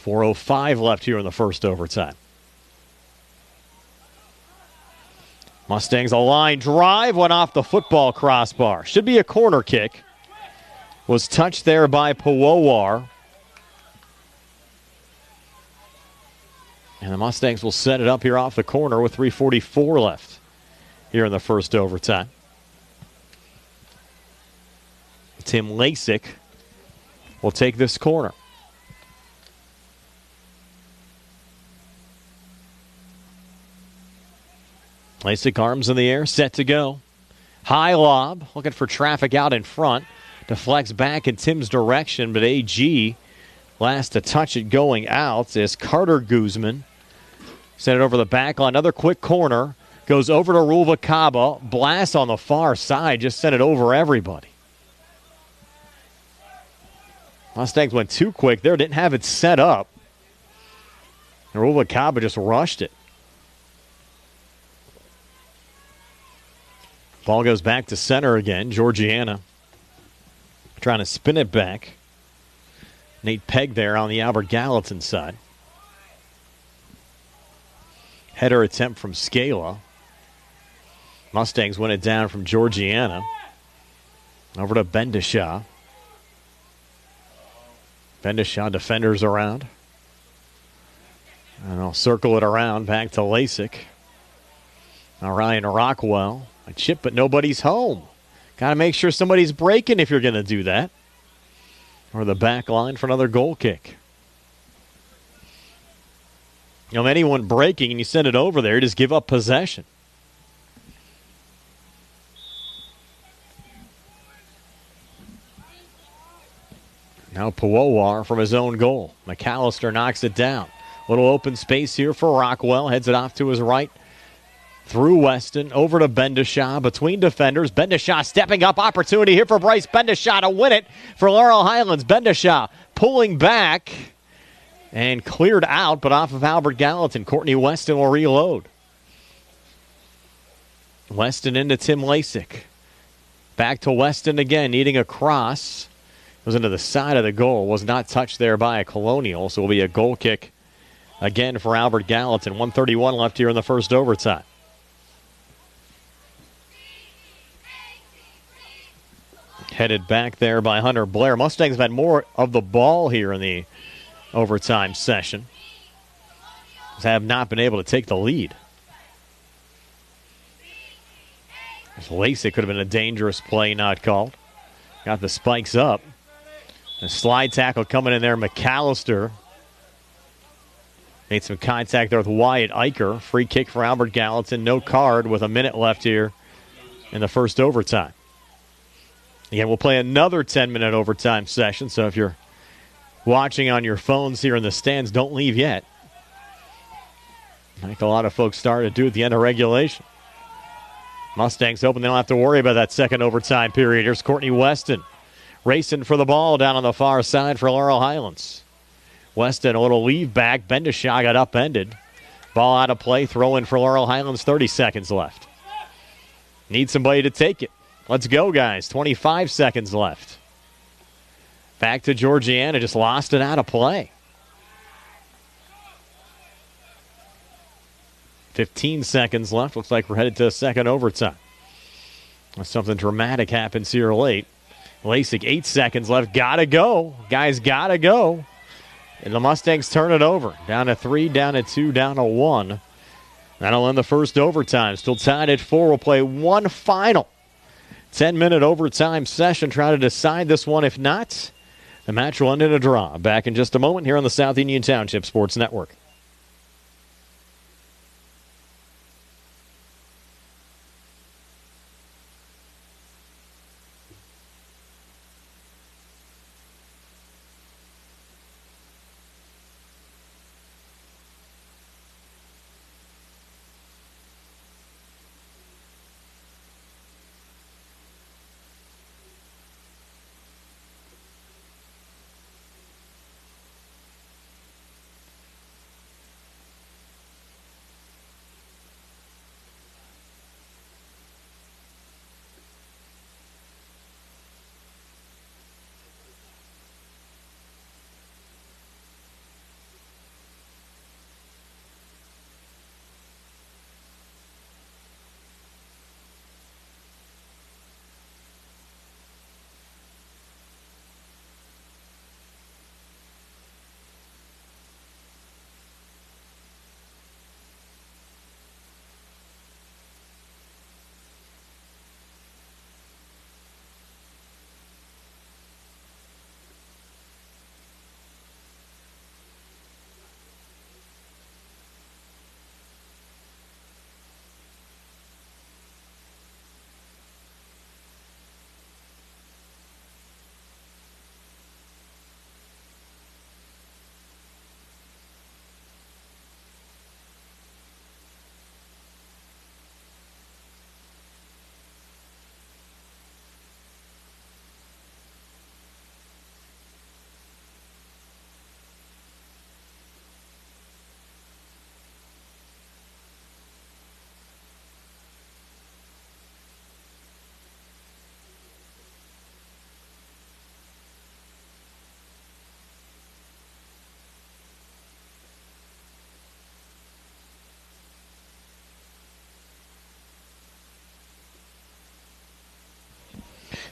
.405 left here in the first overtime. Mustangs a line drive, went off the football crossbar. Should be a corner kick. Was touched there by Powowar. And the Mustangs will set it up here off the corner with 3:44 left here in the first overtime. Tim Lasik will take this corner. Lasik arms in the air, set to go. High lob, looking for traffic out in front. Deflects back in Tim's direction, but AG last to touch it going out is Carter Guzman. Sent it over the back line. Another quick corner. Goes over to Ruvalcaba. Blast on the far side. Just sent it over everybody. Mustangs went too quick there. Didn't have it set up. And Ruvalcaba just rushed it. Ball goes back to center again. Georgiana trying to spin it back. Nate Pegg there on the Albert Gallatin side. Header attempt from Scala. Mustangs win it down from Georgiana. Over to Bendishaw. Bendishaw defenders around. And I'll circle it around back to Lasik. Now Ryan Rockwell. A chip, but nobody's home. Got to make sure somebody's breaking if you're going to do that. Or the back line for another goal kick. You know, anyone breaking and you send it over there, just give up possession. Now Powowar from his own goal. McAllister knocks it down. Little open space here for Rockwell. Heads it off to his right. Through Weston, over to Bendishaw, between defenders. Bendishaw stepping up, opportunity here for Bryce Bendishaw to win it for Laurel Highlands. Bendishaw pulling back and cleared out, but off of Albert Gallatin. Courtney Weston will reload. Weston into Tim Lasik. Back to Weston again, needing a cross. Goes into the side of the goal. Was not touched there by a Colonial, so it will be a goal kick again for Albert Gallatin. 1:31 left here in the first overtime. Headed back there by Hunter Blair. Mustangs have had more of the ball here in the overtime session. Have not been able to take the lead. Lasik could have been a dangerous play, not called. Got the spikes up. A slide tackle coming in there. McAllister made some contact there with Wyatt Eicher. Free kick for Albert Gallatin. No card with a minute left here in the first overtime. Again, we'll play another 10-minute overtime session, so if you're watching on your phones here in the stands, don't leave yet. Like a lot of folks started to do at the end of regulation. Mustangs hoping they don't have to worry about that second overtime period. Here's Courtney Weston racing for the ball down on the far side for Laurel Highlands. Weston, a little leave back. Bendishaw got upended. Ball out of play, throw in for Laurel Highlands, 30 seconds left. Need somebody to take it. Let's go, guys. 25 seconds left. Back to Georgiana. Just lost it out of play. 15 seconds left. Looks like we're headed to a second overtime. Something dramatic happens here late. Lasik, 8 seconds left. Gotta go. Guys, gotta go. And the Mustangs turn it over. Down to 3, down to 2, down to 1. That'll end the first overtime. Still tied at 4. We'll play one final 10-minute overtime session. Try to decide this one. If not, the match will end in a draw. Back in just a moment here on the South Union Township Sports Network.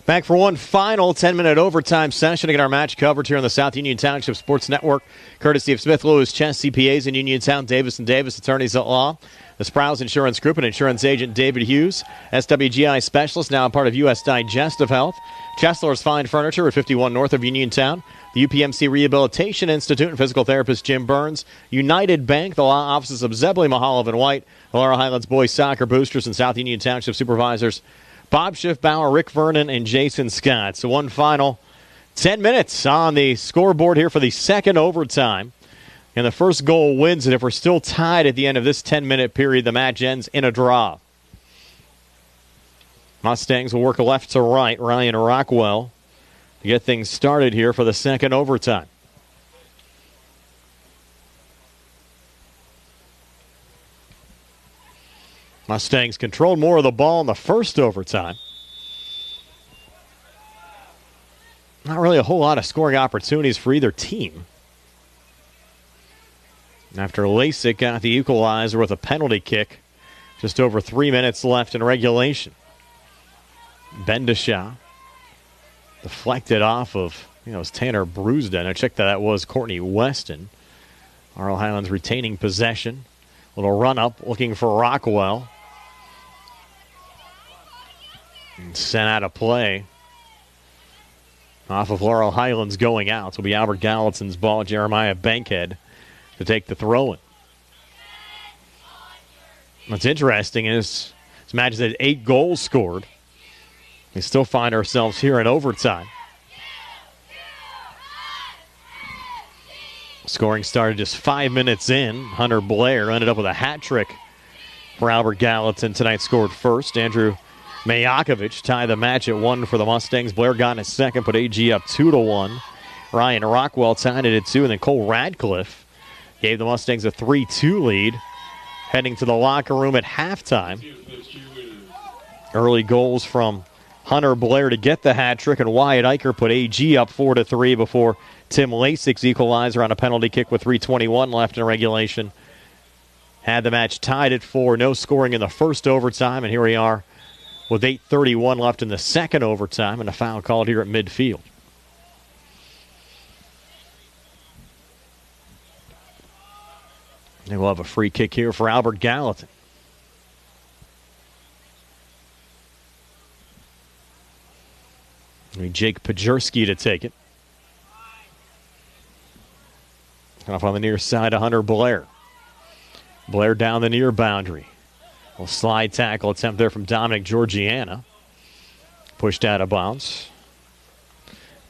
Back for one final 10-minute overtime session to get our match covered here on the South Union Township Sports Network, courtesy of Smith Lewis Chess CPAs in Uniontown, Davis & Davis Attorneys at Law, the Sprouse Insurance Group and insurance agent David Hughes, SWGI Specialist, now a part of U.S. Digestive Health, Chesler's Fine Furniture at 51 north of Uniontown, the UPMC Rehabilitation Institute and physical therapist Jim Burns, United Bank, the law offices of Zebley, Mahaloff, and White, the Laurel Highlands Boys Soccer Boosters, and South Union Township Supervisors Bob Schiffbauer, Rick Vernon, and Jason Scott. So one final 10 minutes on the scoreboard here for the second overtime. And the first goal wins it. If we're still tied at the end of this 10-minute period, the match ends in a draw. Mustangs will work left to right. Ryan Rockwell to get things started here for the second overtime. Mustangs controlled more of the ball in the first overtime. Not really a whole lot of scoring opportunities for either team. After Lasik got the equalizer with a penalty kick, just over 3 minutes left in regulation. Bendishaw deflected off of, it was Tanner Brusden. I checked that was Courtney Weston. Laurel Highlands retaining possession. Little run up looking for Rockwell. And sent out of play. Off of Laurel Highlands going out. So it'll be Albert Gallatin's ball. Jeremiah Bankhead to take the throw-in. What's interesting is this match has had 8 goals scored. We still find ourselves here in overtime. Scoring started just 5 minutes in. Hunter Blair ended up with a hat trick for Albert Gallatin tonight. Scored first. Andrew Mayakovich tied the match at 1 for the Mustangs. Blair got in a second, put AG up 2-1. Ryan Rockwell tied it at 2, and then Cole Radcliffe gave the Mustangs a 3-2 lead, heading to the locker room at halftime. Early goals from Hunter Blair to get the hat trick, and Wyatt Eicher put AG up 4-3 before Tim Lasik's equalizer on a penalty kick with 3:21 left in regulation. Had the match tied at 4, no scoring in the first overtime, and here we are with 8:31 left in the second overtime, and a foul called here at midfield. They will have a free kick here for Albert Gallatin. Jake Pajerski to take it. Off on the near side of Hunter Blair. Blair down the near boundary. A slide tackle attempt there from Dominic Georgiana. Pushed out of bounds.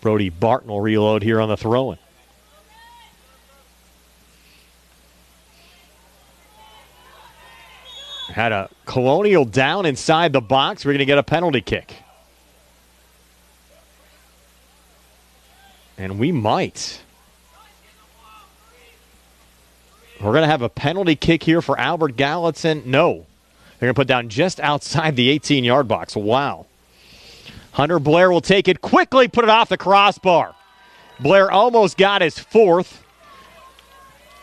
Brody Barton will reload here on the throw-in. Had a Colonial down inside the box. We're going to get a penalty kick. And we might. We're going to have a penalty kick here for Albert Gallatin. No. They're going to put down just outside the 18-yard box. Wow. Hunter Blair will take it quickly, put it off the crossbar. Blair almost got his 4th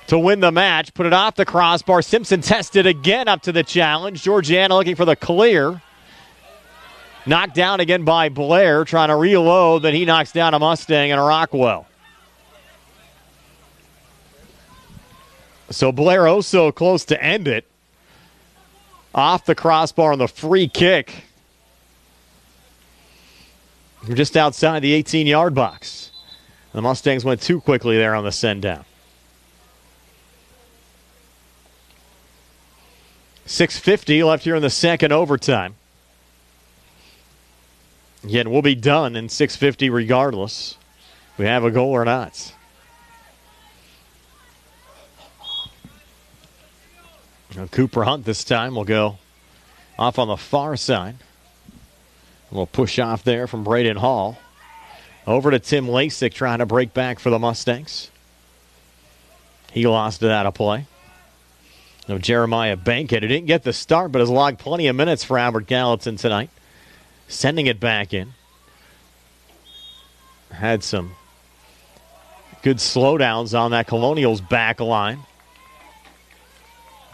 to win the match. Put it off the crossbar. Simpson tested again up to the challenge. Georgiana looking for the clear. Knocked down again by Blair, trying to reload. Then he knocks down a Mustang and a Rockwell. So Blair so close to end it. Off the crossbar on the free kick. Just outside the 18-yard box. The Mustangs went too quickly there on the send-down. 6:50 left here in the second overtime. Again, we'll be done in 6:50 regardless. We have a goal or not. Now Cooper Hunt this time will go off on the far side. A little push off there from Braden Hall. Over to Tim Lasik trying to break back for the Mustangs. He lost it out of play. No Jeremiah Bankhead, who didn't get the start, but has logged plenty of minutes for Albert Gallatin tonight. Sending it back in. Had some good slowdowns on that Colonials back line.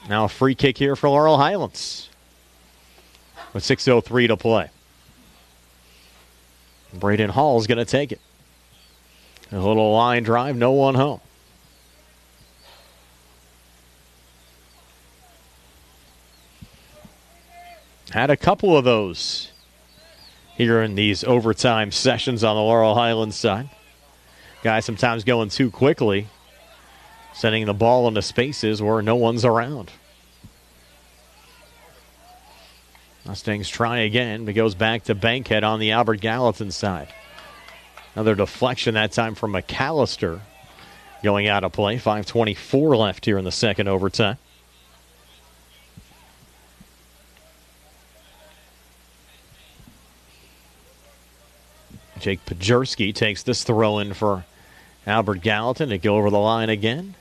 Now a free kick here for Laurel Highlands with 6:03 to play. Braden Hall's going to take it. A little line drive, no one home. Had a couple of those here in these overtime sessions on the Laurel Highlands side. Guys sometimes going too quickly, sending the ball into spaces where no one's around. Mustangs try again, but goes back to Bankhead on the Albert Gallatin side. Another deflection, that time from McAllister, going out of play. 5:24 left here in the second overtime. Jake Pajerski takes this throw in for Albert Gallatin to go over the line again.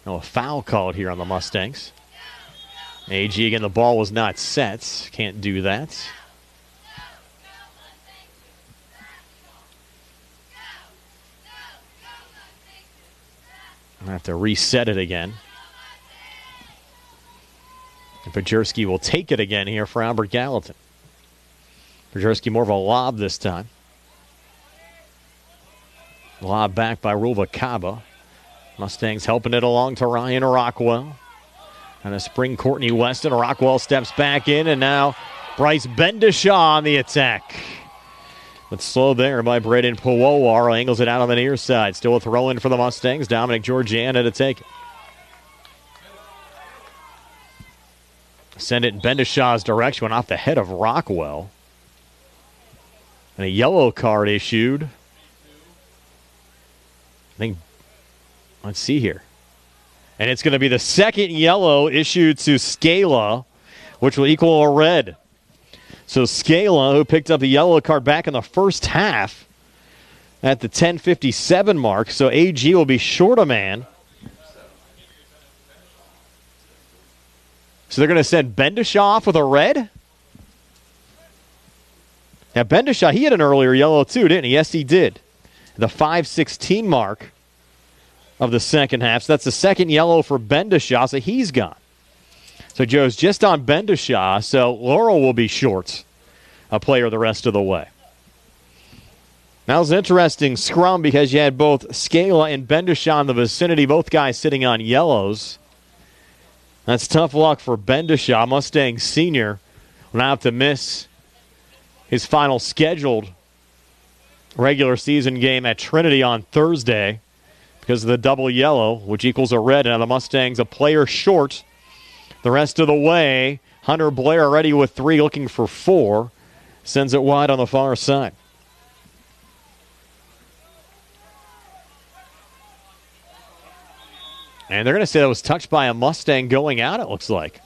No, a foul called here on the Mustangs. AG again, the ball was not set. Can't do that. I have to reset it again. And Pajerski will take it again here for Albert Gallatin. Pajerski more of a lob this time. Lob back by Ruvalcaba. Mustangs helping it along to Ryan Rockwell. And a spring Courtney Weston. Rockwell steps back in, and now Bryce Bendishaw on the attack. But slow there by Braden Powowar. Angles it out on the near side. Still a throw in for the Mustangs. Dominic Georgiana to take it. Send it in Bendishaw's direction. Went off the head of Rockwell. And a yellow card issued. I think, let's see here. And it's going to be the second yellow issued to Scala, which will equal a red. So Scala, who picked up the yellow card back in the first half at the 10:57 mark. So AG will be short a man. So they're going to send Bendishaw off with a red? Now, Bendishaw, he had an earlier yellow too, didn't he? Yes, he did. The 5:16 mark of the second half. So that's the second yellow for Bendishaw, so he's gone. So Joe's just on Bendishaw, so Laurel will be short a player the rest of the way. That was an interesting scrum because you had both Scala and Bendishaw in the vicinity, both guys sitting on yellows. That's tough luck for Bendishaw. Mustang senior will now have to miss his final scheduled regular season game at Trinity on Thursday because of the double yellow, which equals a red. Now the Mustangs a player short the rest of the way. Hunter Blair ready with 3, looking for 4. Sends it wide on the far side. And they're going to say that was touched by a Mustang going out, it looks like.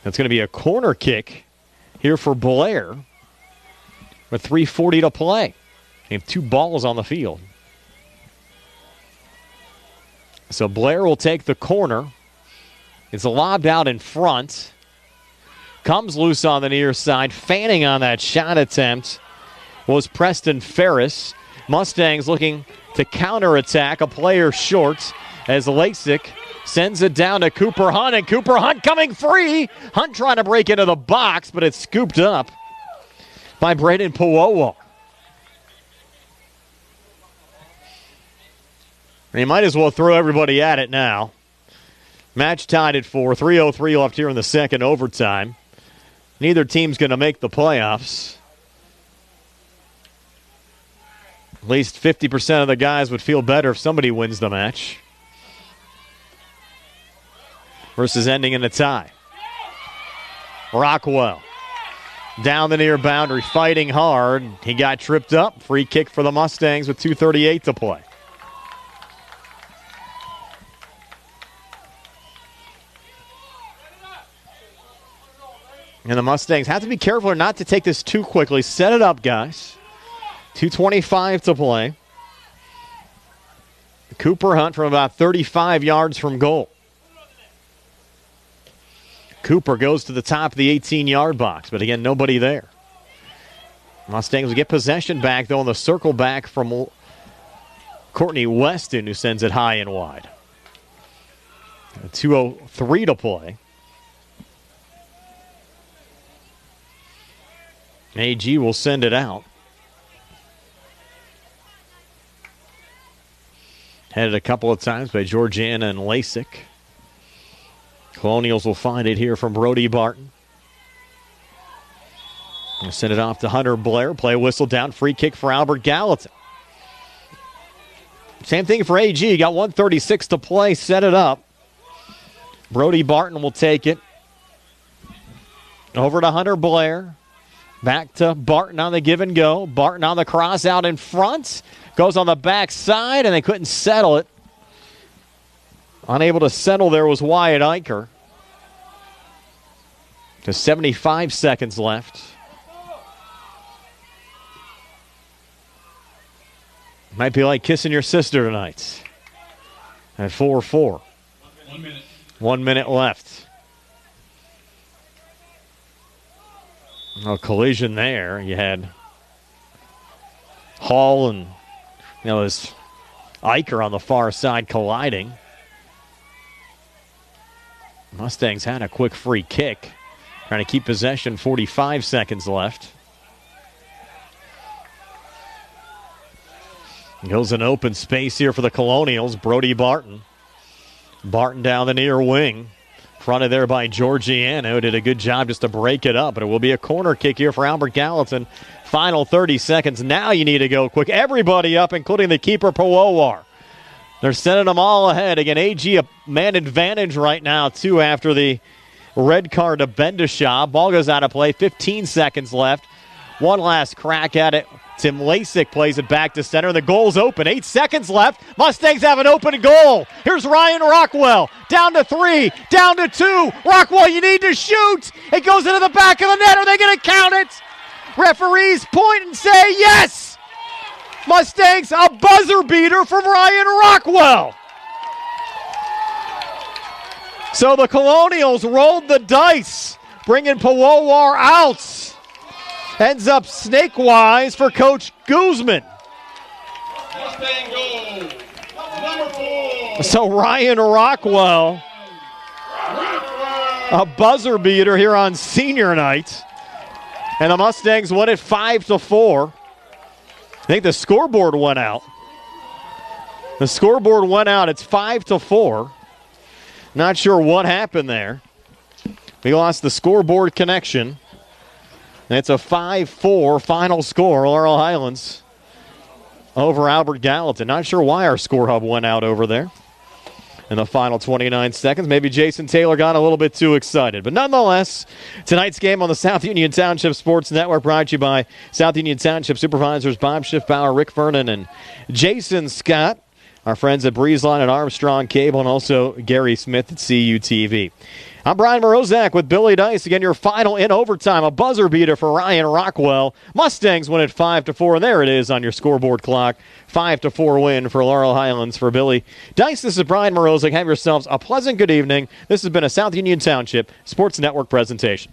That's going to be a corner kick here for Blair with 3:40 to play. They have 2 balls on the field. So Blair will take the corner. It's lobbed out in front. Comes loose on the near side. Fanning on that shot attempt was Preston Ferris. Mustangs looking to counterattack. A player short as Lasik sends it down to Cooper Hunt, and Cooper Hunt coming free. Hunt trying to break into the box, but it's scooped up by Braden Powowar. You might as well throw everybody at it now. Match tied at 4. 3:03 left here in the second overtime. Neither team's going to make the playoffs. At least 50% of the guys would feel better if somebody wins the match versus ending in a tie. Rockwell down the near boundary, fighting hard. He got tripped up. Free kick for the Mustangs with 2:38 to play. And the Mustangs have to be careful not to take this too quickly. Set it up, guys. 2:25 to play. Cooper Hunt from about 35 yards from goal. Cooper goes to the top of the 18-yard box, but again, nobody there. Mustangs will get possession back, though, on the circle back from Courtney Weston, who sends it high and wide. 2:03 to play. AG will send it out. Headed a couple of times by Georgiana and Lasik. Colonials will find it here from Brody Barton. We'll send it off to Hunter Blair. Play whistle down. Free kick for Albert Gallatin. Same thing for AG. Got 1:36 to play. Set it up. Brody Barton will take it. Over to Hunter Blair. Back to Barton on the give and go. Barton on the cross out in front. Goes on the backside, and they couldn't settle it. Unable to settle there was Wyatt Eicher. Just 75 seconds left. Might be like kissing your sister tonight. At 4-4. 1 minute. 1 minute left. No collision there. You had Hall and this Eicher on the far side colliding. Mustangs had a quick free kick. Trying to keep possession, 45 seconds left. Goes an open space here for the Colonials. Brody Barton. Barton down the near wing. Fronted there by Georgiano, who did a good job just to break it up. But it will be a corner kick here for Albert Gallatin. Final 30 seconds. Now you need to go quick. Everybody up, including the keeper, Powowar. They're sending them all ahead. Again, AG a man advantage right now, too, after the red card to Bendishaw. Ball goes out of play. 15 seconds left. One last crack at it. Tim Lasik plays it back to center, and the goal's open. 8 seconds left. Mustangs have an open goal. Here's Ryan Rockwell. Down to 3. Down to 2. Rockwell, you need to shoot. It goes into the back of the net. Are they going to count it? Referees point and say yes. Mustangs, a buzzer beater from Ryan Rockwell. So the Colonials rolled the dice, bringing Powowar out. Ends up snake-wise for Coach Guzman. Mustang goal. Number 4. So Ryan Rockwell, a buzzer beater here on senior night. And the Mustangs won it 5-4. I think the scoreboard went out. The scoreboard went out. It's 5-4. Not sure what happened there. We lost the scoreboard connection. It's a 5-4 final score, Laurel Highlands over Albert Gallatin. Not sure why our score hub went out over there in the final 29 seconds. Maybe Jason Taylor got a little bit too excited. But nonetheless, tonight's game on the South Union Township Sports Network brought to you by South Union Township Supervisors Bob Schiffbauer, Rick Vernon, and Jason Scott. Our friends at Breezeline and Armstrong Cable, and also Gary Smith at CUTV. I'm Brian Morozak with Billy Dice. Again, your final in overtime, a buzzer beater for Ryan Rockwell. Mustangs win at 5-4, and there it is on your scoreboard clock. 5-4 win for Laurel Highlands for Billy Dice. This is Brian Morozak. Have yourselves a pleasant good evening. This has been a South Union Township Sports Network presentation.